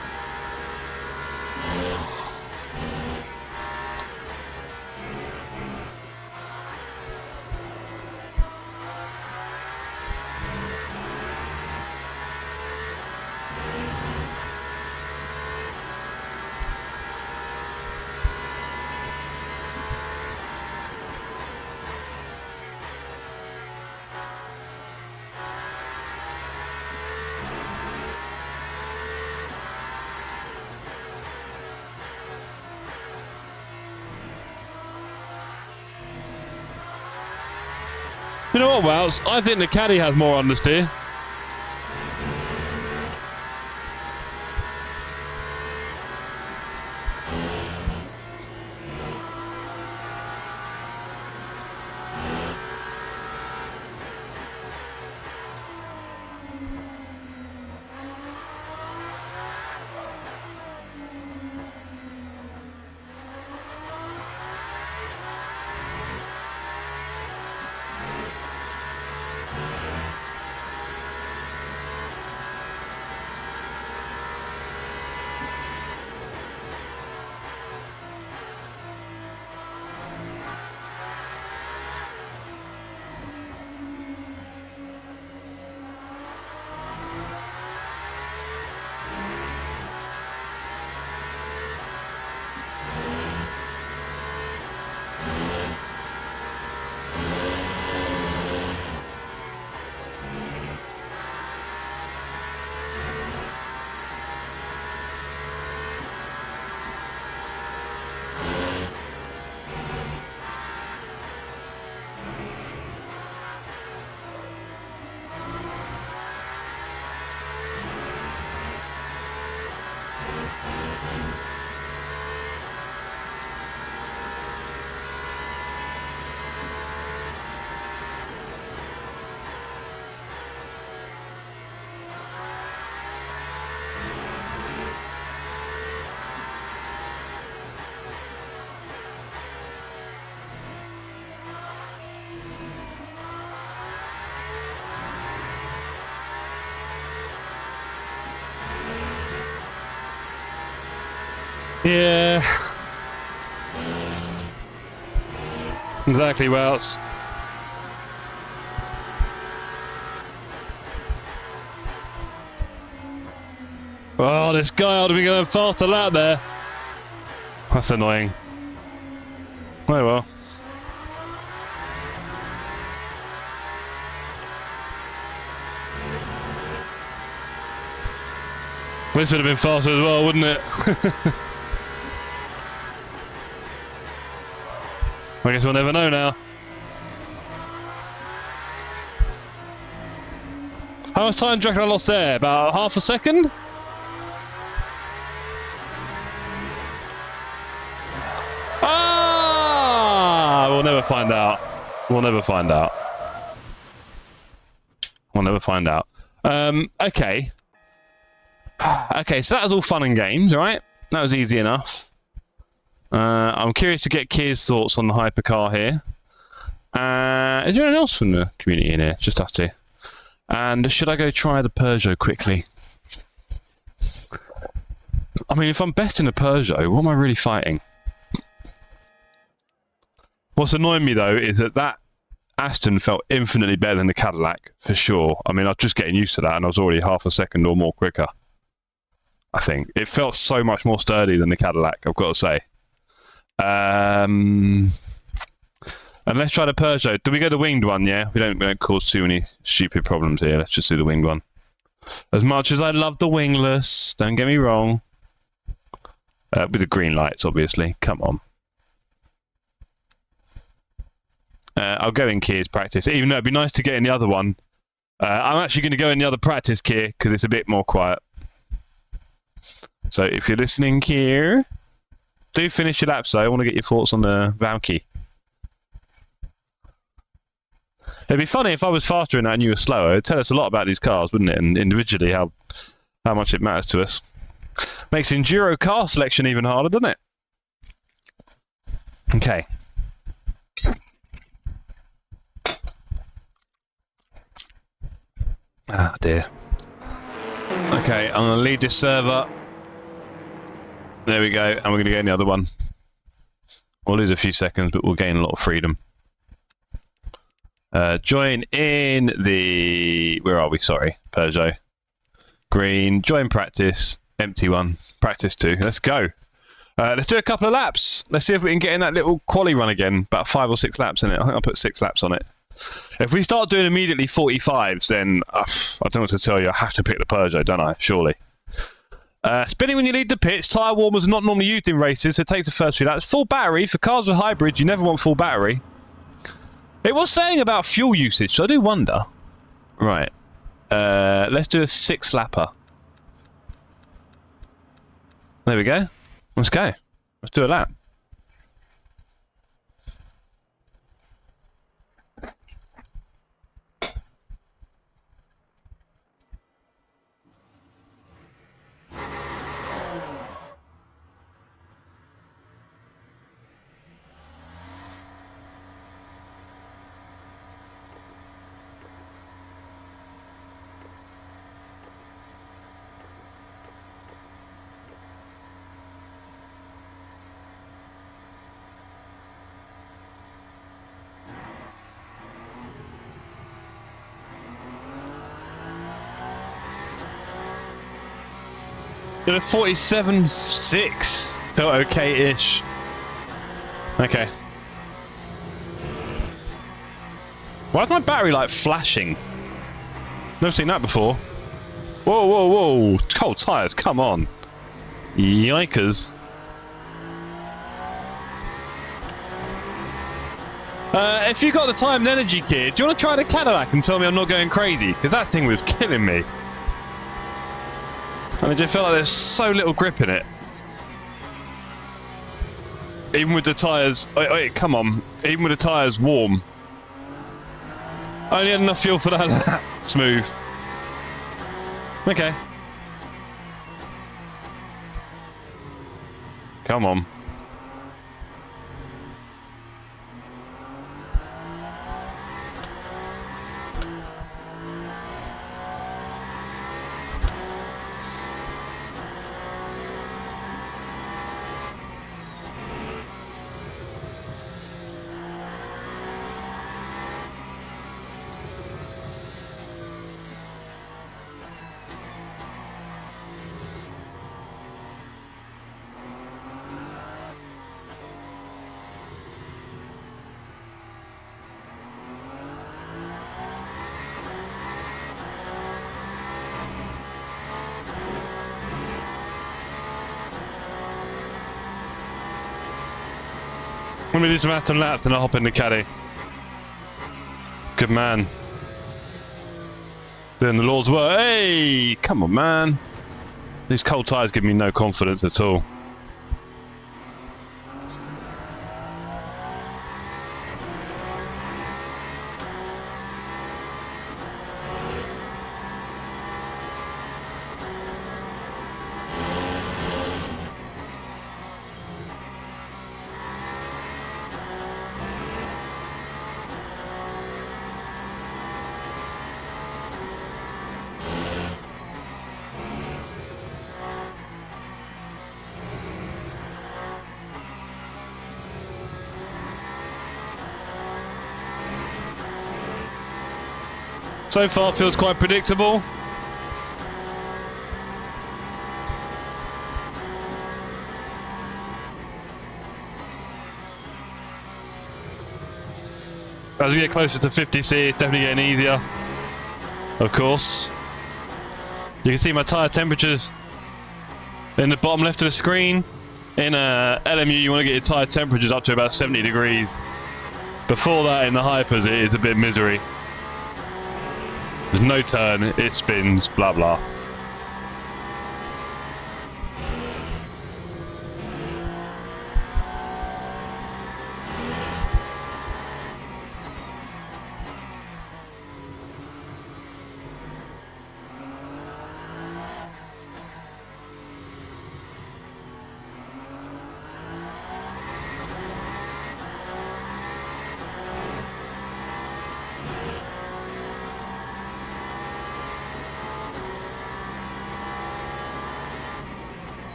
You know what, Wells? I think the caddy has more understeer. Yeah. Exactly, Wells. Oh, this guy ought to be going faster lap there. That's annoying. Oh well. This would have been faster as well, wouldn't it? I guess we'll never know now. How much time do you reckon I lost there? About half a second? Ah! We'll never find out. We'll never find out. We'll never find out. Okay. Okay, so that was all fun and games, right? That was easy enough. I'm curious to get Kia's thoughts on the hypercar here. Is there anyone else from the community in here? Just us two. And should I go try the Peugeot quickly? I mean, if I'm betting a Peugeot, what am I really fighting? What's annoying me, though, is that Aston felt infinitely better than the Cadillac, for sure. I mean, I was just getting used to that, and I was already half a second or more quicker. I think. It felt so much more sturdy than the Cadillac, I've got to say. And let's try the Peugeot. Do we go the winged one, yeah? We don't cause too many stupid problems here. Let's just do the winged one. As much as I love the wingless, don't get me wrong. With the green lights, obviously. Come on. I'll go in Kier's practice, even though it'd be nice to get in the other one. I'm actually going to go in the other practice, Kier, because it's a bit more quiet. So if you're listening, Kier, do finish your laps, though. I want to get your thoughts on the Valky. It'd be funny if I was faster in that and you were slower. It'd tell us a lot about these cars, wouldn't it? And individually, how much it matters to us. Makes enduro car selection even harder, doesn't it? Okay. Ah, dear. Okay, I'm going to leave this server. There we go, and we're going to get in the other one. We'll lose a few seconds, but we'll gain a lot of freedom. Join in the... Where are we? Sorry, Peugeot. Green, join practice. Empty one. Practice 2. Let's go. Let's do a couple of laps. Let's see if we can get in that little quali run again. About 5 or 6 laps in it. I think I'll put 6 laps on it. If we start doing immediately 45s, then I don't know what to tell you. I have to pick the Peugeot, don't I? Surely. Spinning when you lead the pits. Tyre warmers are not normally used in races, so take the first few laps. Full battery. For cars with hybrids, you never want full battery. It was saying about fuel usage, so I do wonder. Right. Let's do a 6-lapper. There we go. Let's go. Let's do a lap. Did a 47.6. Felt okay-ish. Okay. Why is my battery like flashing? Never seen that before. Whoa, whoa, whoa. Cold tyres, come on. Yikers. If you got the time and energy, kid, do you want to try the Cadillac and tell me I'm not going crazy? Because that thing was killing me. And I just felt like there's so little grip in it. Even with the tyres... Wait, come on. Even with the tyres warm. I only had enough fuel for that. Smooth. Okay. Come on. Let me do some Atom laps and I'll hop in the caddy. Good man. Doing the Lord's work. Hey! Come on, man. These cold tyres give me no confidence at all. So far feels quite predictable. As we get closer to 50C, it's definitely getting easier. Of course. You can see my tyre temperatures in the bottom left of the screen. In LMU, you want to get your tyre temperatures up to about 70 degrees. Before that, in the hypers, it is a bit misery. There's no turn, it spins, blah blah.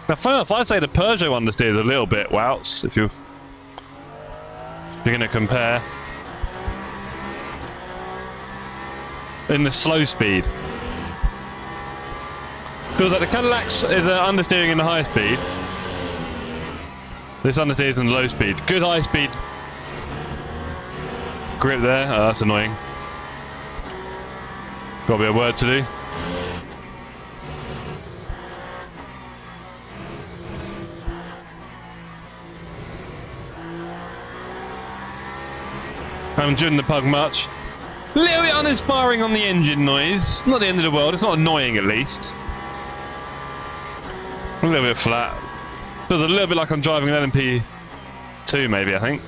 Now, fair enough, I'd say the Peugeot understeers a little bit, Wouts, if you're going to compare. In the slow speed. Feels like the Cadillac's is understeering in the high speed. This understeers in the low speed. Good high speed grip there. Oh, that's annoying. Got a bit of work to do. Haven't driven the Pug much. A little bit uninspiring on the engine noise. Not the end of the world. It's not annoying, at least. A little bit flat. Feels a little bit like I'm driving an LMP2, maybe, I think.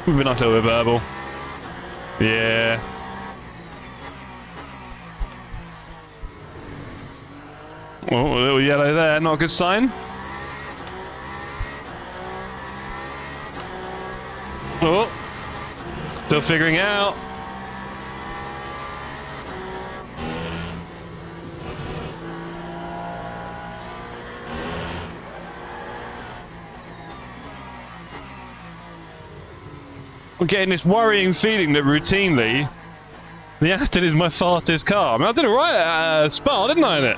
We've been up a little bit verbal. Yeah. Oh, a little yellow there. Not a good sign. Oh, still figuring it out. I'm getting this worrying feeling that routinely the Aston is my fastest car. I mean, I did it right at Spa, didn't I, in it?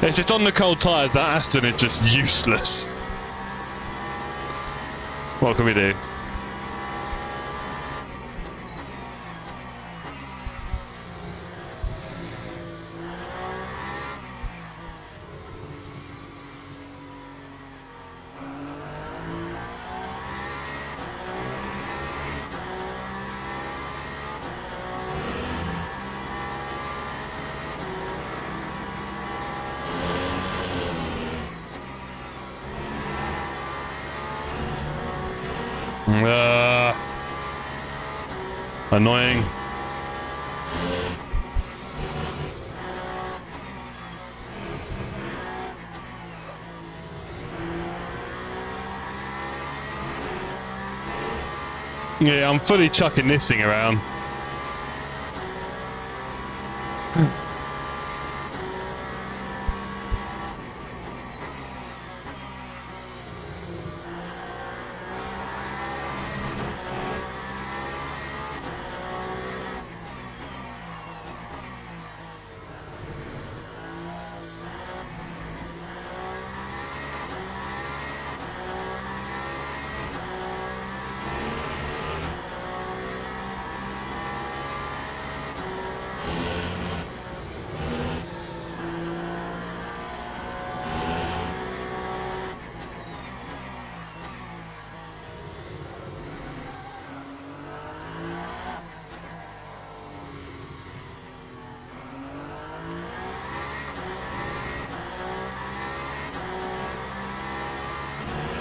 It's just on the cold tyres, that Aston is just useless. What can we do? Annoying. Yeah, I'm fully chucking this thing around.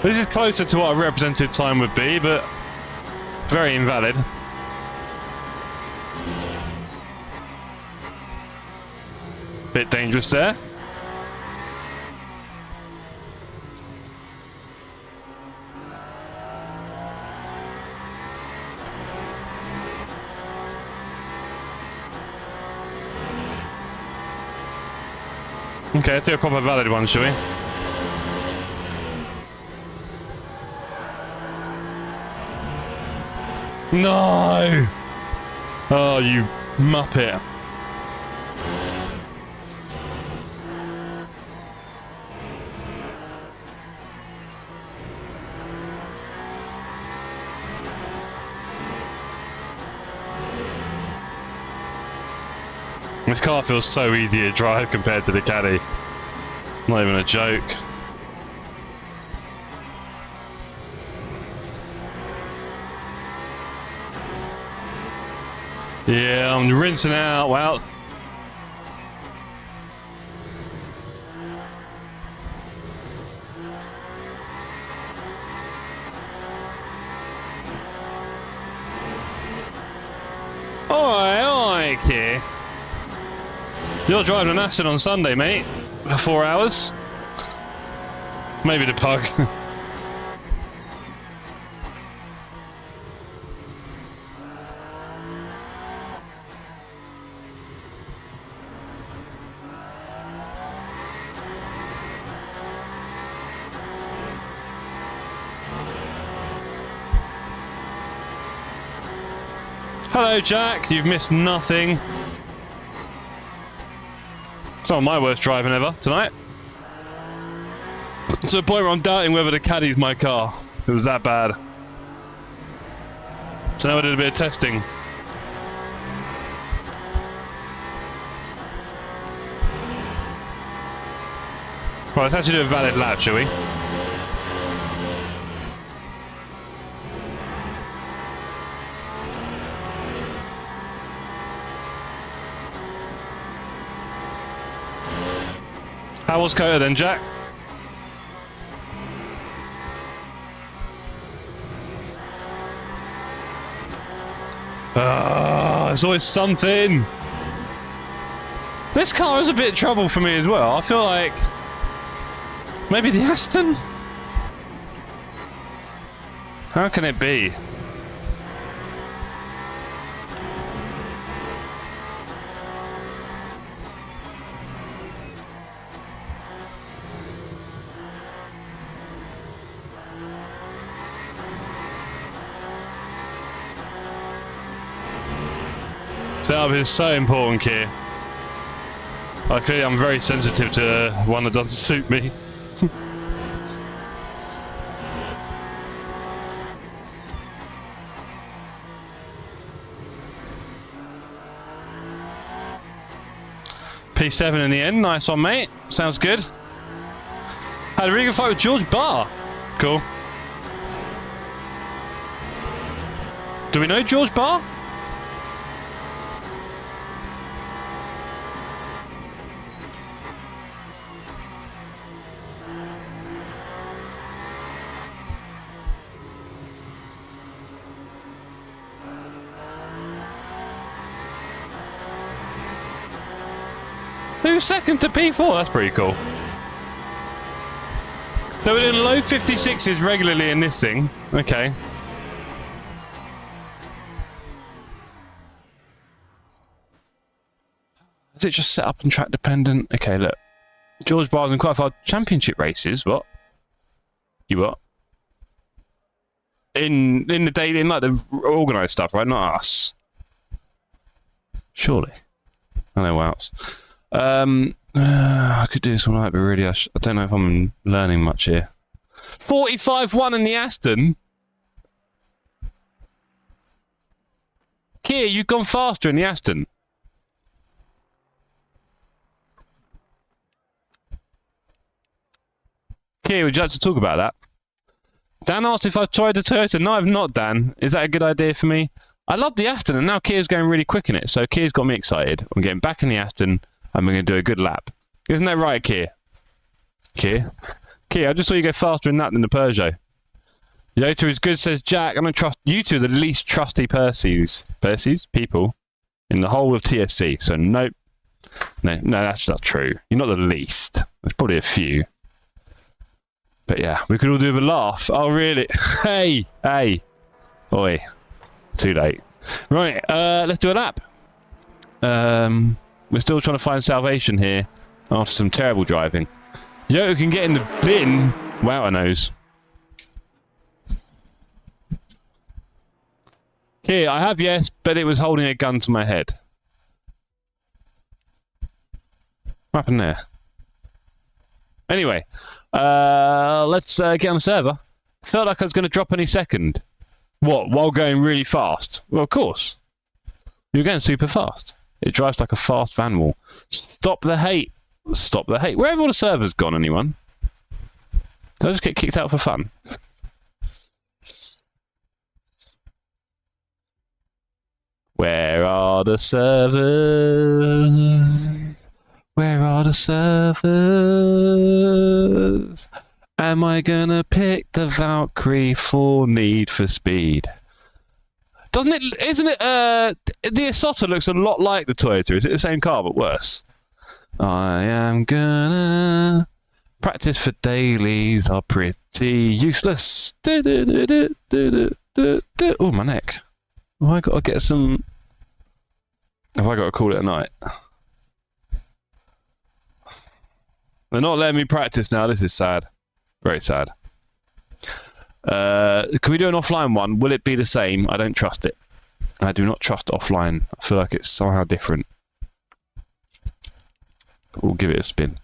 This is closer to what a representative time would be, but very invalid. Bit dangerous there. Okay, let's do a proper valid one, shall we? No! Oh, you muppet. This car feels so easy to drive compared to the Caddy. Not even a joke. Yeah, I'm rinsing out. Well. Alright, okay. You're driving an Assetto on Sunday, mate. For 4 hours. Maybe the pug. Hello, Jack. You've missed nothing. It's not my worst driving ever tonight. To the point where I'm doubting whether the Caddy's my car. It was that bad. So now I did a bit of testing. Right, let's actually do a valid lap, shall we? How was Kota then, Jack? It's always something. This car is a bit of trouble for me as well. I feel like maybe the Aston? How can it be? Setup is so important here. Clearly I'm very sensitive to one that doesn't suit me. P7 in the end, nice one, mate. Sounds good. Had a really good fight with George Barr. Cool. Do we know George Barr? Who's second to P4? That's pretty cool. They were doing low 56s regularly in this thing. Okay. Is it just set up and track dependent? Okay, look. George Barnes in quite far championship races. What? You what? In the day, in like the organised stuff, right? Not us. Surely. I know what else. I could do this one right, but really, I don't know if I'm learning much here. 45-1 in the Aston. Kia, you've gone faster in the Aston. Kia, would you like to talk about that? Dan asked if I've tried the Toyota. No, I've not, Dan. Is that a good idea for me? I love the Aston, and now Kia's going really quick in it, so Kia's got me excited. I'm getting back in the Aston, and we're going to do a good lap. Isn't that right, Kia? Kia? Kia, I just saw you go faster in that than the Peugeot. Yota is good, says Jack. I don't trust... You two are the least trusty Percy's people in the whole of TSC, so nope. No, that's not true. You're not the least. There's probably a few. But yeah, we could all do with a laugh. Oh, really? Hey! Oi. Too late. Right, let's do a lap. We're still trying to find salvation here after some terrible driving. Yo can get in the bin. Wow, I knows. Here, I have yes, but it was holding a gun to my head. What happened there? Anyway, let's get on the server. Felt like I was going to drop any second. What, while going really fast? Well, of course. You're going super fast. It drives like a fast van wall. Stop the hate. Stop the hate. Where have all the servers gone, anyone? Did I just get kicked out for fun? Where are the servers? Where are the servers? Am I gonna pick the Valkyrie for Need for Speed? Doesn't it? Isn't it? The Assetto looks a lot like the Toyota. Is it the same car but worse? I am gonna practice for dailies are pretty useless. Oh, my neck. Have I got to get some? Have I got to call it a night? They're not letting me practice now. This is sad. Very sad. Can we do an offline one? Will it be the same? I don't trust it. I do not trust offline. I feel like it's somehow different. We'll give it a spin.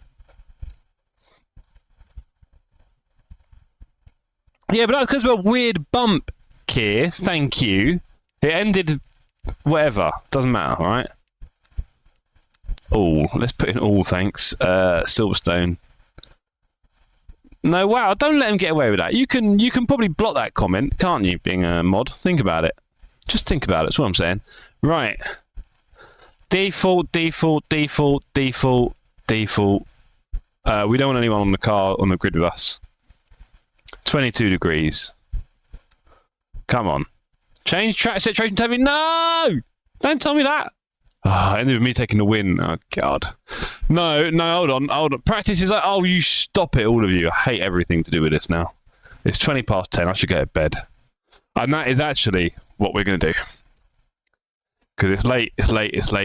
Yeah, but that's because of a weird bump, Keir. Thank you. It ended... whatever. Doesn't matter, alright? All. Let's put in all, thanks. Silverstone. No, wow, don't let him get away with that. You can probably block that comment, can't you, being a mod? Think about it. Just think about it, that's what I'm saying. Right. Default, default, default, default, default. We don't want anyone on the car, on the grid with us. 22 degrees. Come on. Change track situation, Toby. No! Don't tell me that. Oh, ended with me taking the win. Oh, God. No, hold on. Practice is like, oh, you stop it, all of you. I hate everything to do with this now. It's 20 past 10. I should go to bed. And that is actually what we're going to do. Because it's late.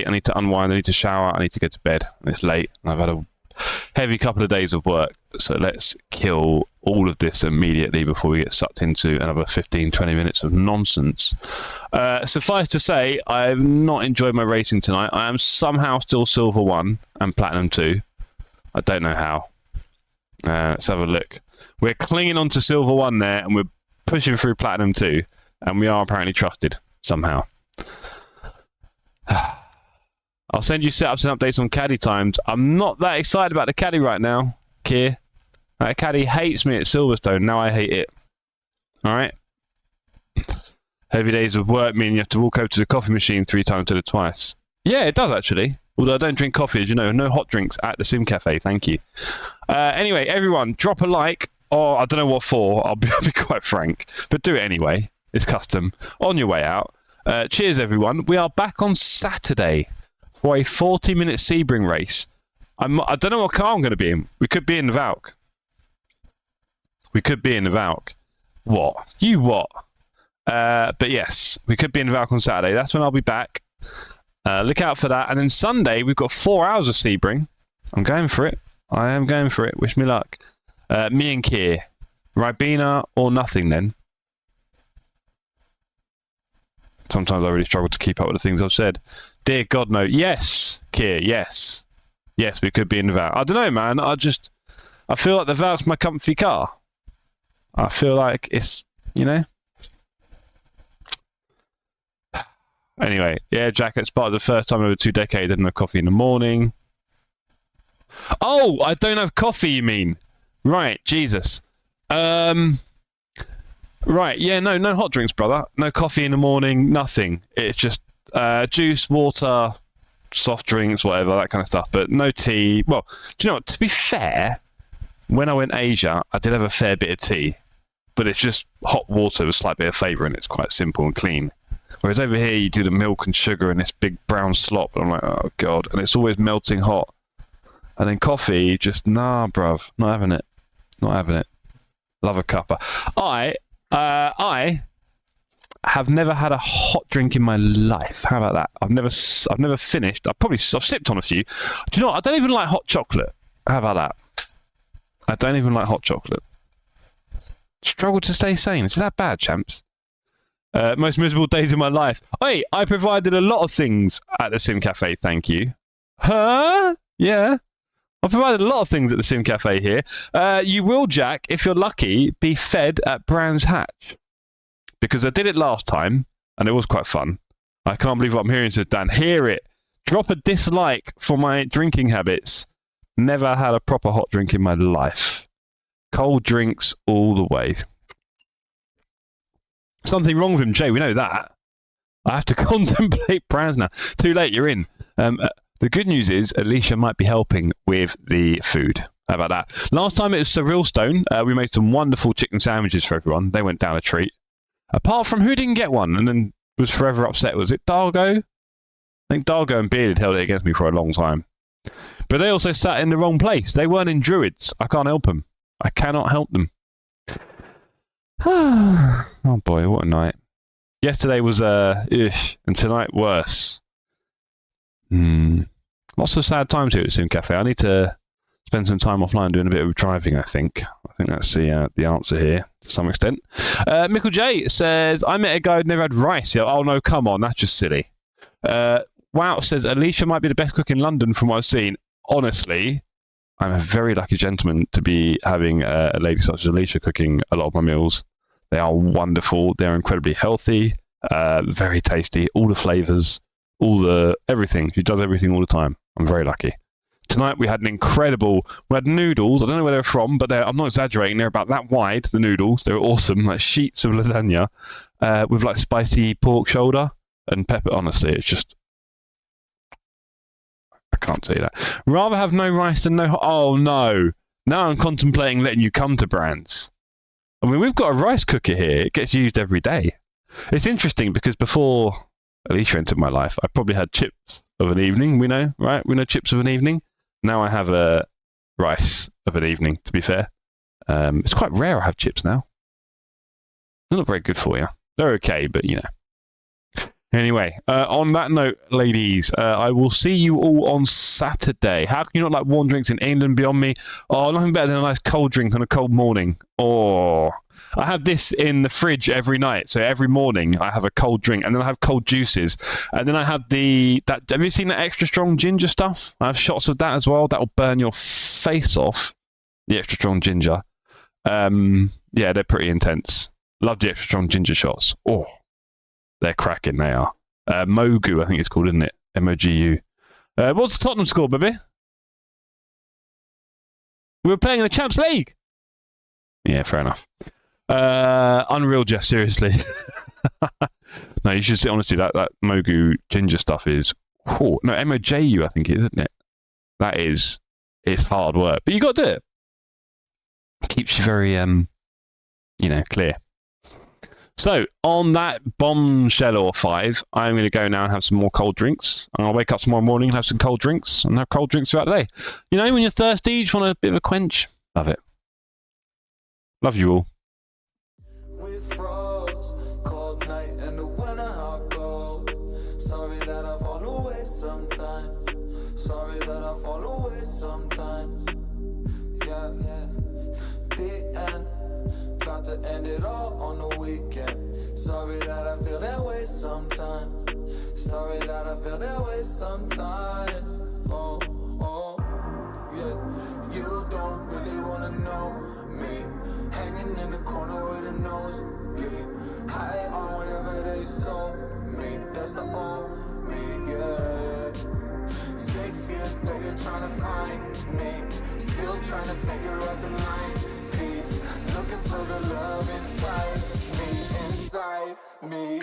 I need to unwind. I need to shower. I need to go to bed. And it's late. And I've had a heavy couple of days of work. So let's kill all of this immediately before we get sucked into another 15, 20 minutes of nonsense. Suffice to say, I've not enjoyed my racing tonight. I am somehow still Silver 1 and Platinum 2. I don't know how. Let's have a look. We're clinging on to Silver 1 there, and we're pushing through Platinum 2, and we are apparently trusted somehow. I'll send you setups and updates on caddy times. I'm not that excited about the caddy right now, Keir. That caddy hates me at Silverstone. Now I hate it. Alright? Heavy days of work mean you have to walk over to the coffee machine 3 times instead of twice. Yeah, it does actually. Although I don't drink coffee, as you know. No hot drinks at the Sim Cafe. Thank you. Anyway, everyone, drop a like. Or I don't know what for. I'll be quite frank. But do it anyway. It's custom. On your way out. Cheers, everyone. We are back on Saturday for a 40-minute Sebring race. I don't know what car I'm going to be in. We could be in the Valk. We could be in the Valk. What? You what? But yes, we could be in the Valk on Saturday. That's when I'll be back. Look out for that. And then Sunday, we've got 4 hours of Sebring. I'm going for it. I am going for it. Wish me luck. Me and Keir. Ribena or nothing then. Sometimes I really struggle to keep up with the things I've said. Dear God, no. Yes, Keir, yes. Yes, we could be in the Valk. I don't know, man. I feel like the Valk's my comfy car. I feel like it's, you know. Anyway, yeah, Jack, it's part of the first time in over 2 decades I didn't have coffee in the morning. Oh, I don't have coffee, you mean? Right, Jesus. Right, yeah, no hot drinks, brother. No coffee in the morning, nothing. It's just juice, water, soft drinks, whatever, that kind of stuff. But no tea. Well, do you know what? To be fair, when I went Asia, I did have a fair bit of tea. But it's just hot water with a slight bit of flavour, and it's quite simple and clean. Whereas over here, you do the milk and sugar and this big brown slop. And I'm like, oh, God. And it's always melting hot. And then coffee, just, nah, bruv. Not having it. Not having it. Love a cuppa. I have never had a hot drink in my life. How about that? I've never finished. I've sipped on a few. Do you know what? I don't even like hot chocolate. How about that? I don't even like hot chocolate. Struggle to stay sane. Is that bad, champs? Most miserable days of my life. Hey, I provided a lot of things at the Sim Cafe, thank you. Huh? Yeah. I provided a lot of things at the Sim Cafe here. You will, Jack, if you're lucky, be fed at Brands Hatch. Because I did it last time, and it was quite fun. I can't believe what I'm hearing, says Dan. Hear it. Drop a dislike for my drinking habits. Never had a proper hot drink in my life. Cold drinks all the way. Something wrong with him, Jay. We know that. I have to contemplate brands now. Too late, you're in. The good news is Alicia might be helping with the food. How about that? Last time it was Surreal Stone. We made some wonderful chicken sandwiches for everyone. They went down a treat. Apart from who didn't get one and then was forever upset. Was it Dargo? I think Dargo and Bearded held it against me for a long time. But they also sat in the wrong place. They weren't in Druids. I can't help them. I cannot help them. Oh boy, what a night. Yesterday was ish, and tonight worse. Lots of sad times here at Sim Cafe. I need to spend some time offline doing a bit of driving, I think. I think that's the answer here, to some extent. Michael J says, I met a guy who'd never had rice yet. Oh no, come on, that's just silly. Wow says, Alicia might be the best cook in London from what I've seen. Honestly, I'm a very lucky gentleman to be having a lady such as Alicia cooking a lot of my meals. They are wonderful. They're incredibly healthy, very tasty, all the flavours, everything. She does everything all the time. I'm very lucky. Tonight we had we had noodles. I don't know where they're from, but I'm not exaggerating. They're about that wide, the noodles. They were awesome, like sheets of lasagna with like spicy pork shoulder and pepper. Honestly, it's just, I can't say that. Rather have no rice than no, oh no. Now I'm contemplating letting you come to Brands. I mean, we've got a rice cooker here. It gets used every day. It's interesting because before Alicia entered my life, I probably had chips of an evening. We know, right? We know chips of an evening. Now I have a rice of an evening, to be fair. It's quite rare I have chips now. They're not very good for you. They're okay, but you know. Anyway, on that note, ladies, I will see you all on Saturday. How can you not like warm drinks in England beyond me? Oh, nothing better than a nice cold drink on a cold morning. Oh, I have this in the fridge every night. So every morning I have a cold drink, and then I have cold juices, and then I have have you seen that extra strong ginger stuff? I have shots of that as well. That will burn your face off. The extra strong ginger. Yeah, they're pretty intense. Love the extra strong ginger shots. Oh. They're cracking, they are. Mogu, I think it's called, isn't it? M-O-G-U. What's the Tottenham score, baby? We were playing in the Champions League. Yeah, fair enough. Unreal, Jeff, seriously. No, you should see, honestly, that Mogu ginger stuff is... Oh, no, M-O-J-U, I think it is, isn't it? That is... It's hard work. But you got to do it. It keeps you very, clear. So, on that bombshell or 5, I'm going to go now and have some more cold drinks. And I'll wake up tomorrow morning and have some cold drinks and have cold drinks throughout the day. You know, when you're thirsty, you just want a bit of a quench. Love it. Love you all. To end it all on the weekend. Sorry that I feel that way sometimes. Sorry that I feel that way sometimes. Oh, yeah. You don't really wanna know me. Hanging in the corner with a nose. Yeah. High on whatever they sold me. That's the old me, yeah. 6 years later trying to find me. Still trying to figure out the line. Looking for the love inside me.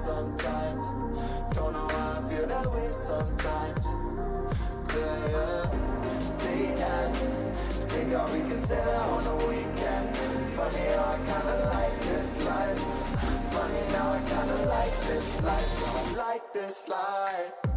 Sometimes, don't know why I feel that way sometimes. Yeah, the end. Think how we can set out on the way. life, don't like this life.